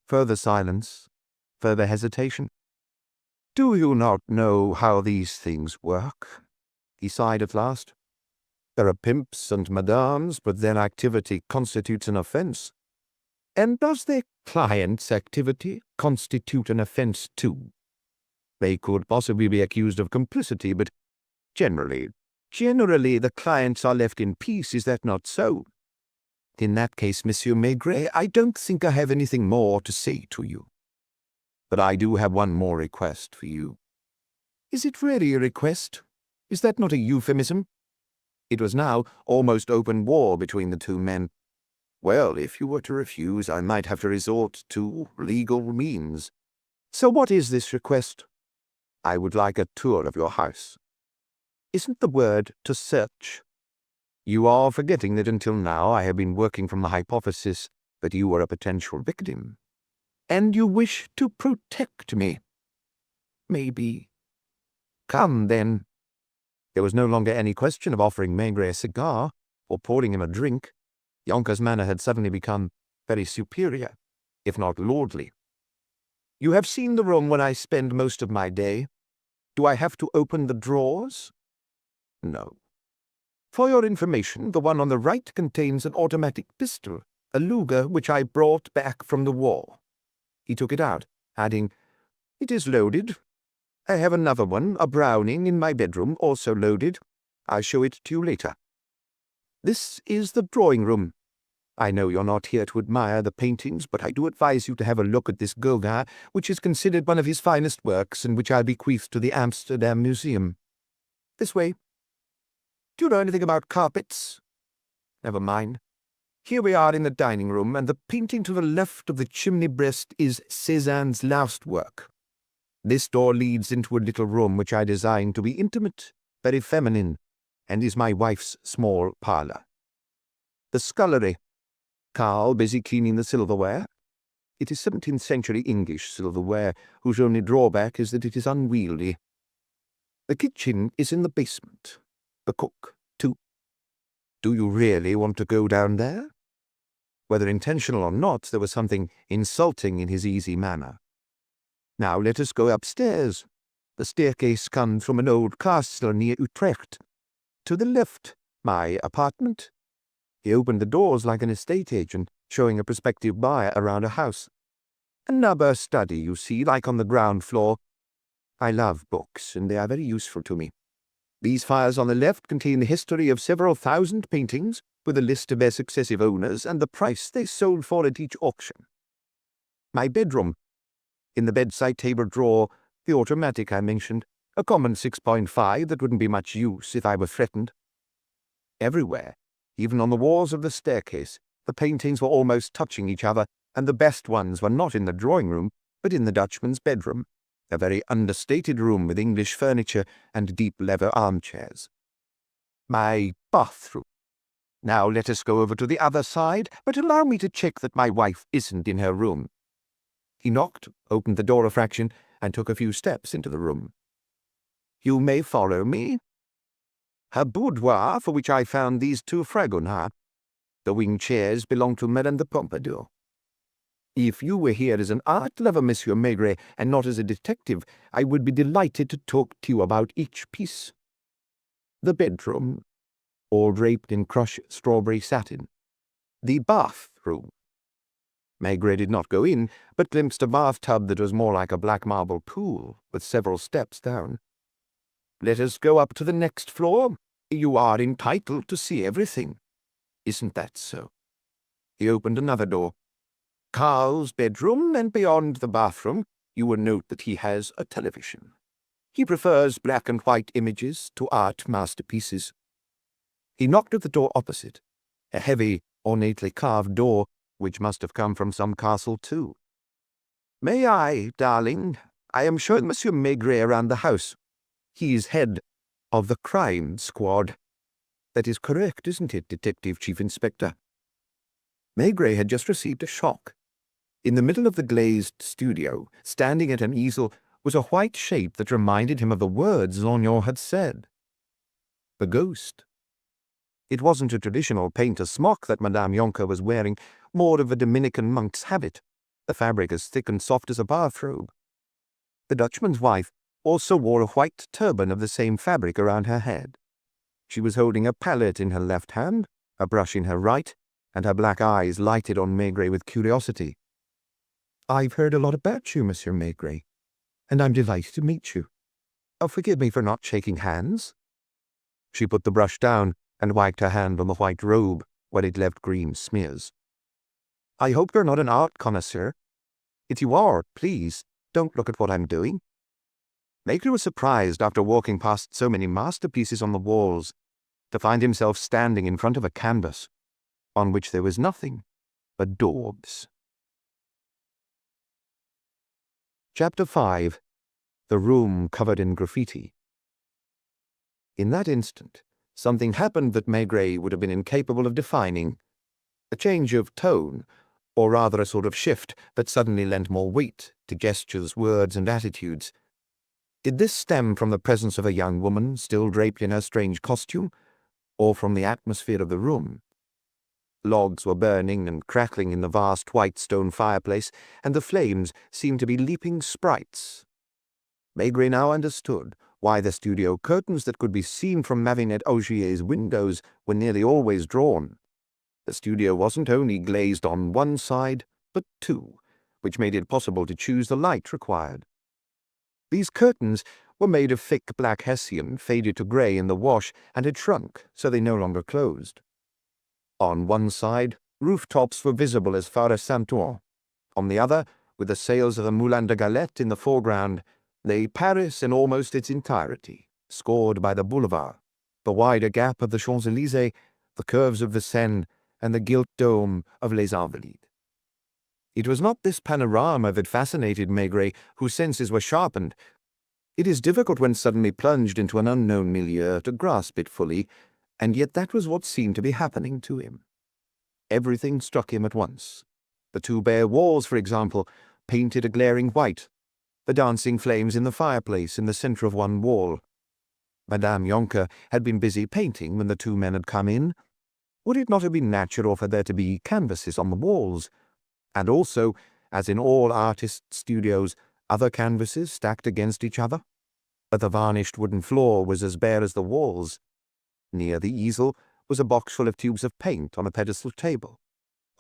Further silence. Further hesitation. "Do you not know how these things work?" he sighed at last. "There are pimps and madams, but their activity constitutes an offence. And does their client's activity constitute an offence too? They could possibly be accused of complicity, but generally the clients are left in peace. Is that not so? In that case, Monsieur Maigret, I don't think I have anything more to say to you. But I do have one more request for you." "Is it really a request? Is that not a euphemism?" It was now almost open war between the two men. "Well, if you were to refuse, I might have to resort to legal means." "So what is this request?" "I would like a tour of your house." "Isn't the word to search?" "You are forgetting that until now I have been working from the hypothesis that you were a potential victim." "And you wish to protect me?" "Maybe." "Come, then." There was no longer any question of offering Maigret a cigar or pouring him a drink. Yonka's manner had suddenly become very superior, if not lordly. "You have seen the room where I spend most of my day. Do I have to open the drawers?" "No." "For your information, the one on the right contains an automatic pistol, a Luger which I brought back from the war." He took it out, adding, "It is loaded. I have another one, a Browning, in my bedroom, also loaded. I'll show it to you later. This is the drawing-room. I know you're not here to admire the paintings, but I do advise you to have a look at this Gauguin, which is considered one of his finest works and which I'll bequeath to the Amsterdam Museum. This way. Do you know anything about carpets? Never mind. Here we are in the dining-room, and the painting to the left of the chimney breast is Cézanne's last work. This door leads into a little room which I designed to be intimate, very feminine, and is my wife's small parlour. The scullery. Carl busy cleaning the silverware. It is 17th century English silverware, whose only drawback is that it is unwieldy. The kitchen is in the basement. The cook, too. Do you really want to go down there?" Whether intentional or not, there was something insulting in his easy manner. "Now let us go upstairs. The staircase comes from an old castle near Utrecht. To the left, my apartment." He opened the doors like an estate agent, showing a prospective buyer around a house. "Another study, you see, like on the ground floor. I love books, and they are very useful to me. These files on the left contain the history of several thousand paintings, with a list of their successive owners and the price they sold for at each auction. My bedroom. In the bedside table drawer, the automatic I mentioned, a common 6.5 that wouldn't be much use if I were threatened. Everywhere, even on the walls of the staircase, the paintings were almost touching each other, and the best ones were not in the drawing-room, but in the Dutchman's bedroom, a very understated room with English furniture and deep leather armchairs. My bathroom. Now let us go over to the other side, but allow me to check that my wife isn't in her room." He knocked, opened the door a fraction, and took a few steps into the room. "You may follow me. Her boudoir, for which I found these two Fragonard. The wing chairs belong to Madame de Pompadour. If you were here as an art lover, Monsieur Maigret, and not as a detective, I would be delighted to talk to you about each piece. The bedroom, all draped in crushed strawberry satin. The bathroom." Maigret did not go in, but glimpsed a bathtub that was more like a black marble pool, with several steps down. "Let us go up to the next floor. You are entitled to see everything. Isn't that so?" He opened another door. "Carl's bedroom, and beyond the bathroom, you will note that he has a television. He prefers black and white images to art masterpieces." He knocked at the door opposite, a heavy, ornately carved door, which must have come from some castle too. "May I, darling? I am showing Monsieur Maigret around the house. He's head of the crime squad. That is correct, isn't it, Detective Chief Inspector?" Maigret had just received a shock. In the middle of the glazed studio, standing at an easel, was a white shape that reminded him of the words Lognon had said. The ghost. It wasn't a traditional painter's smock that Madame Yonka was wearing, more of a Dominican monk's habit, the fabric as thick and soft as a bathrobe. The Dutchman's wife also wore a white turban of the same fabric around her head. She was holding a palette in her left hand, a brush in her right, and her black eyes lighted on Maigret with curiosity. "I've heard a lot about you, Monsieur Maigret, and I'm delighted to meet you. Oh, forgive me for not shaking hands." She put the brush down and wiped her hand on the white robe where it left green smears. "I hope you're not an art connoisseur. If you are, please, don't look at what I'm doing." Maigret was surprised, after walking past so many masterpieces on the walls, to find himself standing in front of a canvas on which there was nothing but daubs. Chapter 5. The Room Covered in Graffiti. In that instant, something happened that Maigret would have been incapable of defining. A change of tone, or rather a sort of shift that suddenly lent more weight to gestures, words, and attitudes. Did this stem from the presence of a young woman still draped in her strange costume, or from the atmosphere of the room? Logs were burning and crackling in the vast white stone fireplace, and the flames seemed to be leaping sprites. Maigret now understood why the studio curtains that could be seen from Mavinette Augier's windows were nearly always drawn. The studio wasn't only glazed on one side, but two, which made it possible to choose the light required. These curtains were made of thick black hessian, faded to grey in the wash, and had shrunk, so they no longer closed. On one side, rooftops were visible as far as Saint-Ouen. On the other, with the sails of the Moulin de Galette in the foreground, lay Paris in almost its entirety, scored by the boulevard, the wider gap of the Champs-Élysées, the curves of the Seine, and the gilt dome of Les Invalides. It was not this panorama that fascinated Maigret, whose senses were sharpened. It is difficult when suddenly plunged into an unknown milieu to grasp it fully, and yet that was what seemed to be happening to him. Everything struck him at once. The two bare walls, for example, painted a glaring white, the dancing flames in the fireplace in the centre of one wall. Madame Jonker had been busy painting when the two men had come in. Would it not have been natural for there to be canvases on the walls? And also, as in all artists' studios, other canvases stacked against each other? But the varnished wooden floor was as bare as the walls. Near the easel was a box full of tubes of paint on a pedestal table.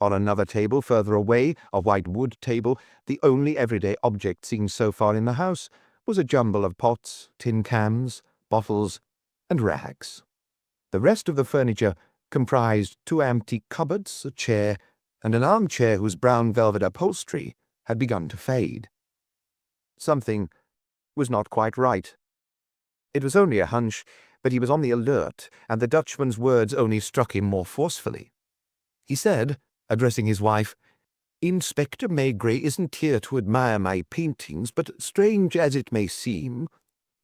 On another table further away, a white wood table, the only everyday object seen so far in the house, was a jumble of pots, tin cans, bottles, and rags. The rest of the furniture comprised two empty cupboards, a chair, and an armchair whose brown velvet upholstery had begun to fade. Something was not quite right. It was only a hunch, but he was on the alert, and the Dutchman's words only struck him more forcefully. He said, addressing his wife, "Inspector Maigret isn't here to admire my paintings, but, strange as it may seem,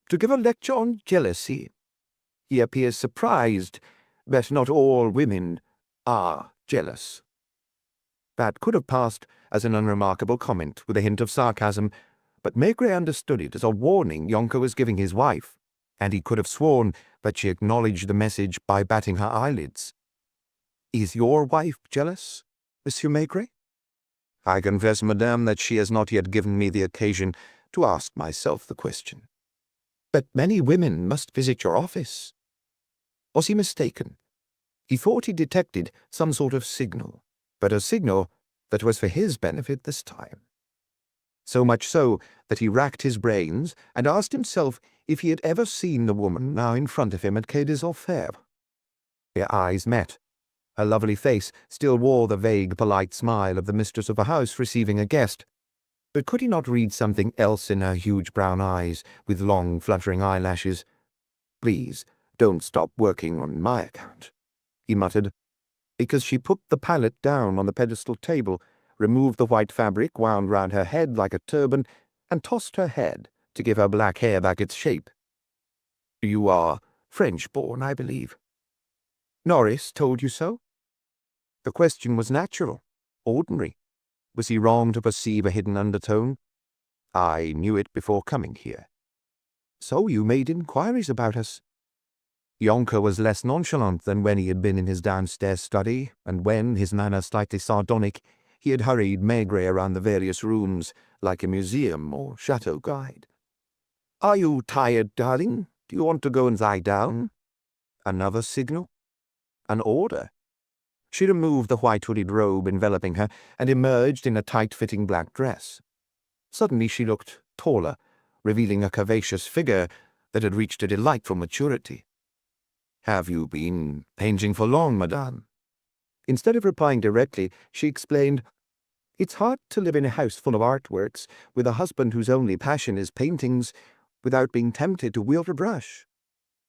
to give a lecture on jealousy. He appears surprised, but not all women are jealous." That could have passed as an unremarkable comment with a hint of sarcasm, but Maigret understood it as a warning Jonker was giving his wife, and he could have sworn that she acknowledged the message by batting her eyelids. "Is your wife jealous, Monsieur Maigret?" "I confess, madame, that she has not yet given me the occasion to ask myself the question." "But many women must visit your office." Was he mistaken? He thought he detected some sort of signal, but a signal that was for his benefit this time. So much so that he racked his brains and asked himself if he had ever seen the woman now in front of him at Quai des Orfèvres. Their eyes met. Her lovely face still wore the vague, polite smile of the mistress of a house receiving a guest. But could he not read something else in her huge brown eyes, with long, fluttering eyelashes? "Please, don't stop working on my account," he muttered, because she put the palette down on the pedestal table, removed the white fabric wound round her head like a turban, and tossed her head to give her black hair back its shape. "You are French-born, I believe." "Norris told you so?" The question was natural, ordinary. Was he wrong to perceive a hidden undertone? "I knew it before coming here." "So you made inquiries about us?" Jonker was less nonchalant than when he had been in his downstairs study, and when, his manner slightly sardonic, he had hurried Maigret around the various rooms like a museum or chateau guide. Are you tired, darling? Do you want to go and lie down? Another signal? An order? She removed the white hooded robe enveloping her and emerged in a tight-fitting black dress. Suddenly she looked taller, revealing a curvaceous figure that had reached a delightful maturity. "Have you been painting for long, madame?" Instead of replying directly, she explained, "It's hard to live in a house full of artworks with a husband whose only passion is paintings without being tempted to wield a brush.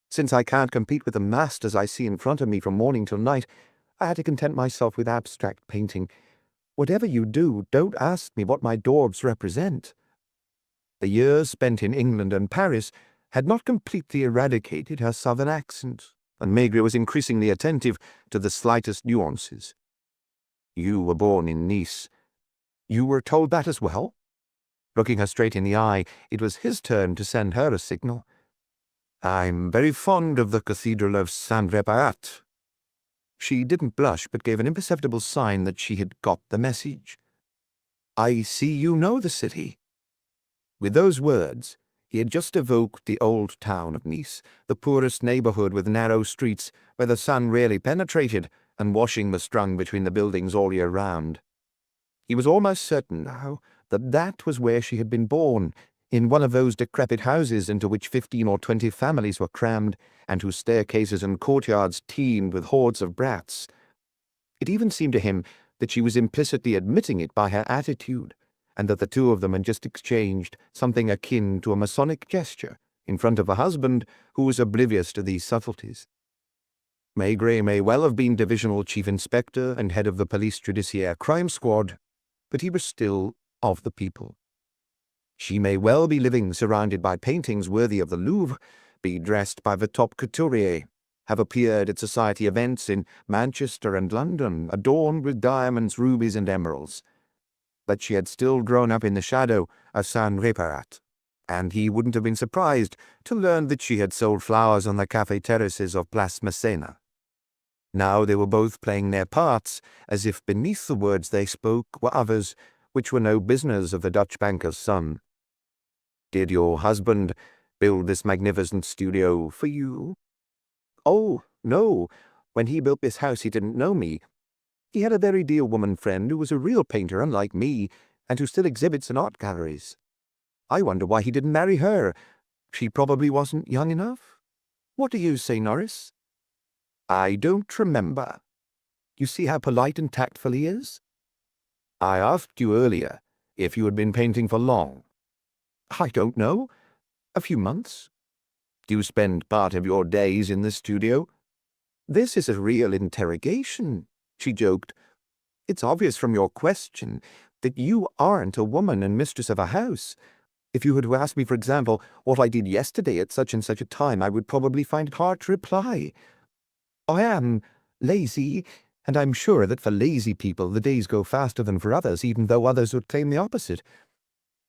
Since I can't compete with the masters I see in front of me from morning till night, I had to content myself with abstract painting. Whatever you do, don't ask me what my daubs represent." The years spent in England and Paris had not completely eradicated her southern accent, and Maigret was increasingly attentive to the slightest nuances. "You were born in Nice. You were told that as well?" Looking her straight in the eye, it was his turn to send her a signal. "I'm very fond of the Cathedral of Saint-Réparat." She didn't blush, but gave an imperceptible sign that she had got the message. "I see you know the city." With those words, he had just evoked the old town of Nice, the poorest neighborhood with narrow streets where the sun rarely penetrated and washing was strung between the buildings all year round. He was almost certain now that that was where she had been born, in one of those decrepit houses into which 15 or 20 families were crammed, and whose staircases and courtyards teemed with hordes of brats. It even seemed to him that she was implicitly admitting it by her attitude, and that the two of them had just exchanged something akin to a Masonic gesture in front of a husband who was oblivious to these subtleties. Maigret may well have been divisional chief inspector and head of the police judiciaire crime squad, but he was still of the people. She may well be living surrounded by paintings worthy of the Louvre, be dressed by the top couturier, have appeared at society events in Manchester and London, adorned with diamonds, rubies, and emeralds. But she had still grown up in the shadow of Saint-Réparat, and he wouldn't have been surprised to learn that she had sold flowers on the café terraces of Place Massena. Now they were both playing their parts, as if beneath the words they spoke were others which were no business of the Dutch banker's son. "Did your husband build this magnificent studio for you?" "Oh, no. When he built this house he didn't know me. He had a very dear woman friend who was a real painter unlike me, and who still exhibits in art galleries. I wonder why he didn't marry her. She probably wasn't young enough. What do you say, Norris?" "I don't remember. You see how polite and tactful he is?" "I asked you earlier if you had been painting for long." "I don't know. A few months." "Do you spend part of your days in the studio?" "This is a real interrogation," she joked. "It's obvious from your question that you aren't a woman and mistress of a house. If you were to ask me, for example, what I did yesterday at such and such a time, I would probably find it hard to reply. I am lazy, and I'm sure that for lazy people the days go faster than for others, even though others would claim the opposite.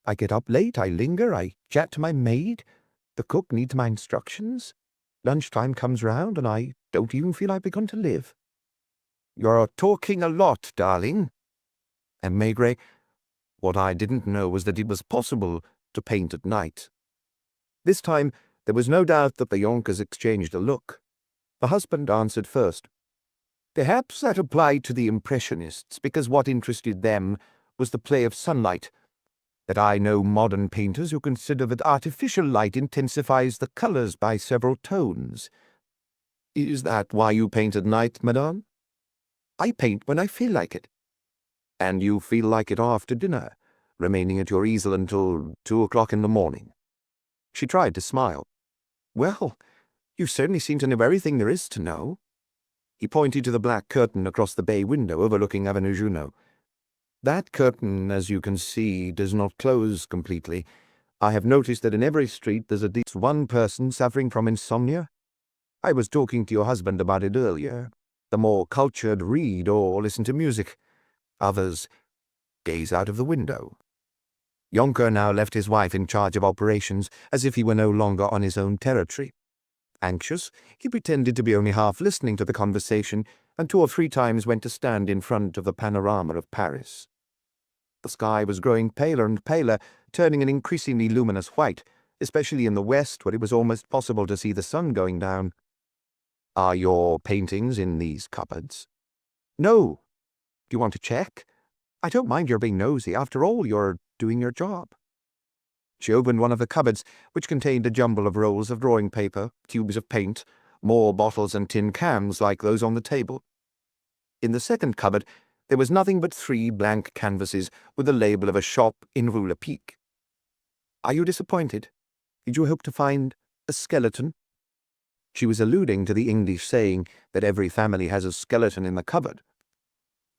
I get up late, I linger, I chat to my maid, the cook needs my instructions. Lunchtime comes round, and I don't even feel I've begun to live." "You're talking a lot, darling." And Maigret, what I didn't know was that it was possible to paint at night. This time there was no doubt that the Yonkers exchanged a look. The husband answered first. "Perhaps that applied to the Impressionists, because what interested them was the play of sunlight. That I know modern painters who consider that artificial light intensifies the colors by several tones." "Is that why you paint at night, madame?" "I paint when I feel like it." "And you feel like it after dinner, remaining at your easel until 2 o'clock in the morning?" She tried to smile. "Well, you certainly seem to know everything there is to know." He pointed to the black curtain across the bay window overlooking Avenue Junot. "That curtain, as you can see, does not close completely. I have noticed that in every street there's at least one person suffering from insomnia. I was talking to your husband about it earlier. The more cultured read or listen to music. Others gaze out of the window." Jonker now left his wife in charge of operations, as if he were no longer on his own territory. Anxious, he pretended to be only half listening to the conversation, and 2 or 3 times went to stand in front of the panorama of Paris. The sky was growing paler and paler, turning an increasingly luminous white, especially in the west where it was almost possible to see the sun going down. Are your paintings in these cupboards? No. Do you want to check? I don't mind your being nosy. After all, you're doing your job. She opened one of the cupboards, which contained a jumble of rolls of drawing paper, tubes of paint, more bottles and tin cans like those on the table. In the second cupboard, there was nothing but 3 blank canvases with the label of a shop in Rue Lepic. Are you disappointed? Did you hope to find a skeleton? She was alluding to the English saying that every family has a skeleton in the cupboard.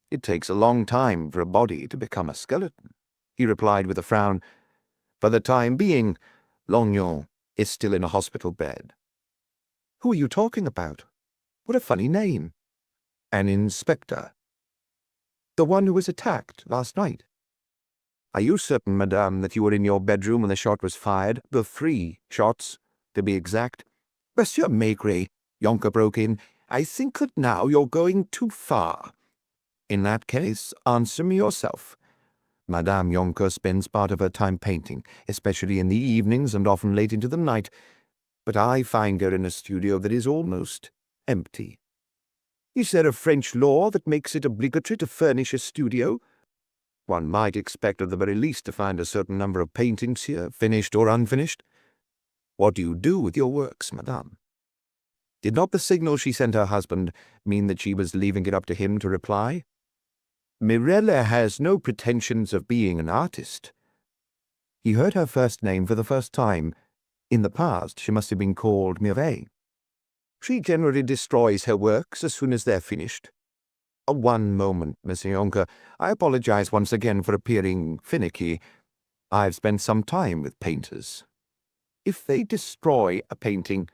It takes a long time for a body to become a skeleton, he replied with a frown. For the time being, Lognon is still in a hospital bed. Who are you talking about? What a funny name. An inspector. The one who was attacked last night. Are you certain, madame, that you were in your bedroom when the shot was fired? The 3 shots, to be exact. Monsieur Maigret, Jonker broke in, I think that now you're going too far. In that case, answer me yourself. Madame Jonker spends part of her time painting, especially in the evenings and often late into the night, but I find her in a studio that is almost empty. Is there a French law that makes it obligatory to furnish a studio? One might expect at the very least to find a certain number of paintings here, finished or unfinished. What do you do with your works, madame? Did not the signal she sent her husband mean that she was leaving it up to him to reply? Mirella has no pretensions of being an artist. He heard her first name for the first time. In the past, she must have been called Mireille. She generally destroys her works as soon as they're finished. One moment, Monsieur Jonker. I apologize once again for appearing finicky. I've spent some time with painters. If they destroy a painting,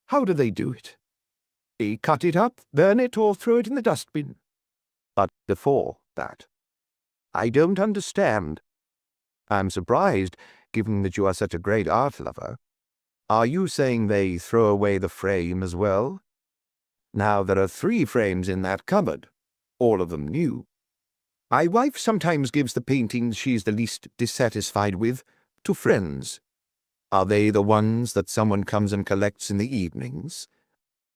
how do they do it? They cut it up, burn it, or throw it in the dustbin. But before that, I don't understand. I'm surprised, given that you are such a great art lover. Are you saying they throw away the frame as well? Now there are 3 frames in that cupboard, all of them new. My wife sometimes gives the paintings she's the least dissatisfied with to friends. Are they the ones that someone comes and collects in the evenings?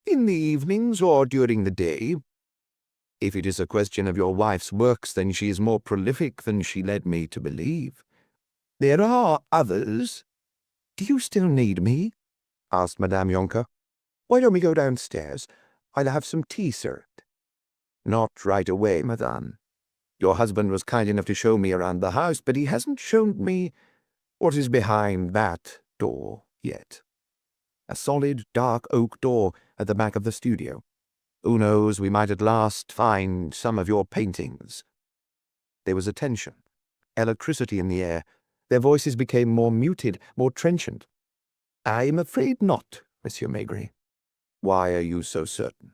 In the evenings or during the day? If it is a question of your wife's works, then she is more prolific than she led me to believe. There are others. Do you still need me? Asked Madame Jonker. Why don't we go downstairs? I'll have some tea served. Not right away, madame. Your husband was kind enough to show me around the house, but he hasn't shown me what is behind that door yet. A solid, dark oak door at the back of the studio. Who knows, we might at last find some of your paintings. There was a tension, electricity in the air. Their voices became more muted, more trenchant. I'm afraid not, Monsieur Maigret. Why are you so certain?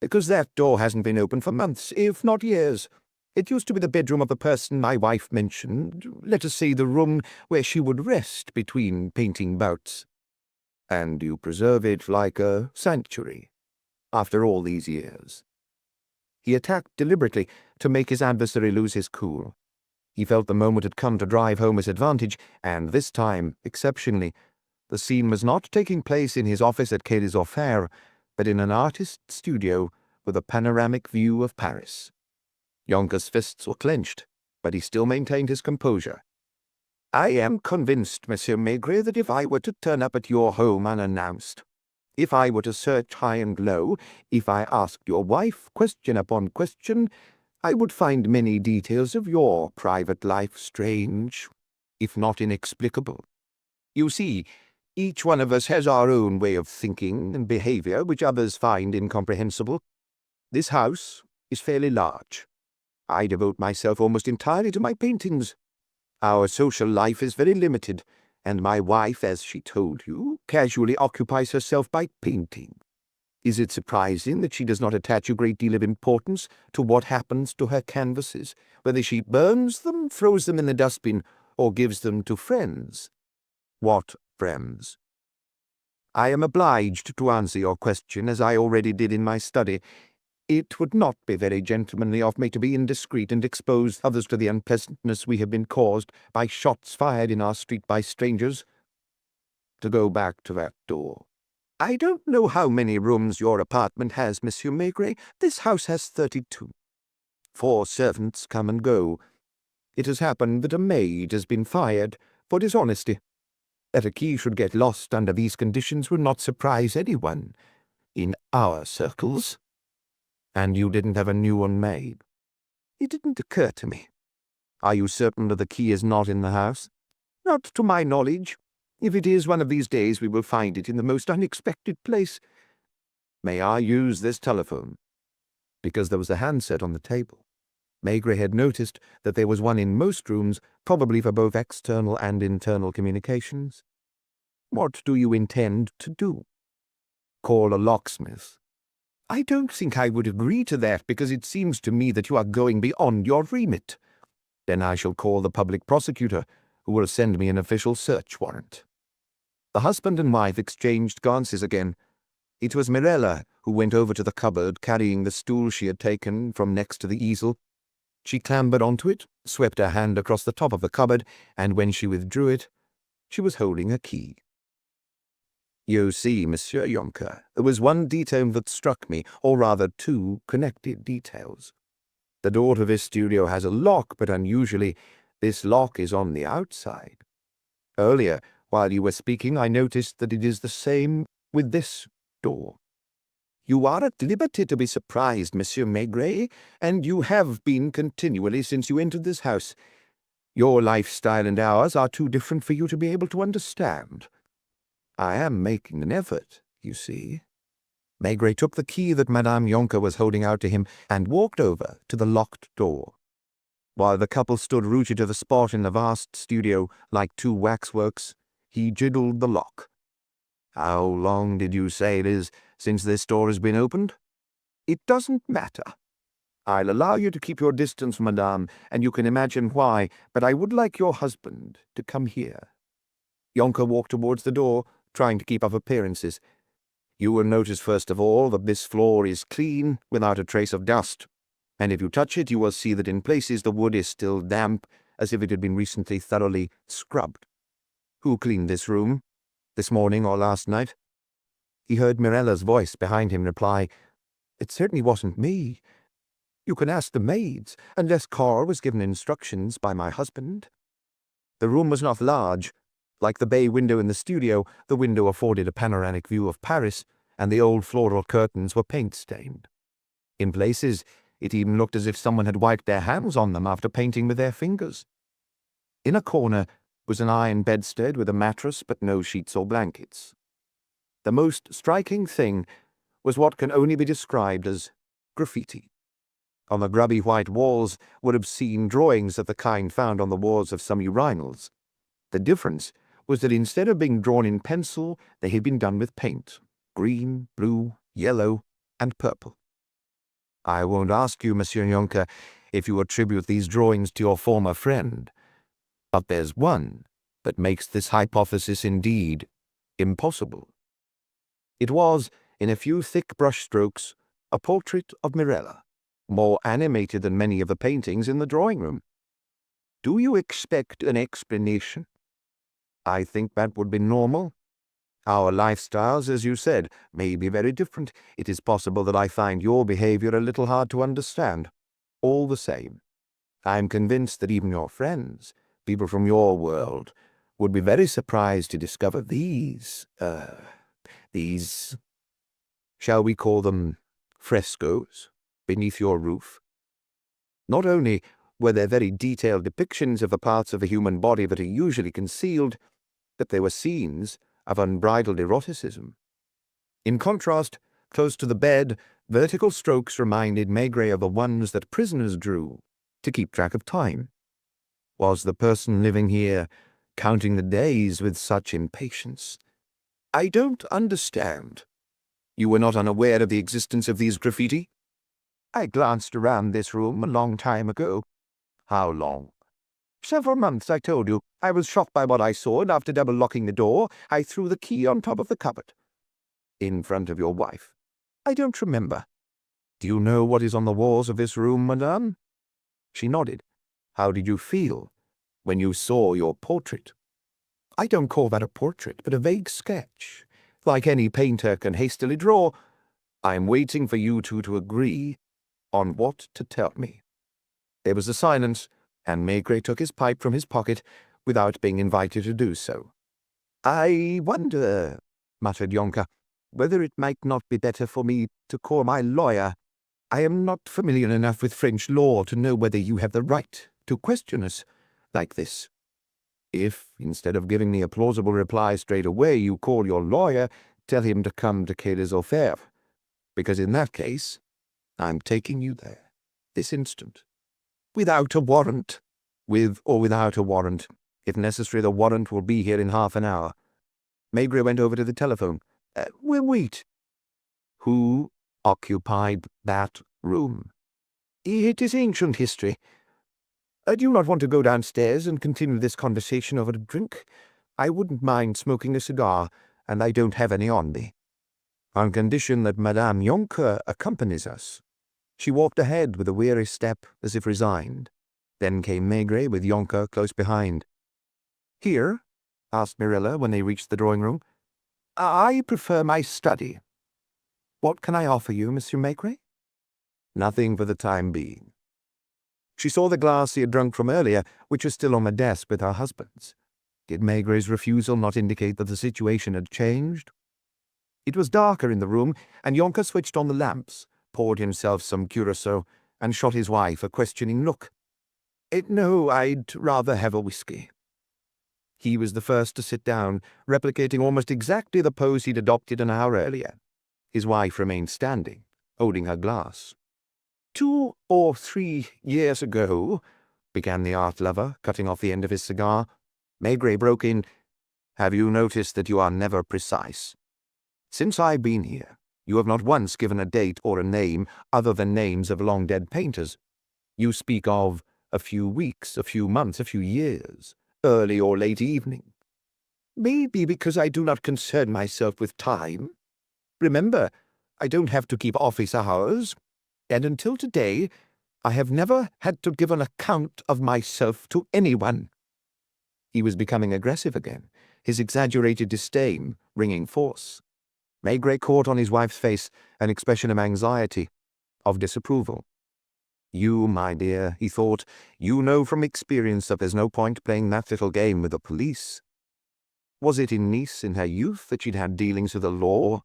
Because that door hasn't been opened for months, if not years. It used to be the bedroom of the person my wife mentioned, let us say the room where she would rest between painting bouts. And you preserve it like a sanctuary, after all these years. He attacked deliberately to make his adversary lose his cool. He felt the moment had come to drive home his advantage, and this time, exceptionally, the scene was not taking place in his office at Quai des Orfèvres, but in an artist's studio with a panoramic view of Paris. Jonker's fists were clenched, but he still maintained his composure. I am convinced, Monsieur Maigret, that if I were to turn up at your home unannounced, if I were to search high and low, if I asked your wife question upon question, I would find many details of your private life strange, if not inexplicable. You see, each one of us has our own way of thinking and behavior which others find incomprehensible. This house is fairly large. I devote myself almost entirely to my paintings. Our social life is very limited, and my wife, as she told you, casually occupies herself by painting. Is it surprising that she does not attach a great deal of importance to what happens to her canvases, whether she burns them, throws them in the dustbin, or gives them to friends? What friends? I am obliged to answer your question, as I already did in my study. It would not be very gentlemanly of me to be indiscreet and expose others to the unpleasantness we have been caused by shots fired in our street by strangers. to go back to that door. I don't know how many rooms your apartment has, Monsieur Maigret. This house has 32. 4 servants come and go. It has happened that a maid has been fired for dishonesty. That a key should get lost under these conditions will not surprise anyone in our circles. And you didn't have a new one made? It didn't occur to me. Are you certain that the key is not in the house? Not to my knowledge. If it is, one of these days we will find it in the most unexpected place. May I use this telephone? Because there was a handset on the table. Maigret had noticed that there was one in most rooms, probably for both external and internal communications. What do you intend to do? Call a locksmith. I don't think I would agree to that, because it seems to me that you are going beyond your remit. Then I shall call the public prosecutor, who will send me an official search warrant. The husband and wife exchanged glances again. It was Mirella who went over to the cupboard, carrying the stool she had taken from next to the easel. She clambered onto it, swept her hand across the top of the cupboard, and when she withdrew it, she was holding a key. You see, Monsieur Jonker, there was one detail that struck me, or rather 2 connected details. The door to this studio has a lock, but unusually, this lock is on the outside. Earlier, while you were speaking, I noticed that it is the same with this door. You are at liberty to be surprised, Monsieur Maigret, and you have been continually since you entered this house. Your lifestyle and ours are too different for you to be able to understand. I am making an effort, you see. Maigret took the key that Madame Jonker was holding out to him and walked over to the locked door. While the couple stood rooted to the spot in the vast studio like 2 waxworks, he jigged the lock. How long did you say it is since this door has been opened? It doesn't matter. I'll allow you to keep your distance, madame, and you can imagine why, but I would like your husband to come here. Jonker walked towards the door, trying to keep up appearances. You will notice first of all that this floor is clean, without a trace of dust, and if you touch it you will see that in places the wood is still damp, as if it had been recently thoroughly scrubbed. Who cleaned this room? This morning or last night? He heard Mirella's voice behind him reply, It certainly wasn't me. You can ask the maids, unless Carl was given instructions by my husband. The room was not large. Like the bay window in the studio, the window afforded a panoramic view of Paris, and the old floral curtains were paint-stained. In places, it even looked as if someone had wiped their hands on them after painting with their fingers. In a corner was an iron bedstead with a mattress but no sheets or blankets. The most striking thing was what can only be described as graffiti. On the grubby white walls were obscene drawings of the kind found on the walls of some urinals. The difference was that instead of being drawn in pencil, they had been done with paint, green, blue, yellow, and purple. I won't ask you, Monsieur Jonker, if you attribute these drawings to your former friend, but there's one that makes this hypothesis indeed impossible. It was, in a few thick brushstrokes, a portrait of Mirella, more animated than many of the paintings in the drawing-room. Do you expect an explanation? I think that would be normal. Our lifestyles, as you said, may be very different. It is possible that I find your behavior a little hard to understand. All the same, I am convinced that even your friends, people from your world, would be very surprised to discover these, shall we call them frescoes, beneath your roof. Not only were there very detailed depictions of the parts of the human body that are usually concealed, but there were scenes of unbridled eroticism. In contrast, close to the bed, vertical strokes reminded Maigret of the ones that prisoners drew to keep track of time. Was the person living here counting the days with such impatience? I don't understand. You were not unaware of the existence of these graffiti? I glanced around this room a long time ago. How long? Several months, I told you. I was shocked by what I saw, and after double-locking the door, I threw the key on top of the cupboard. In front of your wife? I don't remember. Do you know what is on the walls of this room, madame? She nodded. How did you feel when you saw your portrait? I don't call that a portrait, but a vague sketch, like any painter can hastily draw. I'm waiting for you two to agree on what to tell me." There was a silence, and Maigret took his pipe from his pocket without being invited to do so. "I wonder," muttered Yonka, "whether it might not be better for me to call my lawyer. I am not familiar enough with French law to know whether you have the right to question us like this. If, instead of giving me a plausible reply straight away, you call your lawyer, tell him to come to Quai des Orfèvres, because in that case, I'm taking you there, this instant. Without a warrant. With or without a warrant. If necessary, the warrant will be here in half an hour." Maigret went over to the telephone. "We'll wait." "Who occupied that room?" "It is ancient history. Do you not want to go downstairs and continue this conversation over a drink? I wouldn't mind smoking a cigar, and I don't have any on me." "On condition that Madame Yonka accompanies us." She walked ahead with a weary step, as if resigned. Then came Maigret with Yonka close behind. "Here?" asked Marilla when they reached the drawing-room. "I prefer my study." "What can I offer you, Monsieur Maigret?" "Nothing for the time being." She saw the glass he had drunk from earlier, which was still on the desk with her husband's. Did Maigret's refusal not indicate that the situation had changed? It was darker in the room, and Yonka switched on the lamps, poured himself some curacao, and shot his wife a questioning look. "No, I'd rather have a whiskey." He was the first to sit down, replicating almost exactly the pose he'd adopted an hour earlier. His wife remained standing, holding her glass. 2 or 3 years ago," began the art lover, cutting off the end of his cigar. Maigret broke in. "Have you noticed that you are never precise? Since I've been here, you have not once given a date or a name other than names of long-dead painters. You speak of a few weeks, a few months, a few years, early or late evening. Maybe because I do not concern myself with time. Remember, I don't have to keep office hours, and until today, I have never had to give an account of myself to anyone." He was becoming aggressive again, his exaggerated disdain ringing force. Maigret caught on his wife's face an expression of anxiety, of disapproval. "You, my dear," he thought, "you know from experience that there's no point playing that little game with the police. Was it in Nice in her youth that she'd had dealings with the law,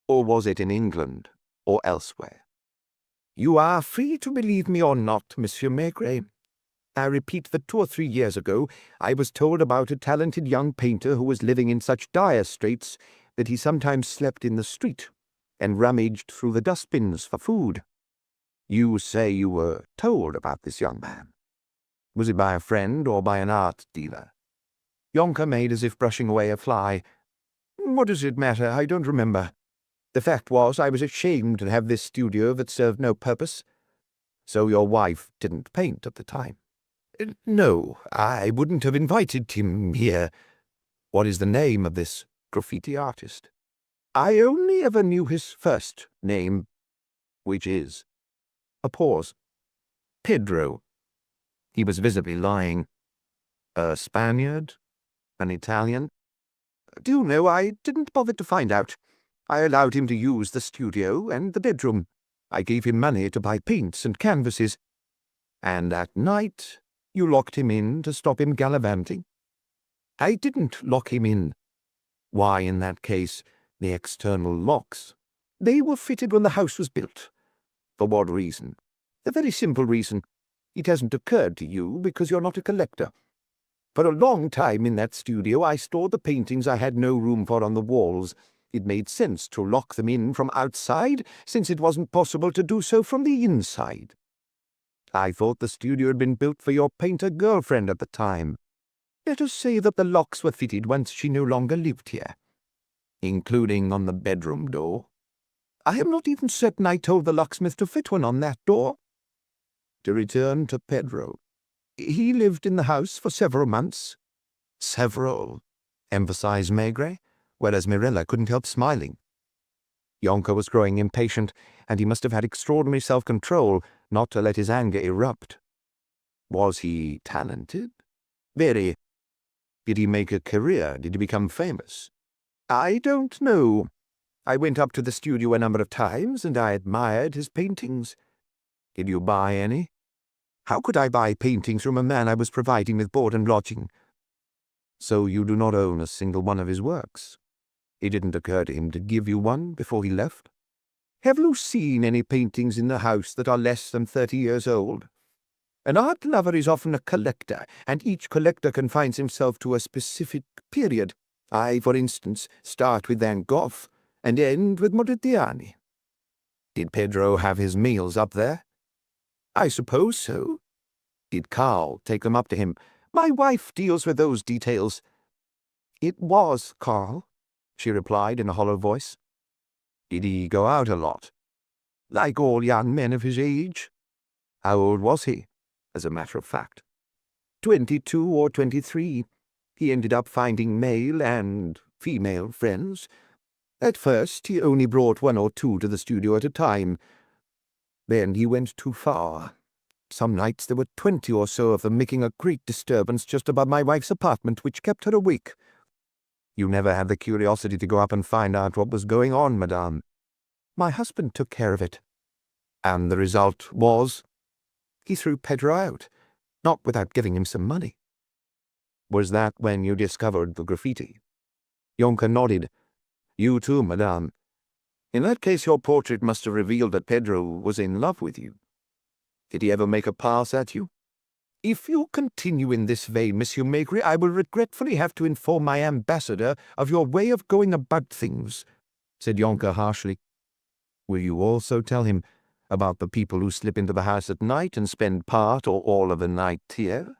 or was it in England or elsewhere? You are free to believe me or not, Monsieur Maigret. I repeat that 2 or 3 years ago I was told about a talented young painter who was living in such dire straits that he sometimes slept in the street and rummaged through the dustbins for food. You say you were told about this young man. Was it by a friend or by an art dealer?" Yonka made as if brushing away a fly. "What does it matter? I don't remember. The fact was, I was ashamed to have this studio that served no purpose." "So your wife didn't paint at the time?" "No, I wouldn't have invited him here." "What is the name of this graffiti artist?" "I only ever knew his first name." "Which is?" A pause. "Pedro." He was visibly lying. "A Spaniard? An Italian?" "Do you know, I didn't bother to find out. I allowed him to use the studio and the bedroom. I gave him money to buy paints and canvases. And at night you locked him in to stop him gallivanting?" "I didn't lock him in." "Why, in that case, the external locks?" "They were fitted when the house was built." "For what reason?" "A very simple reason. It hasn't occurred to you because you're not a collector. For a long time in that studio I stored the paintings I had no room for on the walls. It made sense to lock them in from outside, since it wasn't possible to do so from the inside. I thought the studio had been built for your painter girlfriend at the time. Let us say that the locks were fitted once she no longer lived here." "Including on the bedroom door?" "I am not even certain I told the locksmith to fit one on that door." To return to Pedro. He lived in the house for several months." "Several," emphasized Maigret, whereas Marilla couldn't help smiling. Yonka was growing impatient, and he must have had extraordinary self-control not to let his anger erupt. "Was he talented?" "Very. Did he make a career? Did he become famous? I don't know. I went up to the studio a number of times, and I admired his paintings. Did you buy any? How could I buy paintings from a man I was providing with board and lodging? So you do not own a single one of his works? It didn't occur to him to give you one before he left? Have you seen any paintings in the house that are less than 30 years old? An art lover is often a collector, and each collector confines himself to a specific period. I, for instance, start with Van Gogh and end with Modigliani. Did Pedro have his meals up there? I suppose so. Did Carl take them up to him? My wife deals with those details. It was Carl, she replied in a hollow voice. Did he go out a lot? Like all young men of his age. How old was he, as a matter of fact? 22 or 23. He ended up finding male and female friends. At first, he only brought 1 or 2 to the studio at a time. Then he went too far. Some nights there were 20 or so of them, making a great disturbance just above my wife's apartment, which kept her awake. You never had the curiosity to go up and find out what was going on, madame? My husband took care of it. And the result was? He threw Pedro out, not without giving him some money. Was that when you discovered the graffiti? Yonka nodded. You too, madame. In that case, your portrait must have revealed that Pedro was in love with you. Did he ever make a pass at you? If you continue in this vein, Monsieur Maigret, I will regretfully have to inform my ambassador of your way of going about things, said Yonka harshly. Will you also tell him about the people who slip into the house at night and spend part or all of the night here?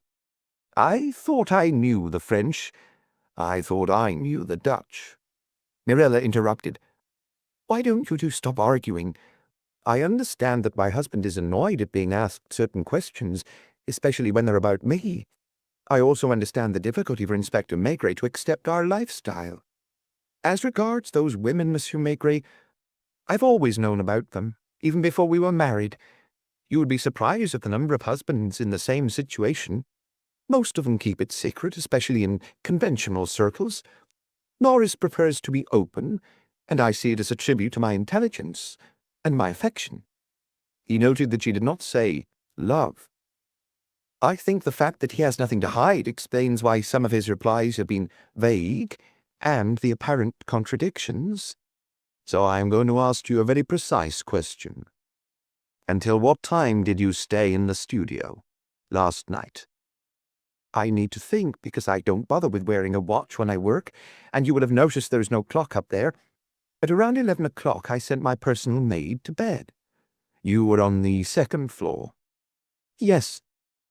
I thought I knew the French. I thought I knew the Dutch. Mirella interrupted. Why don't you two stop arguing? I understand that my husband is annoyed at being asked certain questions, especially when they're about me. I also understand the difficulty for Inspector Maigret to accept our lifestyle. As regards those women, Monsieur Maigret, I've always known about them, even before we were married. You would be surprised at the number of husbands in the same situation. Most of them keep it secret, especially in conventional circles. Norris prefers to be open, and I see it as a tribute to my intelligence and my affection. He noted that she did not say love. I think the fact that he has nothing to hide explains why some of his replies have been vague and the apparent contradictions. So I am going to ask you a very precise question. Until what time did you stay in the studio last night? I need to think because I don't bother with wearing a watch when I work, and you will have noticed there is no clock up there. At around 11 o'clock I sent my personal maid to bed. You were on the 2nd floor. Yes.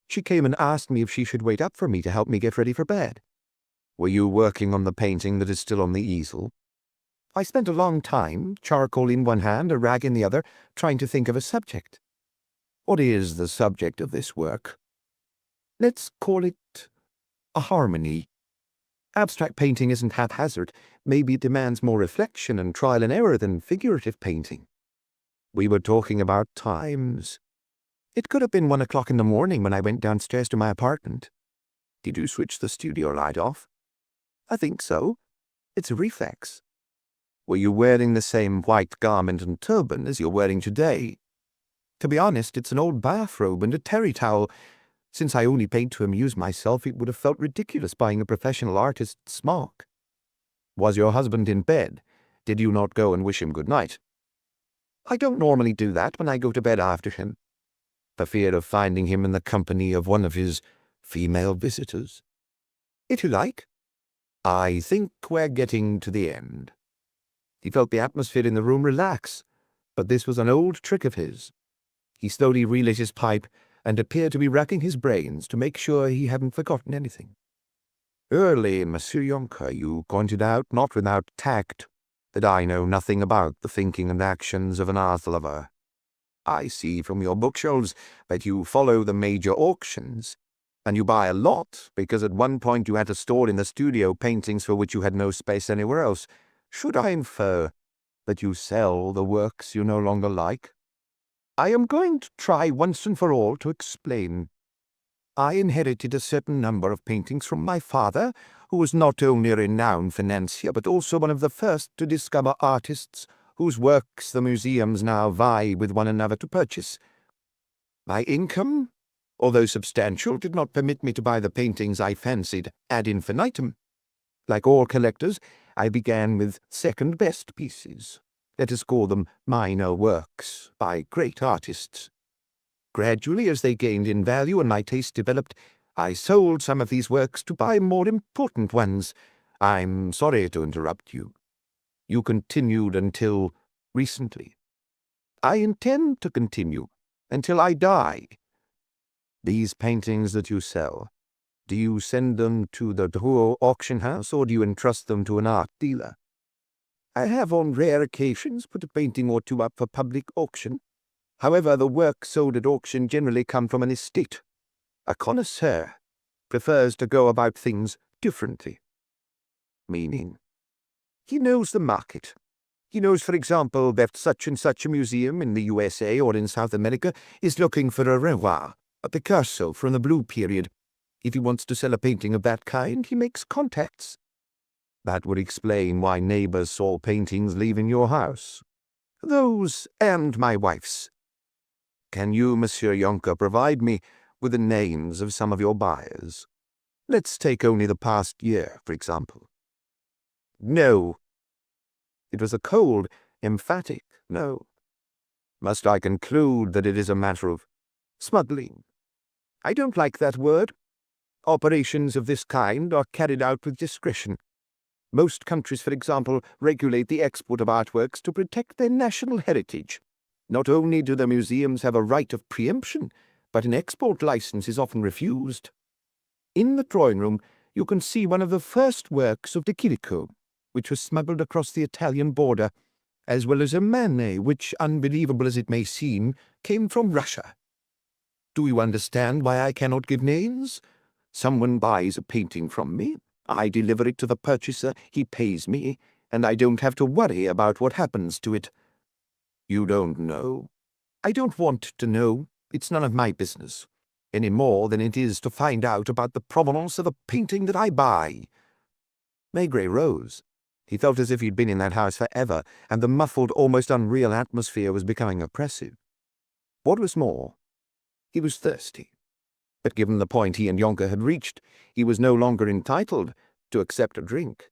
She came and asked me if she should wait up for me to help me get ready for bed. Were you working on the painting that is still on the easel? I spent a long time, charcoal in one hand, a rag in the other, trying to think of a subject. What is the subject of this work? Let's call it a harmony. Abstract painting isn't haphazard. Maybe it demands more reflection and trial and error than figurative painting. We were talking about times. It could have been 1 o'clock in the morning when I went downstairs to my apartment. Did you switch the studio light off? I think so. It's a reflex. Were you wearing the same white garment and turban as you're wearing today? To be honest, it's an old bathrobe and a terry towel. Since I only paint to amuse myself, it would have felt ridiculous buying a professional artist's smock. Was your husband in bed? Did you not go and wish him good night? I don't normally do that when I go to bed after him, for fear of finding him in the company of one of his female visitors. If you like. I think we're getting to the end. He felt the atmosphere in the room relax, but this was an old trick of his. He slowly relit his pipe and appeared to be racking his brains to make sure he hadn't forgotten anything. Early, Monsieur Yonka, you pointed out, not without tact, that I know nothing about the thinking and actions of an art lover. I see from your bookshelves that you follow the major auctions, and you buy a lot because at one point you had to store in the studio paintings for which you had no space anywhere else. Should I infer that you sell the works you no longer like? I am going to try once and for all to explain. I inherited a certain number of paintings from my father, who was not only a renowned financier but also one of the first to discover artists whose works the museums now vie with one another to purchase. My income, although substantial, did not permit me to buy the paintings I fancied ad infinitum. Like all collectors, I began with second-best pieces. Let us call them minor works by great artists. Gradually, as they gained in value and my taste developed, I sold some of these works to buy more important ones. I'm sorry to interrupt you. You continued until recently. I intend to continue until I die. These paintings that you sell, do you send them to the Drouot auction house or do you entrust them to an art dealer? I have on rare occasions put a painting or two up for public auction. However, the works sold at auction generally come from an estate. A connoisseur prefers to go about things differently. Meaning, he knows the market. He knows, for example, that such and such a museum in the USA or in South America is looking for a Renoir, a Picasso from the Blue Period. If he wants to sell a painting of that kind, he makes contacts. That would explain why neighbors saw paintings leaving your house. Those and my wife's. Can you, Monsieur Jonker, provide me with the names of some of your buyers? Let's take only the past year, for example. No. It was a cold, emphatic no. Must I conclude that it is a matter of smuggling? I don't like that word. Operations of this kind are carried out with discretion. Most countries, for example, regulate the export of artworks to protect their national heritage. Not only do the museums have a right of preemption, but an export license is often refused. In the drawing room, you can see one of the first works of de Chirico, which was smuggled across the Italian border, as well as a Manet, which, unbelievable as it may seem, came from Russia. Do you understand why I cannot give names? Someone buys a painting from me, I deliver it to the purchaser, he pays me, and I don't have to worry about what happens to it. You don't know? I don't want to know. It's none of my business, any more than it is to find out about the provenance of a painting that I buy. Maigret rose. He felt as if he'd been in that house forever, and the muffled, almost unreal atmosphere was becoming oppressive. What was more, he was thirsty. But given the point he and Jonker had reached, he was no longer entitled to accept a drink.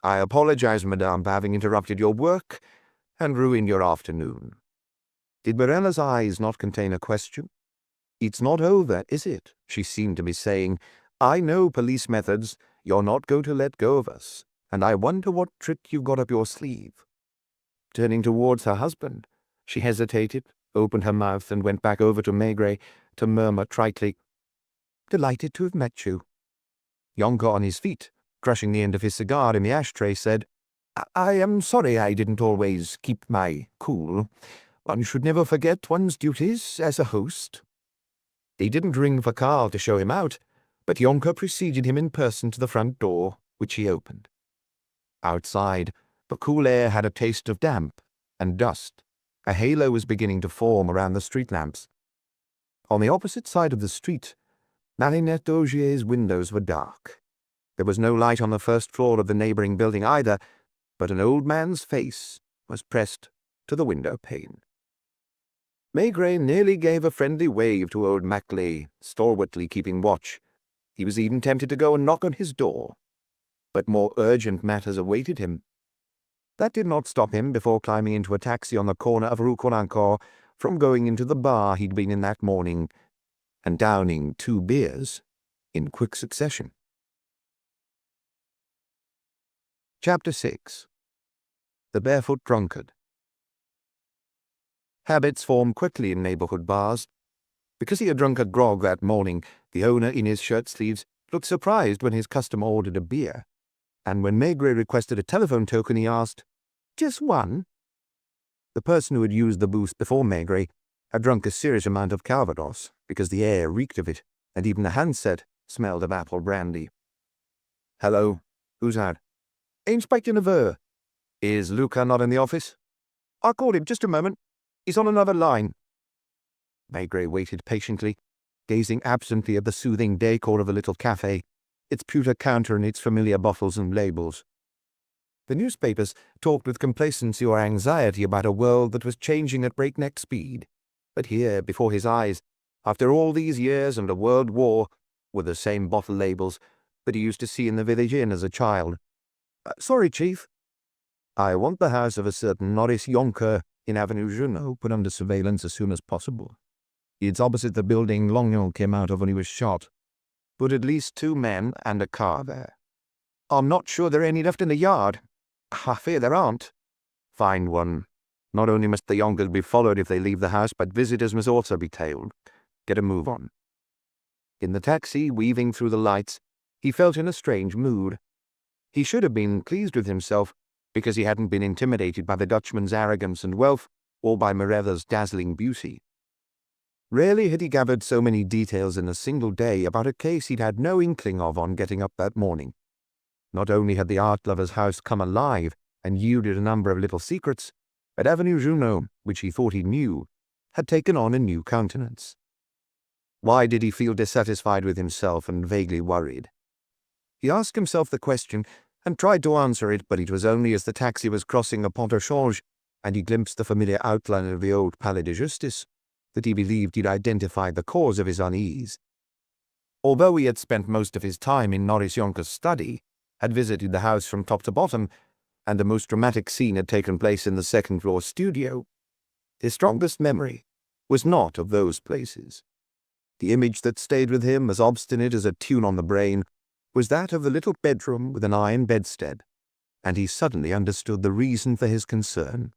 I apologize, madame, for having interrupted your work and ruined your afternoon. Did Morella's eyes not contain a question? It's not over, is it? She seemed to be saying, I know police methods. You're not going to let go of us, and I wonder what trick you've got up your sleeve. Turning towards her husband, she hesitated, opened her mouth, and went back over to Maigret to murmur tritely, Delighted to have met you. Jonker, on his feet, crushing the end of his cigar in the ashtray, said, I am sorry I didn't always keep my cool. One should never forget one's duties as a host. He didn't ring for Karl to show him out, but Jonker preceded him in person to the front door, which he opened. Outside, the cool air had a taste of damp and dust. A halo was beginning to form around the street lamps. On the opposite side of the street, Marinette Augier's windows were dark. There was no light on the first floor of the neighboring building either, but an old man's face was pressed to the window pane. Maigret nearly gave a friendly wave to old Maclay, stalwartly keeping watch. He was even tempted to go and knock on his door, but more urgent matters awaited him. That did not stop him before climbing into a taxi on the corner of Rue Colincourt from going into the bar he'd been in that morning and downing 2 beers in quick succession. Chapter 6. The Barefoot Drunkard. Habits form quickly in neighborhood bars. Because he had drunk a grog that morning, the owner, in his shirt-sleeves, looked surprised when his customer ordered a beer, and when Maigret requested a telephone token, he asked, Just one? The person who had used the booth before Maigret had drunk a serious amount of Calvados, because the air reeked of it, and even the handset smelled of apple brandy. Hello, who's that? Inspector Maigret. Is Luca not in the office? I'll call him, just a moment. He's on another line. Maigret waited patiently, gazing absently at the soothing decor of the little cafe, its pewter counter and its familiar bottles and labels. The newspapers talked with complacency or anxiety about a world that was changing at breakneck speed. But here, before his eyes, after all these years and a world war, were the same bottle labels that he used to see in the village inn as a child. Sorry, Chief. I want the house of a certain Norris Yonker in Avenue Junot put under surveillance as soon as possible. It's opposite the building Longnon came out of when he was shot. Put at least 2 men and a car there. I'm not sure there are any left in the yard. I fear there aren't. Find one. Not only must the Yonkers be followed if they leave the house, but visitors must also be tailed. Get a move on. In the taxi, weaving through the lights, he felt in a strange mood. He should have been pleased with himself, because he hadn't been intimidated by the Dutchman's arrogance and wealth, or by Mirella's dazzling beauty. Rarely had he gathered so many details in a single day about a case he'd had no inkling of on getting up that morning. Not only had the art lover's house come alive and yielded a number of little secrets, but Avenue Junot, which he thought he knew, had taken on a new countenance. Why did he feel dissatisfied with himself and vaguely worried? He asked himself the question and tried to answer it, but it was only as the taxi was crossing a pont au change and he glimpsed the familiar outline of the old Palais de Justice that he believed he'd identified the cause of his unease. Although he had spent most of his time in Norris Yonker's study, had visited the house from top to bottom, and the most dramatic scene had taken place in the second-floor studio, his strongest memory was not of those places. The image that stayed with him, as obstinate as a tune on the brain, was that of the little bedroom with an iron bedstead, and he suddenly understood the reason for his concern.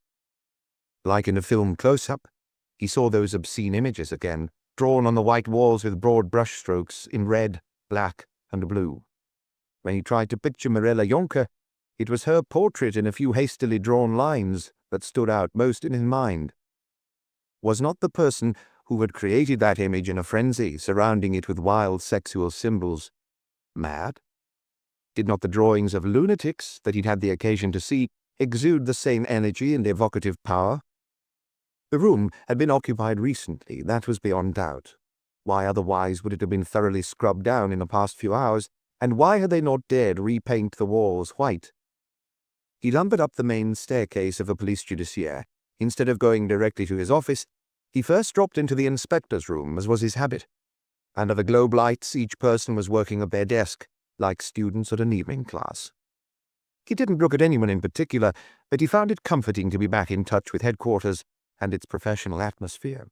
Like in a film close-up, he saw those obscene images again, drawn on the white walls with broad brushstrokes in red, black, and blue. When he tried to picture Mirella Yonker, it was her portrait in a few hastily drawn lines that stood out most in his mind. Was not the person who had created that image in a frenzy, surrounding it with wild sexual symbols, mad? Did not the drawings of lunatics that he'd had the occasion to see exude the same energy and evocative power? The room had been occupied recently, that was beyond doubt. Why otherwise would it have been thoroughly scrubbed down in the past few hours, and why had they not dared repaint the walls white? He lumbered up the main staircase of the police judiciaire. Instead of going directly to his office, he first dropped into the inspector's room, as was his habit. Under the globe lights, each person was working at their desk, like students at an evening class. He didn't look at anyone in particular, but he found it comforting to be back in touch with headquarters and its professional atmosphere.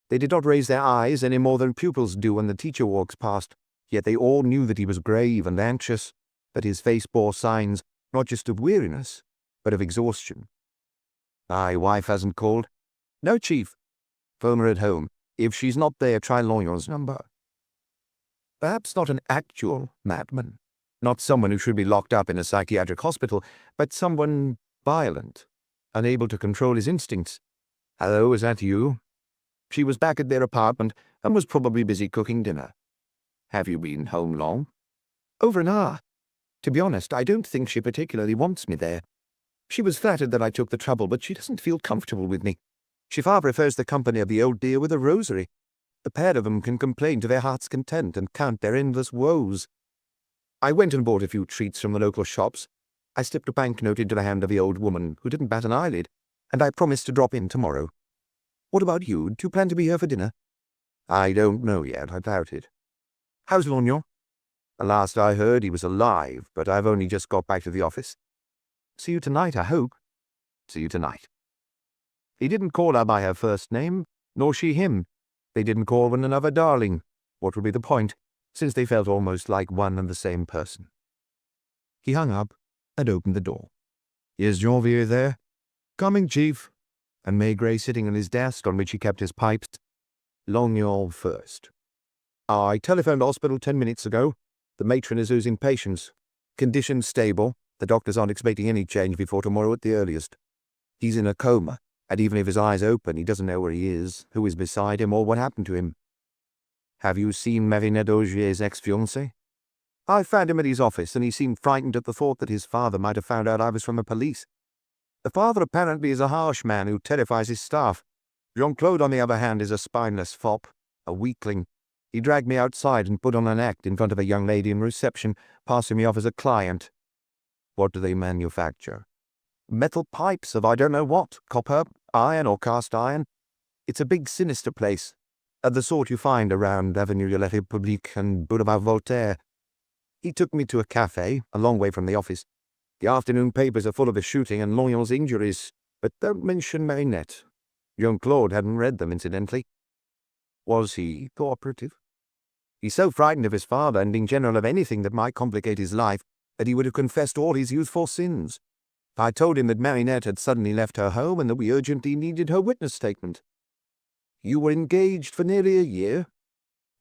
They did not raise their eyes any more than pupils do when the teacher walks past, yet they all knew that he was grave and anxious, that his face bore signs not just of weariness, but of exhaustion. "Aye, wife hasn't called?" "No, Chief." "Phone her at home. If she's not there, try Lognon's number." Perhaps not an actual madman, not someone who should be locked up in a psychiatric hospital, but someone violent, unable to control his instincts. "Hello, is that you?" She was back at their apartment and was probably busy cooking dinner. "Have you been home long?" "Over an hour. To be honest, I don't think she particularly wants me there. She was flattered that I took the trouble, but she doesn't feel comfortable with me. She far prefers the company of the old dear with a rosary. The pair of them can complain to their heart's content and count their endless woes. I went and bought a few treats from the local shops. I slipped a banknote into the hand of the old woman, who didn't bat an eyelid, and I promised to drop in tomorrow. What about you? Do you plan to be here for dinner?" "I don't know yet. I doubt it." "How's Lognon?" "The last I heard, he was alive, but I've only just got back to the office." "See you tonight, I hope." "See you tonight." He didn't call her by her first name, nor she him. They didn't call one another darling. What would be the point, since they felt almost like one and the same person? He hung up and opened the door. "Is Janvier there?" "Coming, Chief." And Maigret sitting on his desk, on which he kept his pipes. Lognon first. "I telephoned the hospital 10 minutes ago. The matron is losing patience. Condition stable. The doctors aren't expecting any change before tomorrow at the earliest. He's in a coma, and even if his eyes open, he doesn't know where he is, who is beside him, or what happened to him." "Have you seen Marinette Augier's ex-fiancé?" "I found him at his office, and he seemed frightened at the thought that his father might have found out I was from the police. The father apparently is a harsh man who terrifies his staff. Jean-Claude, on the other hand, is a spineless fop, a weakling, He dragged me outside and put on an act in front of a young lady in reception, passing me off as a client. What do they manufacture? Metal pipes of I don't know what, copper, iron or cast iron. It's a big sinister place, the sort you find around Avenue de la République and Boulevard Voltaire. He took me to a cafe, a long way from the office. The afternoon papers are full of the shooting and Lognon's injuries, but don't mention Maigret. Jean-Claude hadn't read them, incidentally. Was he cooperative? He's so frightened of his father and in general of anything that might complicate his life that he would have confessed all his youthful sins. I told him that Marinette had suddenly left her home and that we urgently needed her witness statement. You were engaged for nearly a year?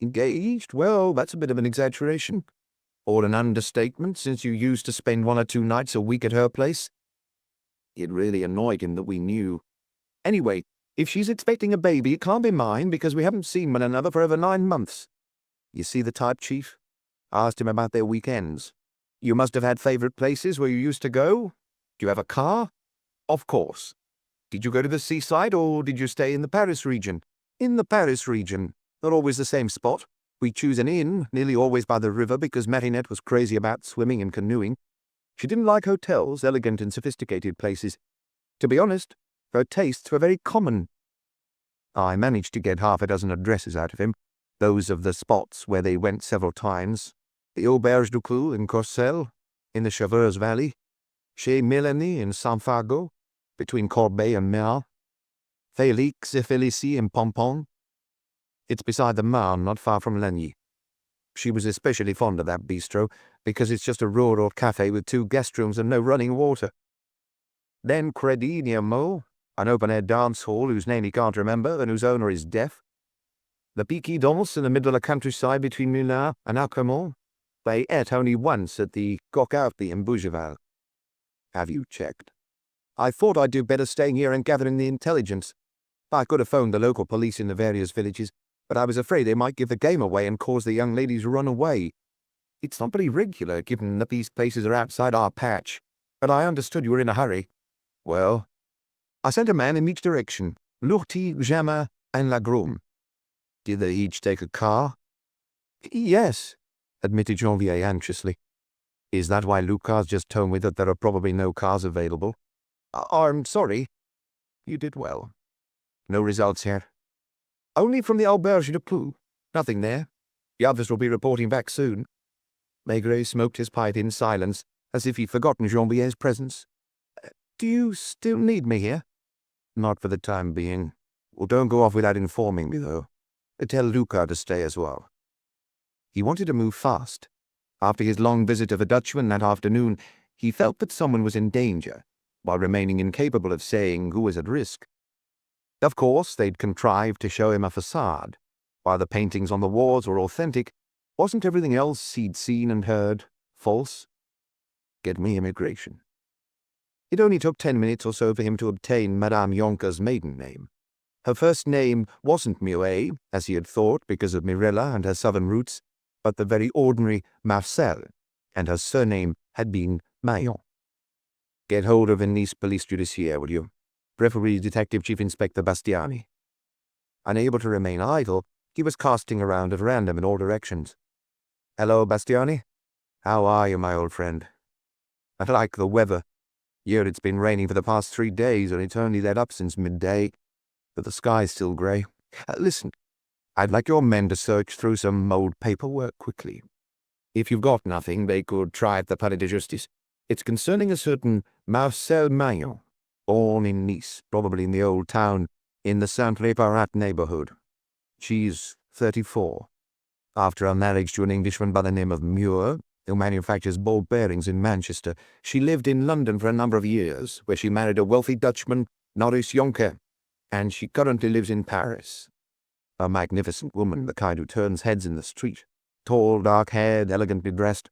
Engaged? Well, that's a bit of an exaggeration. Or an understatement, since you used to spend 1 or 2 nights a week at her place. It really annoyed him that we knew. Anyway, if she's expecting a baby, it can't be mine because we haven't seen one another for over 9 months. You see the type, Chief? I asked him about their weekends. You must have had favourite places where you used to go? Do you have a car? Of course. Did you go to the seaside or did you stay in the Paris region? In the Paris region. Not always the same spot. We choose an inn, nearly always by the river, because Marinette was crazy about swimming and canoeing. She didn't like hotels, elegant and sophisticated places. To be honest, her tastes were very common. I managed to get half a dozen addresses out of him, those of the spots where they went several times. The Auberge du Clou in Courcelles, in the Chevreuse Valley, chez Mélanie in Saint-Fargeau, between Corbeil and Merle, Félix et Félicie in Pompon. It's beside the Marne, not far from Lagny. She was especially fond of that bistro, because it's just a rural cafe with 2 guest rooms and no running water. Then Crédit near Meaux, an open-air dance hall whose name he can't remember and whose owner is deaf. The Piquet Danse in the middle of the countryside between Moulins and Acremont. They ate only once at the Coq-Arpy in Bougival. Have you checked? I thought I'd do better staying here and gathering the intelligence. I could have phoned the local police in the various villages, but I was afraid they might give the game away and cause the young ladies to run away. It's not very regular, given that these places are outside our patch, but I understood you were in a hurry. Well, I sent a man in each direction, Lourty, Jamin, and Lagraume. Did they each take a car? Yes, admitted Janvier anxiously. Is that why Lucas just told me that there are probably no cars available? I'm sorry. You did well. No results here. Only from the Auberge du Clou. Nothing there. The others will be reporting back soon. Maigret smoked his pipe in silence, as if he'd forgotten Janvier's presence. Do you still need me here? Not for the time being. Well, don't go off without informing me, though. Tell Luca to stay as well. He wanted to move fast. After his long visit to the Dutchman that afternoon, he felt that someone was in danger, while remaining incapable of saying who was at risk. Of course, they'd contrived to show him a facade. While the paintings on the walls were authentic, wasn't everything else he'd seen and heard false? Get me immigration. It only took 10 minutes or so for him to obtain Madame Yonka's maiden name. Her first name wasn't Muet, as he had thought because of Mirella and her southern roots, but the very ordinary Marcel, and her surname had been Maillon. Get hold of the Nice Police Judiciaire, will you? Preferably Detective Chief Inspector Bastiani. Unable to remain idle, he was casting around at random in all directions. Hello, Bastiani. How are you, my old friend? I like the weather. Here it's been raining for the past 3 days, and it's only let up since midday, but the sky's still grey. Listen, I'd like your men to search through some old paperwork quickly. If you've got nothing, they could try at the Palais de Justice. It's concerning a certain Marcel Maillon, born in Nice, probably in the old town, in the Saint-Réparat neighbourhood. She's 34. After her marriage to an Englishman by the name of Muir, who manufactures ball bearings in Manchester, she lived in London for a number of years, where she married a wealthy Dutchman, Maurice Jonker, and she currently lives in Paris. A magnificent woman, the kind who turns heads in the street. Tall, dark-haired, elegantly dressed.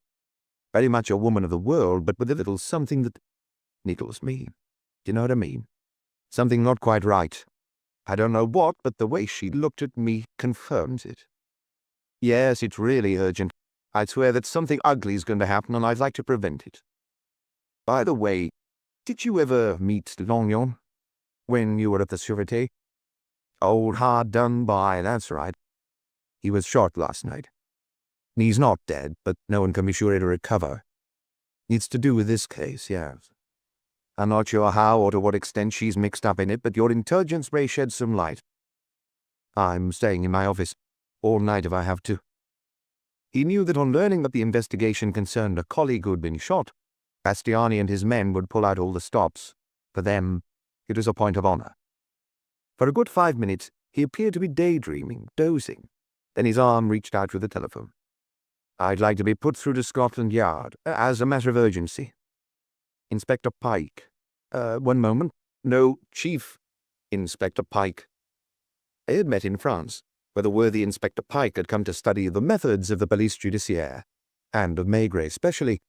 Very much a woman of the world, but with a little something that needles me. Do you know what I mean? Something not quite right. I don't know what, but the way she looked at me confirms it. Yes, it's really urgent. I'd swear that something ugly is going to happen, and I'd like to prevent it. By the way, did you ever meet Lognon when you were at the Sûreté? Old hard done by, that's right. He was shot last night. He's not dead, but no one can be sure he'll recover. It's to do with this case, yes. I'm not sure how or to what extent she's mixed up in it, but your intelligence may shed some light. I'm staying in my office all night if I have to. He knew that on learning that the investigation concerned a colleague who had been shot, Bastiani and his men would pull out all the stops. For them, it was a point of honor. For a good 5 minutes, he appeared to be daydreaming, dozing. Then his arm reached out for the telephone. I'd like to be put through to Scotland Yard, as a matter of urgency. Inspector Pike. One moment. No, Chief. Inspector Pike. They had met in France, where the worthy Inspector Pike had come to study the methods of the police judiciaire, and of Maigret especially,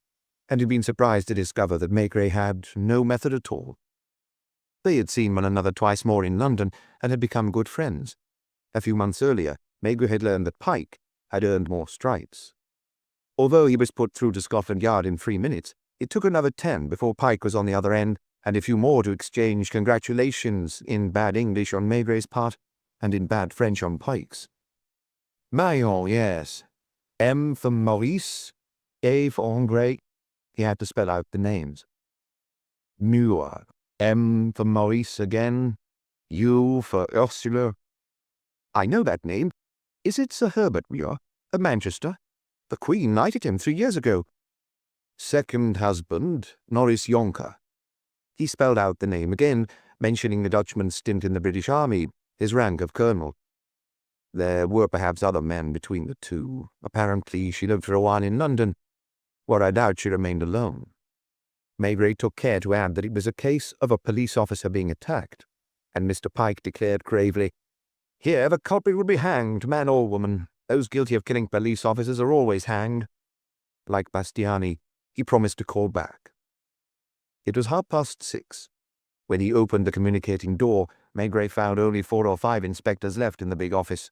and had been surprised to discover that Maigret had no method at all. They had seen one another twice more in London, and had become good friends. A few months earlier, Maigret had learned that Pike had earned more stripes. Although he was put through to Scotland Yard in 3 minutes, it took another 10 before Pike was on the other end, and a few more to exchange congratulations in bad English on Maigret's part, and in bad French on Pike's. Maillon, yes. M for Maurice, A for Andre. He had to spell out the names. Muir. M for Maurice again. U for Ursula. I know that name. Is it Sir Herbert Muir, of Manchester? The Queen knighted him 3 years ago. Second husband, Norris Yonker. He spelled out the name again, mentioning the Dutchman's stint in the British Army, his rank of colonel. There were perhaps other men between the two. Apparently she lived for a while in London, where I doubt she remained alone. Maigret took care to add that it was a case of a police officer being attacked, and Mr. Pike declared gravely, "Here the culprit will be hanged, man or woman. Those guilty of killing police officers are always hanged." Like Bastiani, he promised to call back. It was 6:30. When he opened the communicating door, Maigret found only 4 or 5 inspectors left in the big office.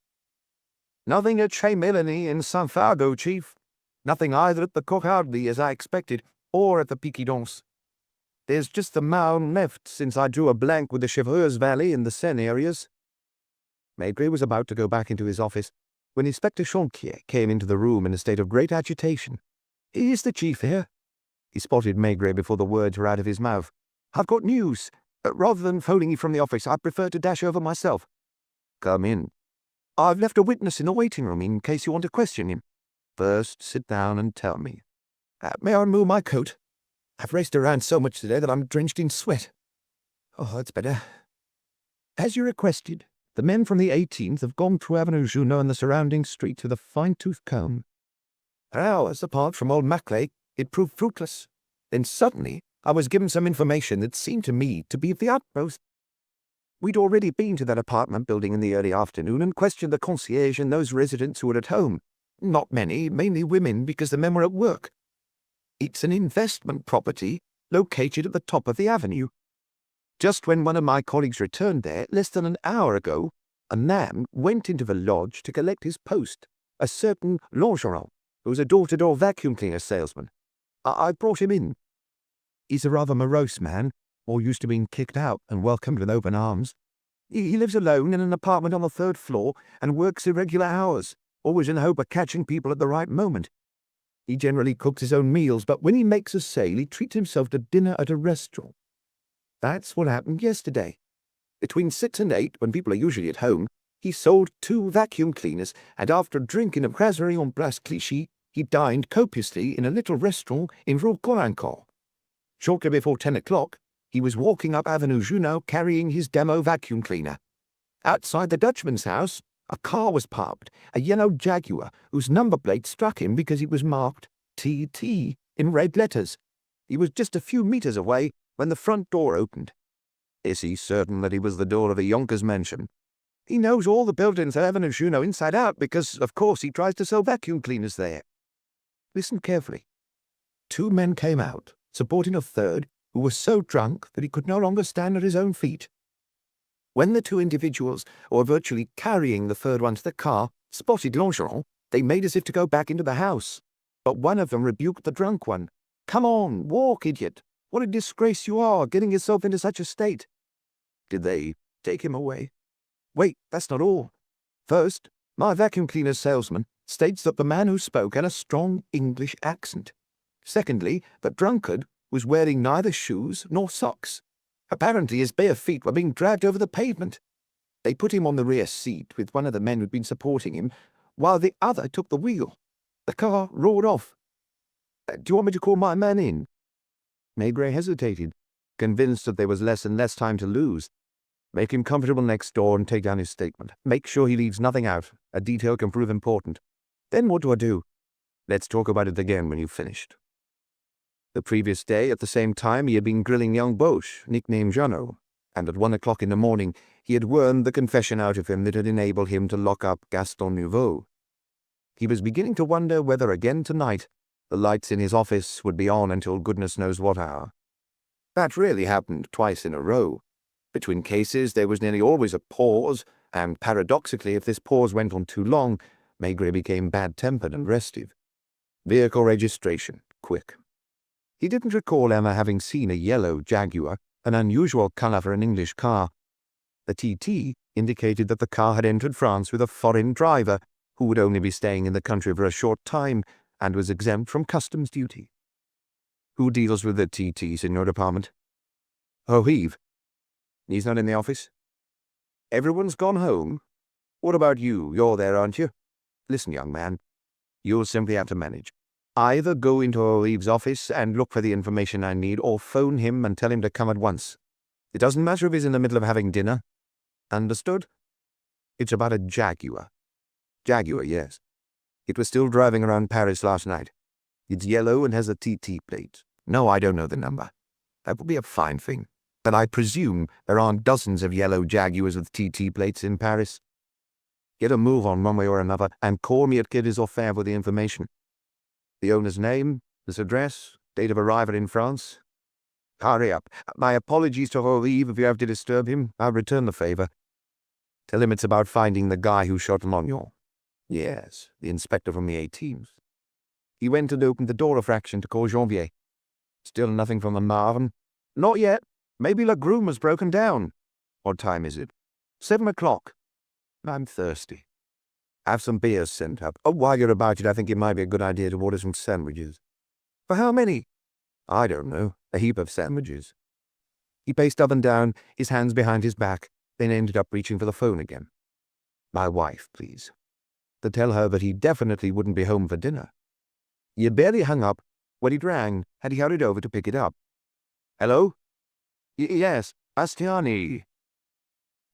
"Nothing at Chez Melanie in St. Fargo, Chief. Nothing either at the Coquardy, as I expected, or at the Piquidons. There's just the Marne left, since I drew a blank with the Chevreuse Valley and the Seine areas." Maigret was about to go back into his office when Inspector Chanquier came into the room in a state of great agitation. "Is the Chief here?" He spotted Maigret before the words were out of his mouth. "I've got news. Rather than phoning you from the office, I prefer to dash over myself." "Come in." "I've left a witness in the waiting room in case you want to question him." "First, sit down and tell me." May I remove my coat? I've raced around so much today that I'm drenched in sweat." "Oh, that's better." "As you requested, the men from the 18th have gone through Avenue Junot and the surrounding streets with a fine-tooth comb. For hours, apart from old Maclay, it proved fruitless. Then suddenly, I was given some information that seemed to me to be of the utmost. We'd already been to that apartment building in the early afternoon and questioned the concierge and those residents who were at home. Not many, mainly women, because the men were at work. It's an investment property located at the top of the avenue. Just when one of my colleagues returned there, less than an hour ago, a man went into the lodge to collect his post, a certain Longeron, who was a door-to-door vacuum cleaner salesman. I brought him in. He's a rather morose man, or used to being kicked out and welcomed with open arms. He lives alone in an apartment on the 3rd floor and works irregular hours, always in the hope of catching people at the right moment. He generally cooks his own meals, but when he makes a sale, he treats himself to dinner at a restaurant. That's what happened yesterday. Between 6 and 8, when people are usually at home, he sold 2 vacuum cleaners, and after a drink in a brasserie on Place Clichy, he dined copiously in a little restaurant in Rue Colincourt. Shortly before 10 o'clock, he was walking up Avenue Junot carrying his demo vacuum cleaner. Outside the Dutchman's house, a car was parked, a yellow Jaguar, whose number plate struck him because it was marked TT in red letters. He was just a few meters away when the front door opened. Is he certain that he was the door of the Yonkers mansion? He knows all the buildings at Avenue Junot inside out because, of course, he tries to sell vacuum cleaners there. Listen carefully. 2 men came out, supporting a third, who was so drunk that he could no longer stand on his own feet. When the 2 individuals, who were virtually carrying the third one to the car, spotted Longeron, they made as if to go back into the house. But one of them rebuked the drunk one. "Come on, walk, idiot. What a disgrace you are, getting yourself into such a state." "Did they take him away?" "Wait, that's not all. First, My vacuum cleaner salesman states that the man who spoke had a strong English accent. Secondly, the drunkard was wearing neither shoes nor socks. Apparently his bare feet were being dragged over the pavement. They put him on the rear seat with one of the men who'd been supporting him, while the other took the wheel. The car roared off. Do you want me to call my man in? Maigret hesitated, convinced that there was less and less time to lose. Make him comfortable next door and take down his statement. Make sure he leaves nothing out. A detail can prove important. Then what do I do? Let's talk about it again when you've finished. The previous day, at the same time, he had been grilling young Boche, nicknamed Jeannot, and at 1 o'clock in the morning he had wormed the confession out of him that had enabled him to lock up Gaston Nouveau. He was beginning to wonder whether again tonight the lights in his office would be on until goodness knows what hour. That really happened twice in a row. Between cases there was nearly always a pause, and paradoxically, if this pause went on too long, Maigret became bad-tempered and restive. Vehicle registration, quick. He didn't recall ever having seen a yellow Jaguar, an unusual colour for an English car. The TT indicated that the car had entered France with a foreign driver who would only be staying in the country for a short time and was exempt from customs duty. Who deals with the TTs in your department? Oh, Heave. He's not in the office? Everyone's gone home? What about you? You're there, aren't you? Listen, young man, you'll simply have to manage. Either go into Olive's office and look for the information I need, or phone him and tell him to come at once. It doesn't matter if he's in the middle of having dinner. Understood? It's about a Jaguar. Jaguar, yes. It was still driving around Paris last night. It's yellow and has a TT plate. No, I don't know the number. That would be a fine thing. But I presume there aren't dozens of yellow Jaguars with TT plates in Paris. Get a move on one way or another, and call me at Quai Orfèvres with the information. The owner's name, his address, date of arrival in France. Hurry up. My apologies to Olive if you have to disturb him. I'll return the favour. Tell him it's about finding the guy who shot Magnon. Yes, the inspector from the 18th. He went and opened the door a fraction to call Janvier. Still nothing from the Marne? Not yet. Maybe Le Groom has broken down. What time is it? 7 o'clock. I'm thirsty. Have some beers sent up. Oh, while you're about it, I think it might be a good idea to order some sandwiches. For how many? I don't know. A heap of sandwiches. He paced up and down, his hands behind his back, then ended up reaching for the phone again. My wife, please. To tell her that he definitely wouldn't be home for dinner. He had barely hung up when it rang, and he hurried over to pick it up. Hello? Yes, Bastiani.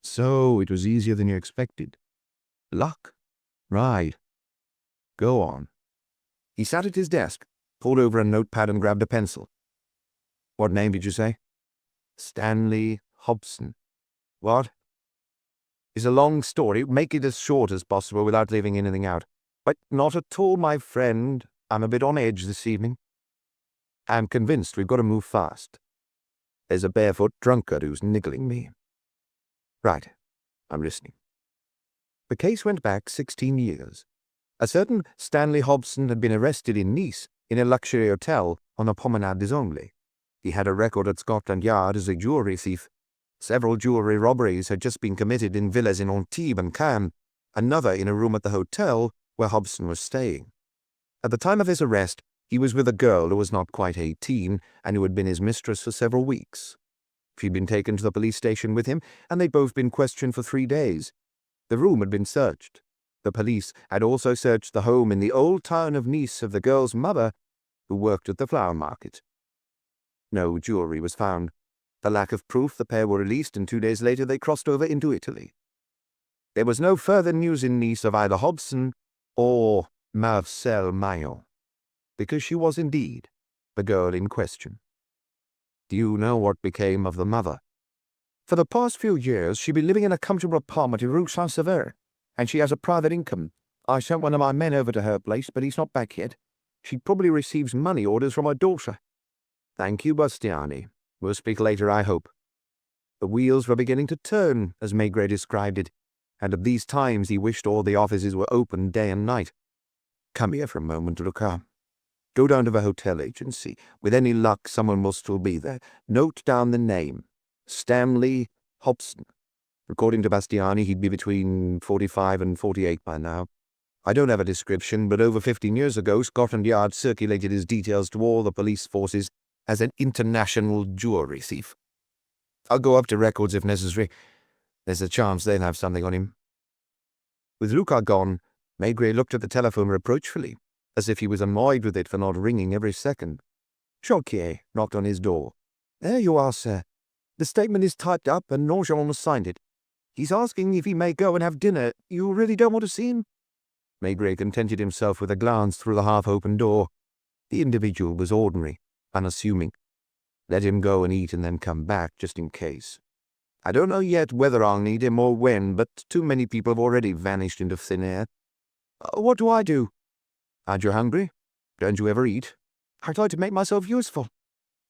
So it was easier than you expected. Luck? Right. Go on. He sat at his desk, pulled over a notepad and grabbed a pencil. What name did you say? Stanley Hobson. What? It's a long story. Make it as short as possible without leaving anything out. But not at all, my friend. I'm a bit on edge this evening. I'm convinced we've got to move fast. There's a barefoot drunkard who's niggling me. Right. I'm listening. The case went back 16 years. A certain Stanley Hobson had been arrested in Nice in a luxury hotel on the Promenade des Anglais. He had a record at Scotland Yard as a jewellery thief. Several jewellery robberies had just been committed in villas in Antibes and Cannes, another in a room at the hotel where Hobson was staying. At the time of his arrest, he was with a girl who was not quite 18 and who had been his mistress for several weeks. She'd been taken to the police station with him, and they'd both been questioned for 3 days. The room had been searched. The police had also searched the home in the old town of Nice of the girl's mother, who worked at the flower market. No jewellery was found. For lack of proof, the pair were released, and 2 days later they crossed over into Italy. There was no further news in Nice of either Hobson or Marcel Maillon, because she was indeed the girl in question. Do you know what became of the mother? For the past few years, she'd been living in a comfortable apartment in Rue Saint-Sever, and she has a private income. I sent one of my men over to her place, but he's not back yet. She probably receives money orders from her daughter. Thank you, Bastiani. We'll speak later, I hope. The wheels were beginning to turn, as Maigret described it, and at these times he wished all the offices were open day and night. Come here for a moment, Lucas. Go down to the hotel agency. With any luck, someone will still be there. Note down the name. Stanley Hobson. According to Bastiani, he'd be between 45 and 48 by now. I don't have a description, but over 15 years ago, Scotland Yard circulated his details to all the police forces as an international jewellery thief. I'll go up to records if necessary. There's a chance they'll have something on him. With Luca gone, Maigret looked at the telephone reproachfully, as if he was annoyed with it for not ringing every second. Choquier knocked on his door. "There you are, sir. The statement is typed up and Nogent has signed it. He's asking if he may go and have dinner. You really don't want to see him?" Maigret contented himself with a glance through the half-open door. The individual was ordinary, unassuming. Let him go and eat and then come back, just in case. I don't know yet whether I'll need him or when, but too many people have already vanished into thin air. What do I do? Aren't you hungry? Don't you ever eat? I try to make myself useful.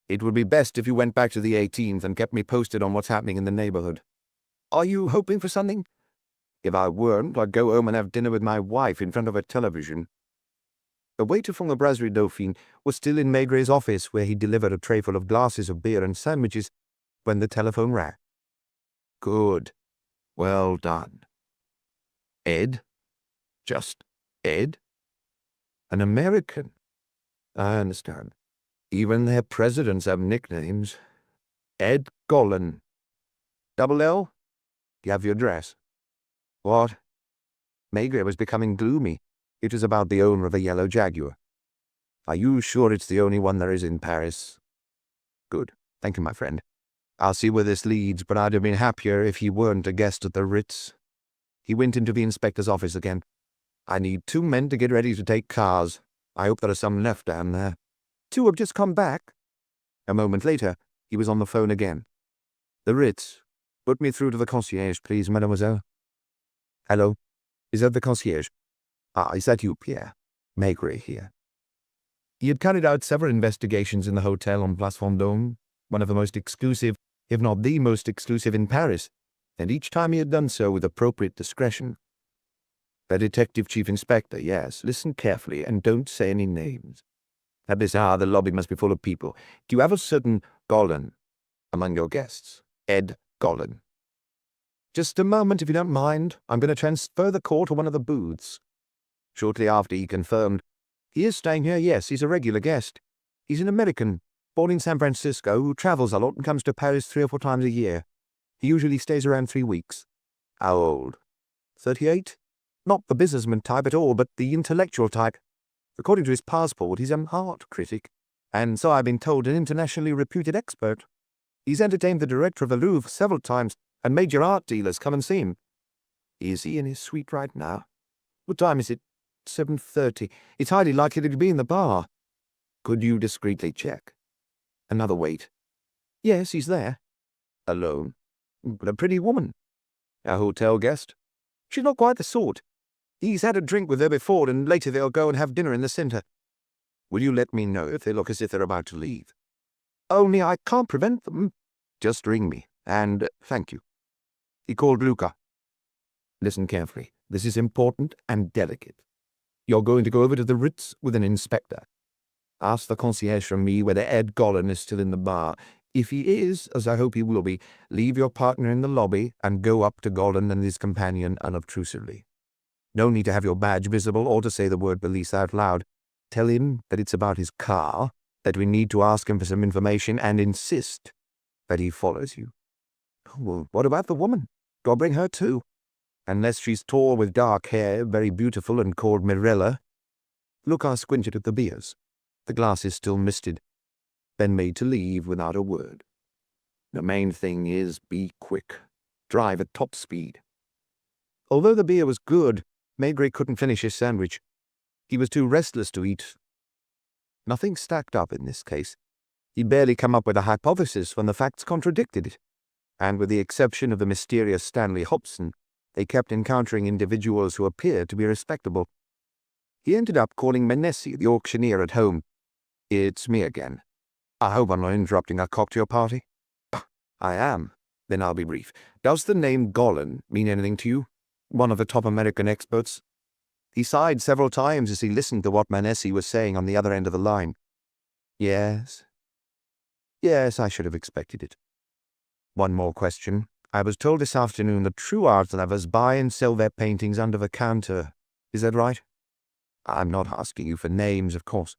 It would be best if you went back to the 18th and kept me posted on what's happening in the neighborhood. Are you hoping for something? If I weren't, I'd go home and have dinner with my wife in front of a television. The waiter from the Brasserie Dauphine was still in Maigret's office, where he delivered a tray full of glasses of beer and sandwiches, when the telephone rang. Good. Well done. Ed? Just Ed? An American? I understand. Even their presidents have nicknames. Ed Golan. Double L? You have your address. What? Maigret was becoming gloomy. It was about the owner of a yellow Jaguar. Are you sure it's the only one there is in Paris? Good. Thank you, my friend. I'll see where this leads, but I'd have been happier if he weren't a guest at the Ritz. He went into the inspector's office again. I need 2 men to get ready to take cars. I hope there are some left down there. 2 have just come back. A moment later, he was on the phone again. The Ritz. Put me through to the concierge, please, mademoiselle. Hello. Is that the concierge? Ah, is that you, Pierre? Maigret here. He had carried out several investigations in the hotel on Place Vendôme, one of the most exclusive, if not the most exclusive in Paris, and each time he had done so with appropriate discretion. The detective chief inspector, yes, listen carefully and don't say any names. At this hour, the lobby must be full of people. Do you have a certain Golan among your guests? Ed Golan. Just a moment, if you don't mind. I'm going to transfer the call to one of the booths. Shortly after, he confirmed, he is staying here, yes, he's a regular guest. He's an American, born in San Francisco, who travels a lot and comes to Paris 3 or 4 times a year. He usually stays around 3 weeks. How old? 38? Not the businessman type at all, but the intellectual type. According to his passport, he's an art critic, and so I've been told an internationally reputed expert. He's entertained the director of the Louvre several times, and major art dealers come and see him. Is he in his suite right now? What time is it? 7:30. It's highly likely to be in the bar. Could you discreetly check? Another wait. Yes, he's there. Alone? But a pretty woman. A hotel guest? She's not quite the sort. He's had a drink with her before, and later they'll go and have dinner in the centre. Will you let me know if they look as if they're about to leave? Only I can't prevent them. Just ring me, and thank you. He called Luca. Listen carefully. This is important and delicate. You're going to go over to the Ritz with an inspector. Ask the concierge from me whether Ed Golan is still in the bar. If he is, as I hope he will be, leave your partner in the lobby and go up to Golan and his companion unobtrusively. No need to have your badge visible or to say the word police out loud. Tell him that it's about his car, that we need to ask him for some information, and insist that he follows you. Well, what about the woman? Do I bring her too? Unless she's tall with dark hair, very beautiful, and called Mirella. Luca squinted at the beers. The glasses still misted. Then made to leave without a word. The main thing is be quick. Drive at top speed. Although the beer was good, Maigret couldn't finish his sandwich. He was too restless to eat. Nothing stacked up in this case. He'd barely come up with a hypothesis when the facts contradicted it. And with the exception of the mysterious Stanley Hobson, they kept encountering individuals who appeared to be respectable. He ended up calling Menessi, the auctioneer at home. It's me again. I hope I'm not interrupting our cocktail party. I am. Then I'll be brief. Does the name Golan mean anything to you? One of the top American experts? He sighed several times as he listened to what Menessi was saying on the other end of the line. Yes. Yes, I should have expected it. One more question. I was told this afternoon that true art lovers buy and sell their paintings under the counter. Is that right? I'm not asking you for names, of course.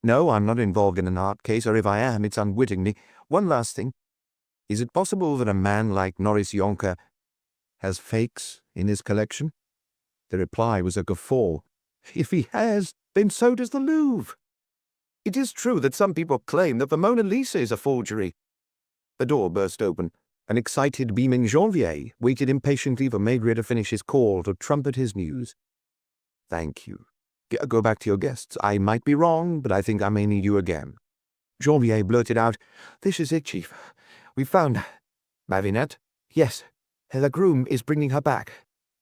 No, I'm not involved in an art case, or if I am, it's unwittingly. One last thing. Is it possible that a man like Norris Yonker has fakes in his collection? The reply was a guffaw. If he has, then so does the Louvre. It is true that some people claim that the Mona Lisa is a forgery. The door burst open. An excited, beaming Janvier waited impatiently for Maigret to finish his call to trumpet his news. Thank you. Go back to your guests. I might be wrong, but I think I may need you again. Janvier blurted out, This is it, Chief. We found Mavinette? Yes. The groom is bringing her back.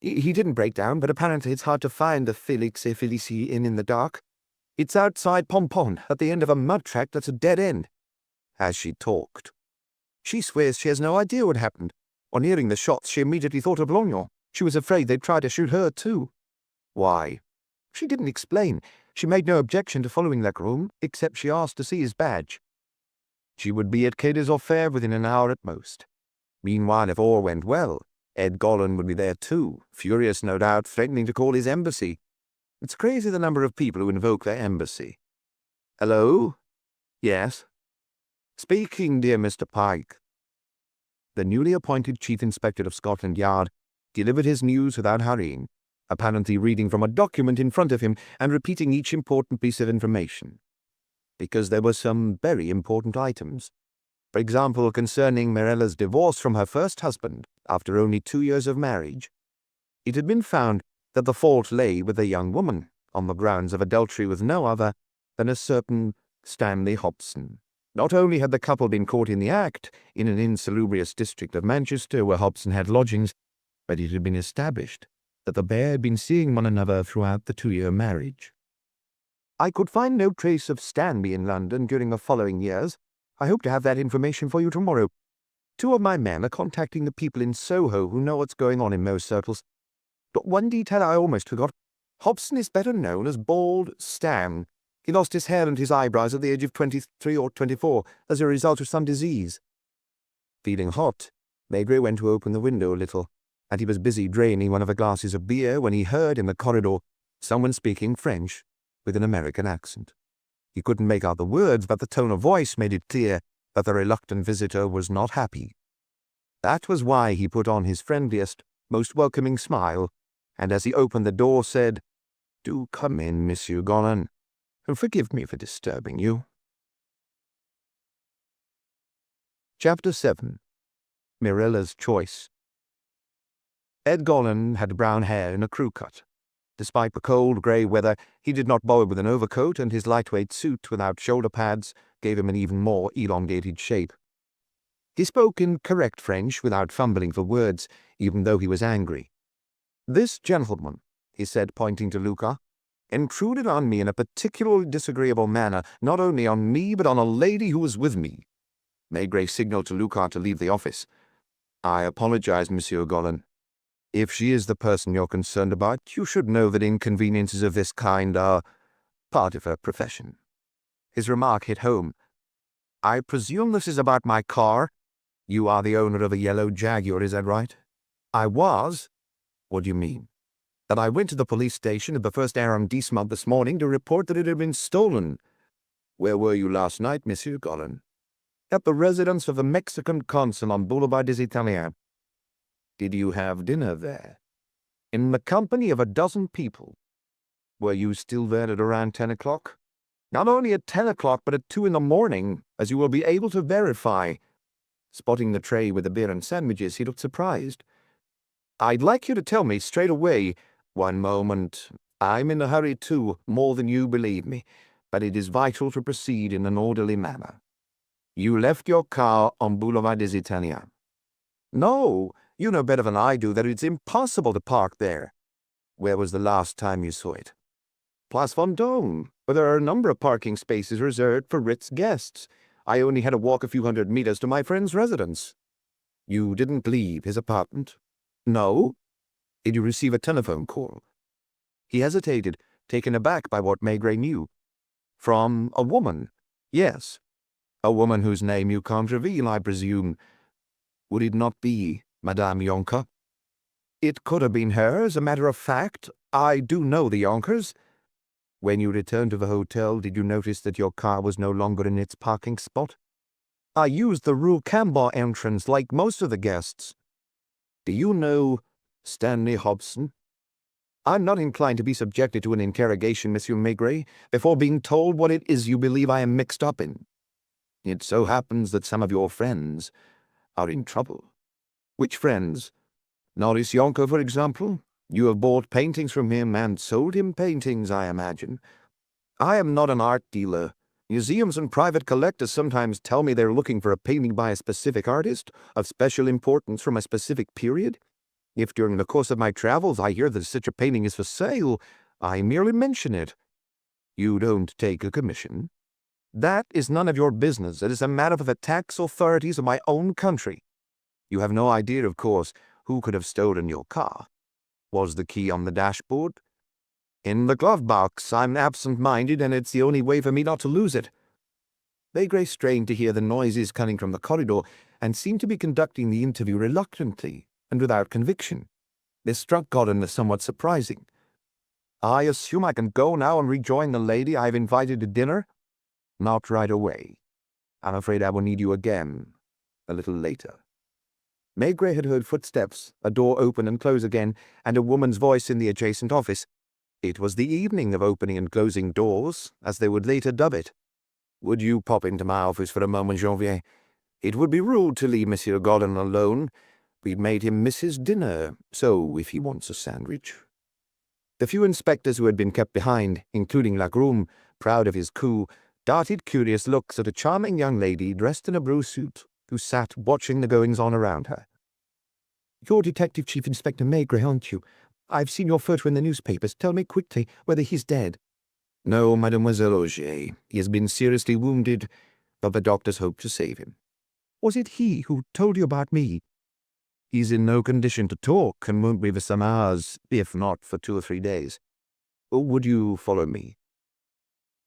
He didn't break down, but apparently it's hard to find the Felix et Felicie Inn in the dark. It's outside Pompon, at the end of a mud track that's a dead end. As she talked. She swears she has no idea what happened. On hearing the shots, she immediately thought of Lognon. She was afraid they'd try to shoot her, too. Why? She didn't explain. She made no objection to following that groom, except she asked to see his badge. She would be at Quai des Orfèvres within an hour at most. Meanwhile, if all went well, Ed Gollin would be there too, furious no doubt, threatening to call his embassy. It's crazy the number of people who invoke their embassy. Hello? Yes? Speaking, dear Mr. Pike. The newly appointed Chief Inspector of Scotland Yard delivered his news without hurrying, apparently reading from a document in front of him and repeating each important piece of information. Because there were some very important items. For example, concerning Mirella's divorce from her first husband after only 2 years of marriage. It had been found that the fault lay with a young woman on the grounds of adultery with no other than a certain Stanley Hobson. Not only had the couple been caught in the act in an insalubrious district of Manchester where Hobson had lodgings, but it had been established that the pair had been seeing one another throughout the 2-year marriage. I could find no trace of Stanley in London during the following years. I hope to have that information for you tomorrow. 2 of my men are contacting the people in Soho who know what's going on in most circles. But one detail I almost forgot. Hobson is better known as Bald Stan. He lost his hair and his eyebrows at the age of 23 or 24 as a result of some disease. Feeling hot, Maigret went to open the window a little, and he was busy draining one of the glasses of beer when he heard in the corridor someone speaking French with an American accent. He couldn't make out the words, but the tone of voice made it clear that the reluctant visitor was not happy. That was why he put on his friendliest, most welcoming smile, and as he opened the door said, Do come in, Monsieur Gollin, and forgive me for disturbing you. Chapter 7. Mirella's Choice. Ed Gollin had brown hair in a crew cut. Despite the cold grey weather, he did not bother with an overcoat, and his lightweight suit without shoulder pads gave him an even more elongated shape. He spoke in correct French without fumbling for words, even though he was angry. This gentleman, he said, pointing to Luca, intruded on me in a particularly disagreeable manner, not only on me but on a lady who was with me. Maigret signalled to Luca to leave the office. I apologize, Monsieur Gollin. If she is the person you're concerned about, you should know that inconveniences of this kind are part of her profession. His remark hit home. I presume this is about my car? You are the owner of a yellow Jaguar, is that right? I was. What do you mean? That I went to the police station at the first arrondissement this morning to report that it had been stolen. Where were you last night, Monsieur Gollin? At the residence of the Mexican consul on Boulevard des Italiens. Did you have dinner there? In the company of a dozen people. Were you still there at around 10 o'clock? Not only at 10 o'clock, but at 2 in the morning, as you will be able to verify. Spotting the tray with the beer and sandwiches, he looked surprised. I'd like you to tell me straight away. One moment. I'm in a hurry too, more than you believe me, but it is vital to proceed in an orderly manner. You left your car on Boulevard des Italiens. No, you know better than I do that it's impossible to park there. Where was the last time you saw it? Place Vendôme, where there are a number of parking spaces reserved for Ritz guests. I only had to walk a few hundred meters to my friend's residence. You didn't leave his apartment? No. Did you receive a telephone call? He hesitated, taken aback by what Maigret knew. From a woman? Yes. A woman whose name you can't reveal, I presume. Would it not be Madame Yonker? It could have been her, as a matter of fact. I do know the Yonkers. When you returned to the hotel, did you notice that your car was no longer in its parking spot? I used the Rue Cambon entrance like most of the guests. Do you know Stanley Hobson? I'm not inclined to be subjected to an interrogation, Monsieur Maigret, before being told what it is you believe I am mixed up in. It so happens that some of your friends are in trouble. Which friends? Norris Yonker, for example? You have bought paintings from him and sold him paintings, I imagine. I am not an art dealer. Museums and private collectors sometimes tell me they're looking for a painting by a specific artist, of special importance from a specific period. If during the course of my travels I hear that such a painting is for sale, I merely mention it. You don't take a commission. That is none of your business. It is a matter for the tax authorities of my own country. You have no idea, of course, who could have stolen your car. Was the key on the dashboard? In the glove box. I'm absent-minded, and it's the only way for me not to lose it. Maigret strained to hear the noises coming from the corridor, and seemed to be conducting the interview reluctantly and without conviction. This struck Gordon as somewhat surprising. I assume I can go now and rejoin the lady I have invited to dinner? Not right away. I'm afraid I will need you again, a little later. Maigret had heard footsteps, a door open and close again, and a woman's voice in the adjacent office. It was the evening of opening and closing doors, as they would later dub it. Would you pop into my office for a moment, Janvier? It would be rude to leave Monsieur Gordon alone. We've made him miss his dinner, so if he wants a sandwich. The few inspectors who had been kept behind, including Lagroom, proud of his coup, darted curious looks at a charming young lady dressed in a blue suit, who sat watching the goings-on around her. You're Detective Chief Inspector Maigret, aren't you? I've seen your photo in the newspapers. Tell me quickly whether he's dead. No, Mademoiselle Auger. He has been seriously wounded, but the doctors hope to save him. Was it he who told you about me? He's in no condition to talk, and won't be for some hours, if not for 2 or 3 days. Would you follow me?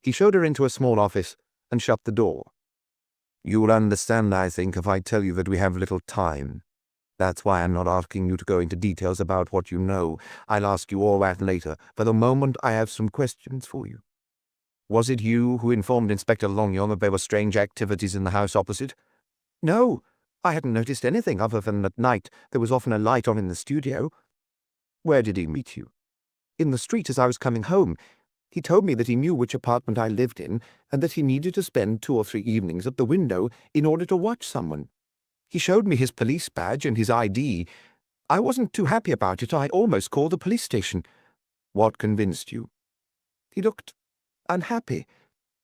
He showed her into a small office, and shut the door. You'll understand, I think, if I tell you that we have little time. That's why I'm not asking you to go into details about what you know. I'll ask you all that later. For the moment, I have some questions for you. Was it you who informed Inspector Longyon that there were strange activities in the house opposite? No, I hadn't noticed anything other than at night there was often a light on in the studio. Where did he meet you? In the street as I was coming home. He told me that he knew which apartment I lived in, and that he needed to spend 2 or 3 evenings at the window in order to watch someone. He showed me his police badge and his ID. I wasn't too happy about it. I almost called the police station. What convinced you? He looked unhappy.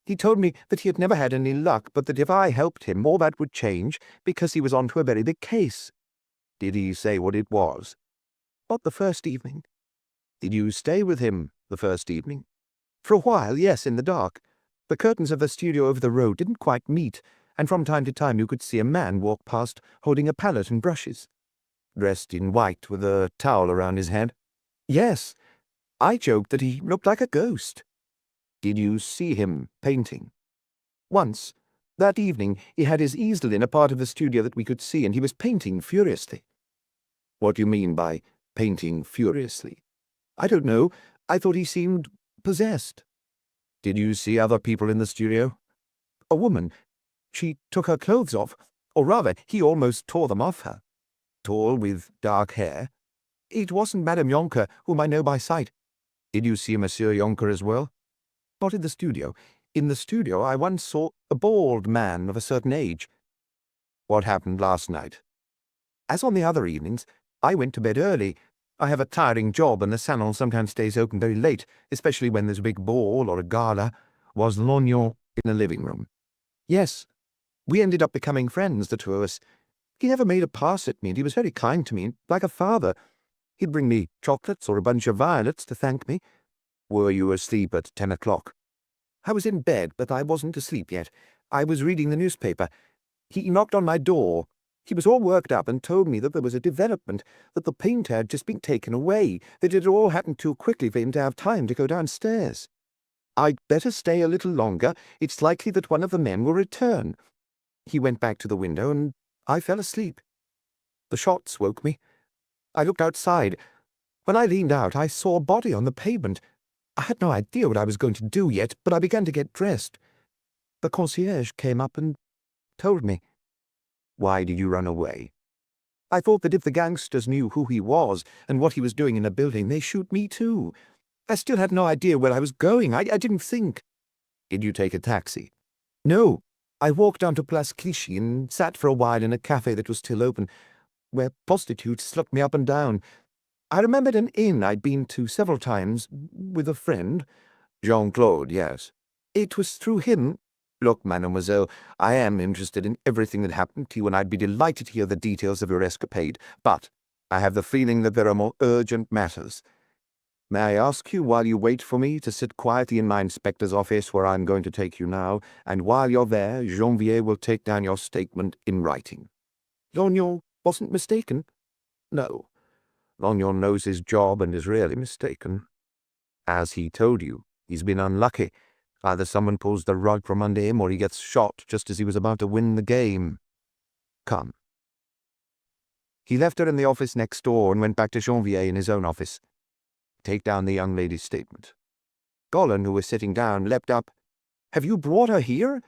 He told me that he had never had any luck, but that if I helped him, all that would change, because he was on to a very big case. Did he say what it was? Not the first evening. Did you stay with him the first evening? For a while, yes, in the dark. The curtains of the studio over the road didn't quite meet, and from time to time you could see a man walk past holding a palette and brushes. Dressed in white with a towel around his head? Yes. I joked that he looked like a ghost. Did you see him painting? Once. That evening he had his easel in a part of the studio that we could see, and he was painting furiously. What do you mean by painting furiously? I don't know. I thought he seemed possessed. Did you see other people in the studio? A woman. She took her clothes off, or rather, he almost tore them off her. Tall, with dark hair. It wasn't Madame Yonker, whom I know by sight. Did you see Monsieur Yonker as well? Not in the studio. In the studio I once saw a bald man of a certain age. What happened last night? As on the other evenings, I went to bed early. I have a tiring job, and the salon sometimes stays open very late, especially when there's a big ball or a gala. Was Lognon in the living room? Yes. We ended up becoming friends, the two of us. He never made a pass at me, and he was very kind to me, like a father. He'd bring me chocolates or a bunch of violets to thank me. Were you asleep at 10 o'clock? I was in bed, but I wasn't asleep yet. I was reading the newspaper. He knocked on my door. He was all worked up and told me that there was a development, that the painter had just been taken away, that it had all happened too quickly for him to have time to go downstairs. I'd better stay a little longer. It's likely that one of the men will return. He went back to the window, and I fell asleep. The shots woke me. I looked outside. When I leaned out, I saw a body on the pavement. I had no idea what I was going to do yet, but I began to get dressed. The concierge came up and told me. Why did you run away? I thought that if the gangsters knew who he was and what he was doing in the building, they'd shoot me too. I still had no idea where I was going. I didn't think. Did you take a taxi? No. I walked down to Place Clichy and sat for a while in a cafe that was still open, where prostitutes looked me up and down. I remembered an inn I'd been to several times with a friend. Jean-Claude, yes. It was through him. Look, mademoiselle, I am interested in everything that happened to you, and I'd be delighted to hear the details of your escapade, but I have the feeling that there are more urgent matters. May I ask you, while you wait for me, to sit quietly in my inspector's office where I'm going to take you now, and while you're there, Janvier will take down your statement in writing. Lognon wasn't mistaken? No. Lognon knows his job and is rarely mistaken. As he told you, he's been unlucky. Either someone pulls the rug from under him or he gets shot just as he was about to win the game. Come. He left her in the office next door and went back to Janvier in his own office. Take down the young lady's statement. Golan, who was sitting down, leapt up. Have you brought her here?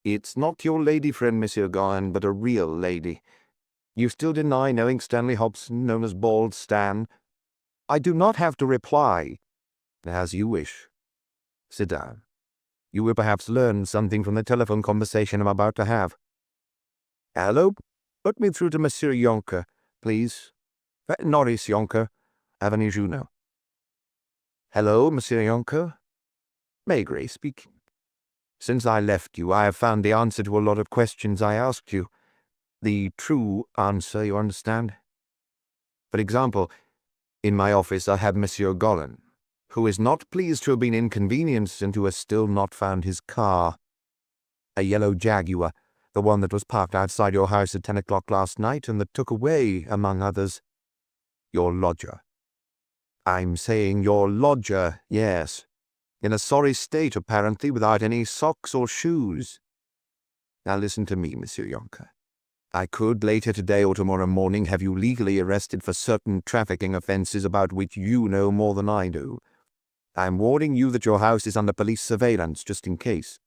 It's not your lady friend, Monsieur Golan, but a real lady. You still deny knowing Stanley Hobson, known as Bald Stan? I do not have to reply. As you wish. Sit down. You will perhaps learn something from the telephone conversation I'm about to have. Hello? Put me through to Monsieur Yonker, please. Norris Yonker, Avenue Junot. Hello, Monsieur Yonker. Maigret speaking. Since I left you, I have found the answer to a lot of questions I asked you. The true answer, you understand? For example, in my office I have Monsieur Golan, who is not pleased to have been inconvenienced and who has still not found his car. A yellow Jaguar, the one that was parked outside your house at 10 o'clock last night and that took away, among others, your lodger. I'm saying your lodger, yes. In a sorry state, apparently, without any socks or shoes. Now listen to me, Monsieur Yonker. I could, later today or tomorrow morning, have you legally arrested for certain trafficking offences about which you know more than I do. I'm warning you that your house is under police surveillance, just in case.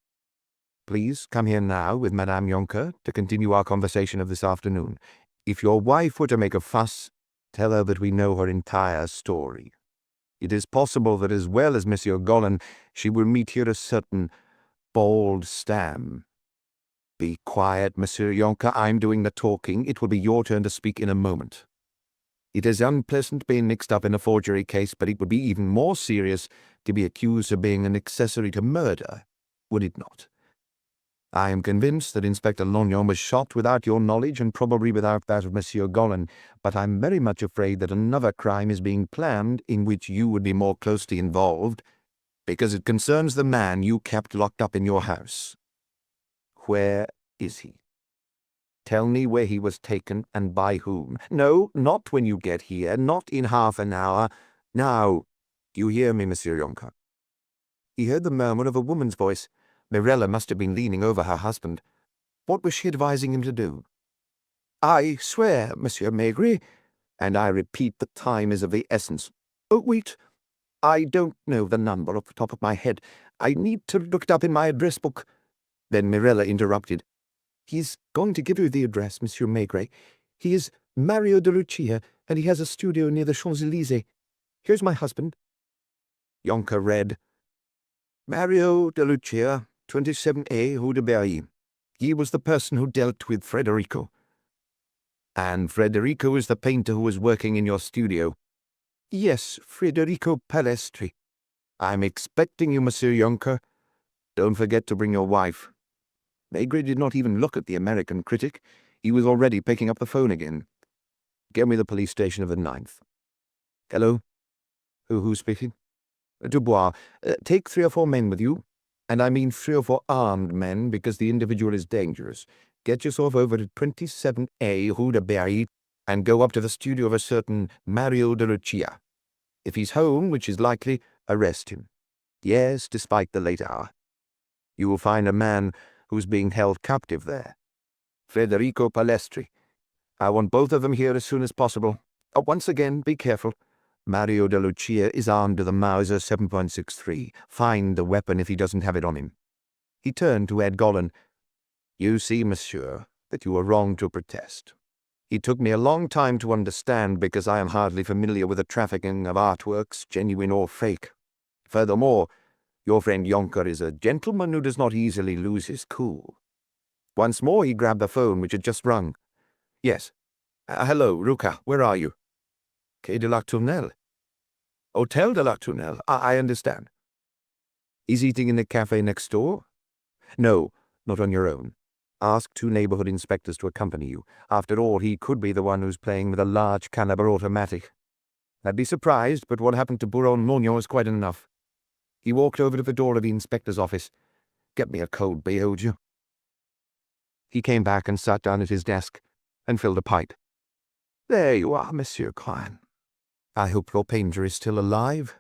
Please come here now with Madame Yonker to continue our conversation of this afternoon. If your wife were to make a fuss, tell her that we know her entire story. It is possible that as well as Monsieur Golan, she will meet here a certain Bald Stan. Be quiet, Monsieur Yonker. I'm doing the talking. It will be your turn to speak in a moment. It is unpleasant being mixed up in a forgery case, but it would be even more serious to be accused of being an accessory to murder, would it not? I am convinced that Inspector Lognon was shot without your knowledge and probably without that of Monsieur Golan, but I'm very much afraid that another crime is being planned in which you would be more closely involved, because it concerns the man you kept locked up in your house. Where is he? Tell me where he was taken and by whom. No, not when you get here, not in half an hour. Now, you hear me, Monsieur Yonker? He heard the murmur of a woman's voice. Mirella must have been leaning over her husband. What was she advising him to do? I swear, Monsieur Maigret, and I repeat the time is of the essence. Oh, wait, I don't know the number off the top of my head. I need to look it up in my address book. Then Mirella interrupted. He's going to give you the address, Monsieur Maigret. He is Mario de Lucia, and he has a studio near the Champs-Élysées. Here's my husband. Yonker read, Mario de Lucia, 27A, Rue de Berry. He was the person who dealt with Frederico. And Frederico is the painter who was working in your studio. Yes, Frederico Palestri. I'm expecting you, Monsieur Yonker. Don't forget to bring your wife. Maigret did not even look at the American critic. He was already picking up the phone again. Get me the police station of the 9th. Hello? Who's speaking? Dubois. Take 3 or 4 men with you. And I mean 3 or 4 armed men, because the individual is dangerous. Get yourself over to 27A, Rue de Berry, and go up to the studio of a certain Mario de Lucia. If he's home, which is likely, arrest him. Yes, despite the late hour. You will find a man who's being held captive there. Federico Palestri. I want both of them here as soon as possible. Once again, be careful. Mario de Lucia is armed with a Mauser 7.63. Find the weapon if he doesn't have it on him." He turned to Ed Gollin. "You see, monsieur, that you were wrong to protest. It took me a long time to understand because I am hardly familiar with the trafficking of artworks, genuine or fake. Furthermore, your friend Jonker is a gentleman who does not easily lose his cool." Once more he grabbed the phone, which had just rung. "Yes. Hello, Ruka, where are you?" "Quai de la Tournelle." "Hotel de la Tournelle. I understand." "Is eating in the cafe next door?" "No, not on your own. Ask 2 neighborhood inspectors to accompany you. After all, he could be the one who's playing with a large caliber automatic. I'd be surprised, but what happened to Buron Lognon is quite enough." He walked over to the door of the inspector's office. "Get me a cold beer, would you?" He came back and sat down at his desk and filled a pipe. "There you are, Monsieur Klein. I hope your painter is still alive.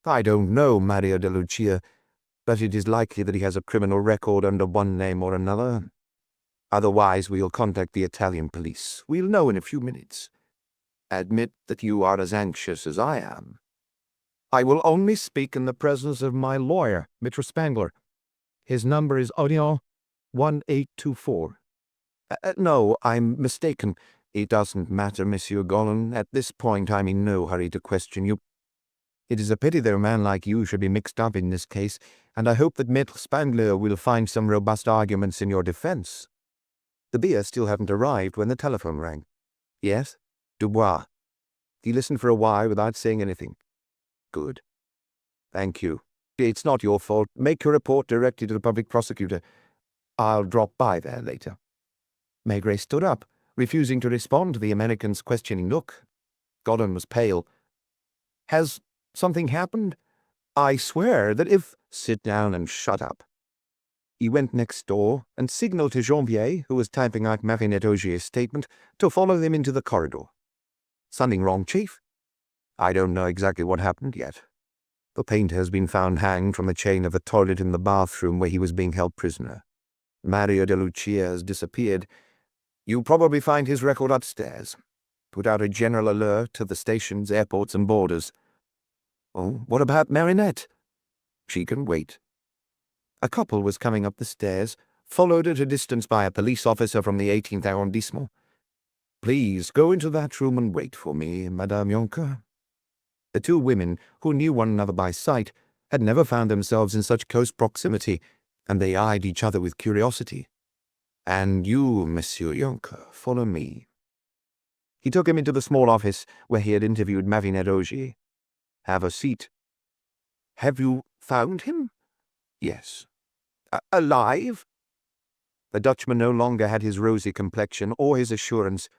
I don't know Mario de Lucia, but it is likely that he has a criminal record under one name or another. Otherwise, we'll contact the Italian police. We'll know in a few minutes. Admit that you are as anxious as I am." "I will only speak in the presence of my lawyer, Mr. Spangler. His number is Odeon 1824. No, I'm mistaken. It doesn't matter, Monsieur Gollin. At this point, I'm in no hurry to question you. It is a pity that a man like you should be mixed up in this case, and I hope that Maître Spangler will find some robust arguments in your defense." The beer still hadn't arrived when the telephone rang. "Yes? Dubois." He listened for a while without saying anything. "Good. Thank you. It's not your fault. Make your report directly to the public prosecutor. I'll drop by there later." Maigret stood up, refusing to respond to the American's questioning look. Gollin was pale. "Has something happened? I swear that if—" "Sit down and shut up." He went next door and signaled to Janvier, who was typing out Marinette Augier's statement, to follow them into the corridor. "Something wrong, Chief?" "I don't know exactly what happened yet. The painter has been found hanged from the chain of the toilet in the bathroom where he was being held prisoner. Mario de Lucia has disappeared. You'll probably find his record upstairs. Put out a general alert to the stations, airports, and borders." "Oh, what about Marinette?" "She can wait." A couple was coming up the stairs, followed at a distance by a police officer from the 18th arrondissement. "Please go into that room and wait for me, Madame Jonker." The 2 women, who knew one another by sight, had never found themselves in such close proximity, and they eyed each other with curiosity. "And you, Monsieur Jonker, follow me." He took him into the small office where he had interviewed Marinette Augier. "Have a seat." "Have you found him?" "Yes." Alive?" The Dutchman no longer had his rosy complexion or his assurance.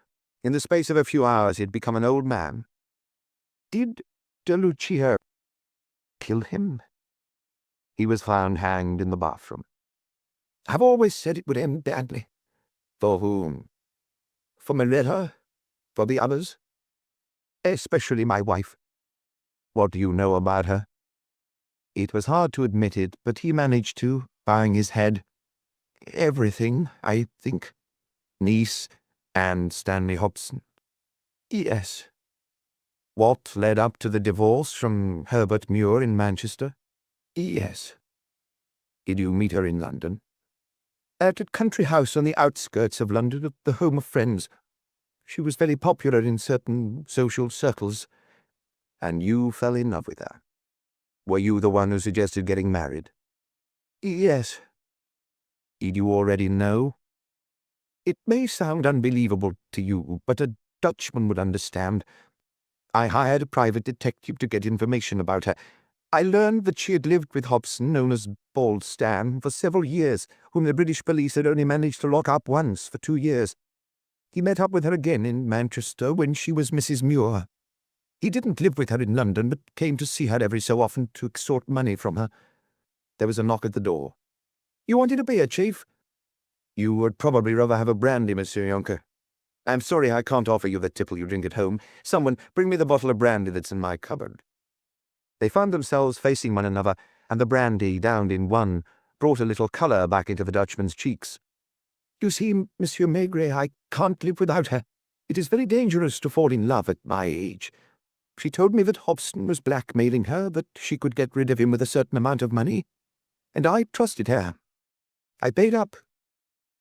In the space of a few hours he had become an old man. "Did de Lucia kill him?" "He was found hanged in the bathroom." "I've always said it would end badly." "For whom?" "For Maretta. For the others. Especially my wife." "What do you know about her?" It was hard to admit it, but he managed to, bowing his head. "Everything, I think. Niece and Stanley Hobson." "Yes." "What led up to the divorce from Herbert Muir in Manchester?" "Yes." "Did you meet her in London?" "At a country house on the outskirts of London, at the home of friends. She was very popular in certain social circles." "And you fell in love with her? Were you the one who suggested getting married?" "Yes." "Did you already know?" "It may sound unbelievable to you, but a Dutchman would understand. I hired a private detective to get information about her. I learned that she had lived with Hobson, known as Bald Stan, for several years, whom the British police had only managed to lock up once for 2 years. He met up with her again in Manchester when she was Mrs. Muir. He didn't live with her in London, but came to see her every so often to extort money from her." There was a knock at the door. "You wanted a beer, Chief?" "You would probably rather have a brandy, Monsieur Jonker." "I'm sorry I can't offer you the tipple you drink at home. Someone bring me the bottle of brandy that's in my cupboard." They found themselves facing one another, and the brandy, downed in one, brought a little colour back into the Dutchman's cheeks. You see, Monsieur Maigret, I can't live without her. It is very dangerous to fall in love at my age. She told me that Hobson was blackmailing her, that she could get rid of him with a certain amount of money, and I trusted her. I paid up.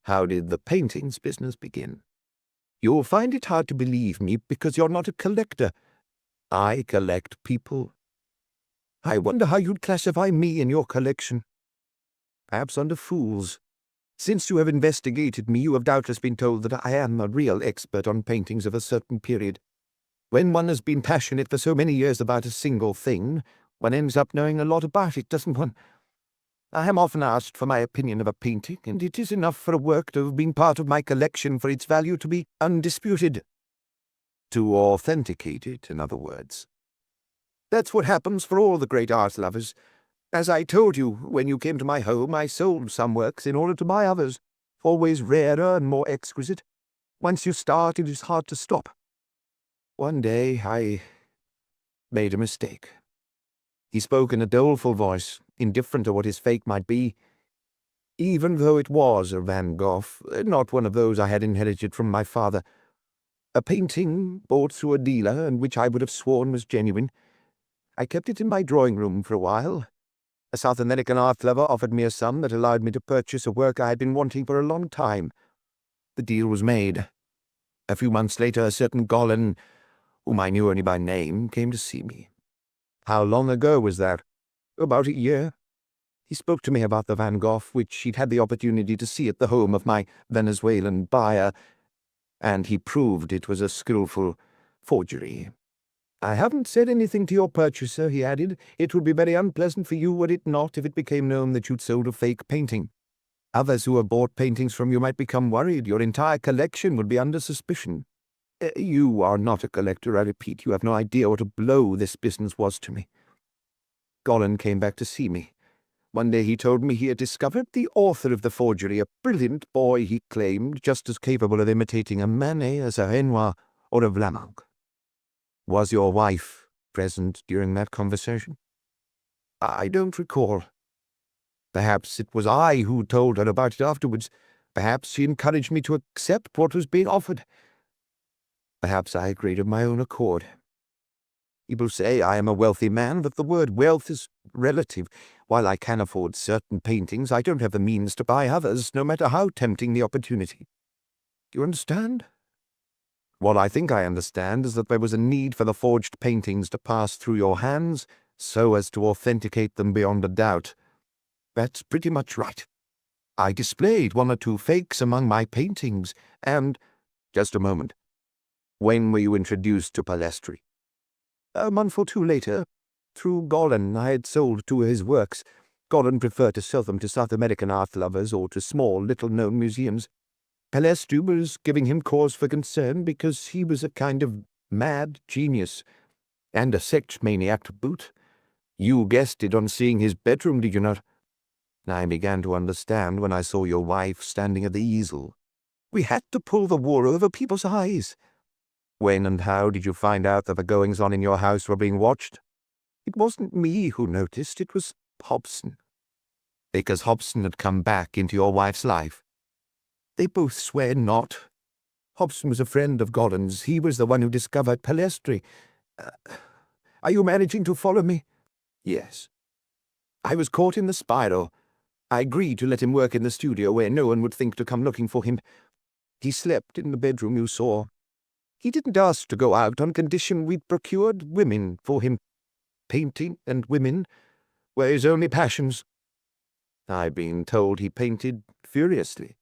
How did the paintings business begin? You'll find it hard to believe me because you're not a collector. I collect people. I wonder how you'd classify me in your collection. Perhaps under fools. Since you have investigated me, you have doubtless been told that I am a real expert on paintings of a certain period. When one has been passionate for so many years about a single thing, one ends up knowing a lot about it, doesn't one? I am often asked for my opinion of a painting, and it is enough for a work to have been part of my collection for its value to be undisputed. To authenticate it, in other words. That's what happens for all the great art lovers. As I told you, when you came to my home, I sold some works in order to buy others, always rarer and more exquisite. Once you start, it is hard to stop. One day, I made a mistake. He spoke in a doleful voice, indifferent to what his fate might be. Even though it was a Van Gogh, not one of those I had inherited from my father. A painting bought through a dealer, and which I would have sworn was genuine. I kept it in my drawing-room for a while. A South American art lover offered me a sum that allowed me to purchase a work I had been wanting for a long time. The deal was made. A few months later, a certain Golan, whom I knew only by name, came to see me. How long ago was that? About a year. He spoke to me about the Van Gogh, which he'd had the opportunity to see at the home of my Venezuelan buyer, and he proved it was a skillful forgery. I haven't said anything to your purchaser, he added. It would be very unpleasant for you, would it not, if it became known that you'd sold a fake painting? Others who have bought paintings from you might become worried. Your entire collection would be under suspicion. You are not a collector, I repeat. You have no idea what a blow this business was to me. Golan came back to see me. One day he told me he had discovered the author of the forgery, a brilliant boy, he claimed, just as capable of imitating a Manet as a Renoir or a Vlaminck. Was your wife present during that conversation? I don't recall. Perhaps it was I who told her about it afterwards. Perhaps she encouraged me to accept what was being offered. Perhaps I agreed of my own accord. People say I am a wealthy man, but the word wealth is relative. While I can afford certain paintings, I don't have the means to buy others, no matter how tempting the opportunity. Do you understand? What I think I understand is that there was a need for the forged paintings to pass through your hands so as to authenticate them beyond a doubt. That's pretty much right. I displayed one or two fakes among my paintings, and— Just a moment. When were you introduced to Palestri? A month or two later. Through Golan, I had sold two of his works. Golan preferred to sell them to South American art lovers or to small, little-known museums. Palestri was giving him cause for concern because he was a kind of mad genius, and a sex maniac to boot. You guessed it on seeing his bedroom, did you not? I began to understand when I saw your wife standing at the easel. We had to pull the wool over people's eyes. When and how did you find out that the goings-on in your house were being watched? It wasn't me who noticed, it was Hobson. Because Hobson had come back into your wife's life. They both swear not. Hobson was a friend of Golan's. He was the one who discovered Palestri. Are you managing to follow me? Yes. I was caught in the spiral. I agreed to let him work in the studio where no one would think to come looking for him. He slept in the bedroom you saw. He didn't ask to go out on condition we'd procured women for him. Painting and women were his only passions. I've been told he painted furiously.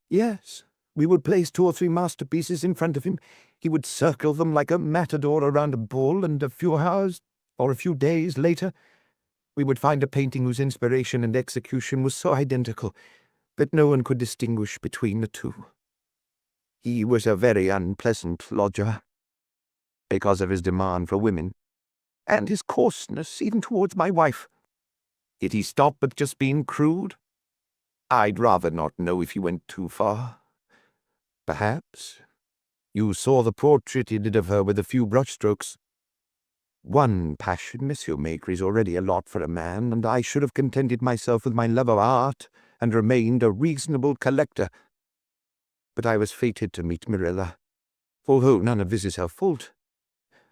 Yes, we would place 2 or 3 masterpieces in front of him. He would circle them like a matador around a bull, and a few hours or a few days later, we would find a painting whose inspiration and execution was so identical that no one could distinguish between the two. He was a very unpleasant lodger, because of his demand for women, and his coarseness even towards my wife. Did he stop at just being crude? I'd rather not know if he went too far. Perhaps. You saw the portrait he did of her with a few brushstrokes. One passion, Monsieur Maigret, is already a lot for a man, and I should have contented myself with my love of art and remained a reasonable collector. but I was fated to meet Mirella, although none of this is her fault.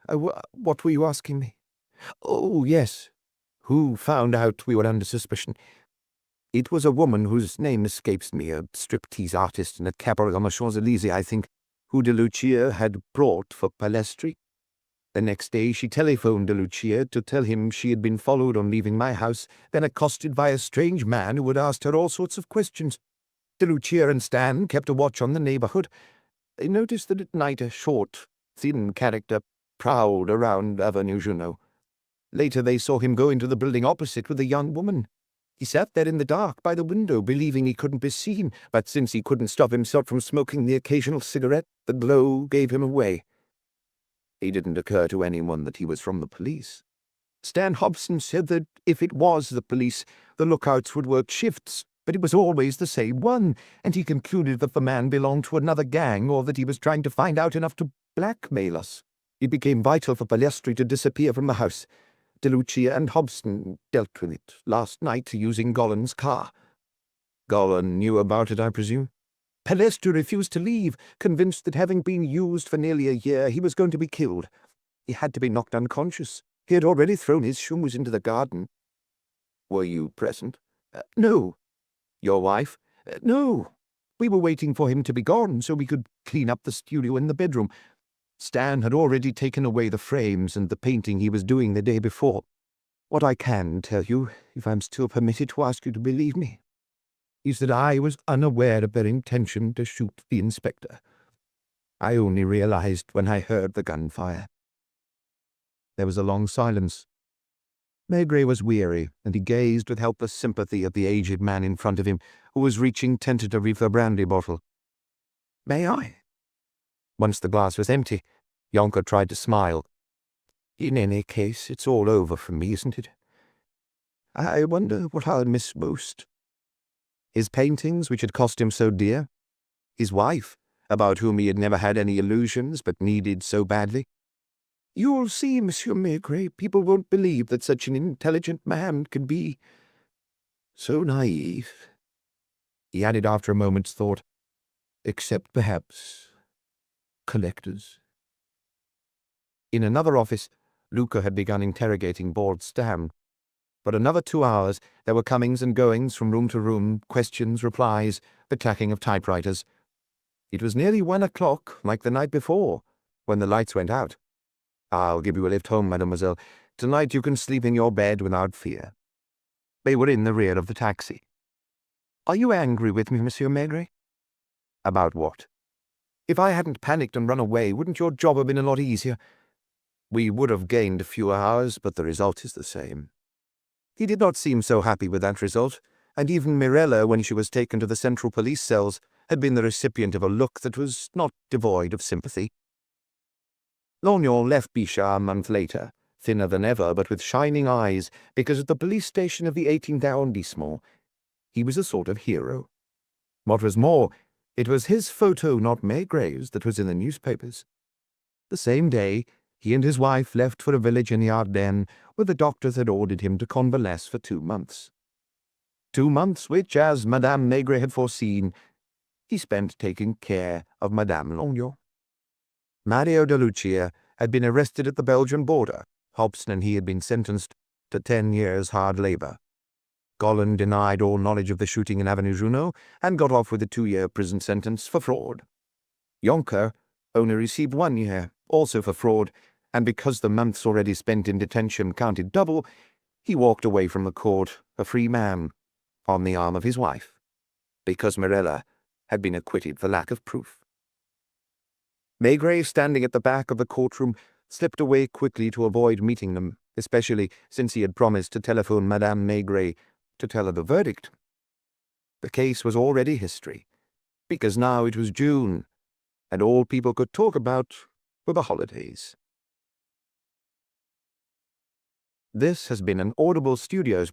What were you asking me? Oh, yes. Who found out we were under suspicion? It was a woman whose name escapes me, a striptease artist in a cabaret on the Champs-Élysées, I think, who De Lucia had brought for Palestri. The next day she telephoned De Lucia to tell him she had been followed on leaving my house, then accosted by a strange man who had asked her all sorts of questions. De Lucia and Stan kept a watch on the neighborhood. They noticed that at night a short, thin character prowled around Avenue Junot. Later they saw him go into the building opposite with a young woman. He sat there in the dark by the window, believing he couldn't be seen, but since he couldn't stop himself from smoking the occasional cigarette, the glow gave him away. It didn't occur to anyone that he was from the police. Stan Hobson said that if it was the police, the lookouts would work shifts, but it was always the same one, and he concluded that the man belonged to another gang or that he was trying to find out enough to blackmail us. It became vital for Palestri to disappear from the house. De Lucia and Hobson dealt with it last night using Golan's car. Golan knew about it, I presume? Palestri refused to leave, convinced that having been used for nearly a year, he was going to be killed. He had to be knocked unconscious. He had already thrown his shoes into the garden. Were you present? No. Your wife? No. We were waiting for him to be gone so we could clean up the studio and the bedroom. Stan had already taken away the frames and the painting he was doing the day before. What I can tell you, if I'm still permitted to ask you to believe me, is that I was unaware of their intention to shoot the inspector. I only realized when I heard the gunfire. There was a long silence. Maigret was weary, and he gazed with helpless sympathy at the aged man in front of him, who was reaching tentatively for the brandy bottle. "May I?" Once the glass was empty, Yonker tried to smile. "In any case, it's all over for me, isn't it? I wonder what I'll miss most." His paintings, which had cost him so dear? His wife, about whom he had never had any illusions but needed so badly? "You'll see, Monsieur Maigret, people won't believe that such an intelligent man can be so naive," he added after a moment's thought. "Except, perhaps, collectors." In another office, Luca had begun interrogating bored Stan. For another 2 hours there were comings and goings from room to room, questions, replies, the clacking of typewriters. It was nearly 1 o'clock, like the night before, when the lights went out. "I'll give you a lift home, mademoiselle. Tonight you can sleep in your bed without fear." They were in the rear of the taxi. "Are you angry with me, Monsieur Maigret?" "About what?" "If I hadn't panicked and run away, wouldn't your job have been a lot easier?" "We would have gained a few hours, but the result is the same." He did not seem so happy with that result, and even Mirella, when she was taken to the central police cells, had been the recipient of a look that was not devoid of sympathy. Lognon left Bichat a month later, thinner than ever, but with shining eyes, because at the police station of the 18th arrondissement he was a sort of hero. What was more, it was his photo, not Maigret's, that was in the newspapers. The same day, he and his wife left for a village in the Ardennes, where the doctors had ordered him to convalesce for 2 months. 2 months which, as Madame Maigret had foreseen, he spent taking care of Madame Lognon. Mario de Lucia had been arrested at the Belgian border. Hobson and he had been sentenced to 10 years' hard labor. Golan denied all knowledge of the shooting in Avenue Junot and got off with a 2-year prison sentence for fraud. Yonker only received 1 year, also for fraud, and because the months already spent in detention counted double, he walked away from the court a free man, on the arm of his wife, because Mirella had been acquitted for lack of proof. Maigret, standing at the back of the courtroom, slipped away quickly to avoid meeting them, especially since he had promised to telephone Madame Maigret to tell her the verdict. The case was already history, because now it was June, and all people could talk about were the holidays. This has been an Audible Studios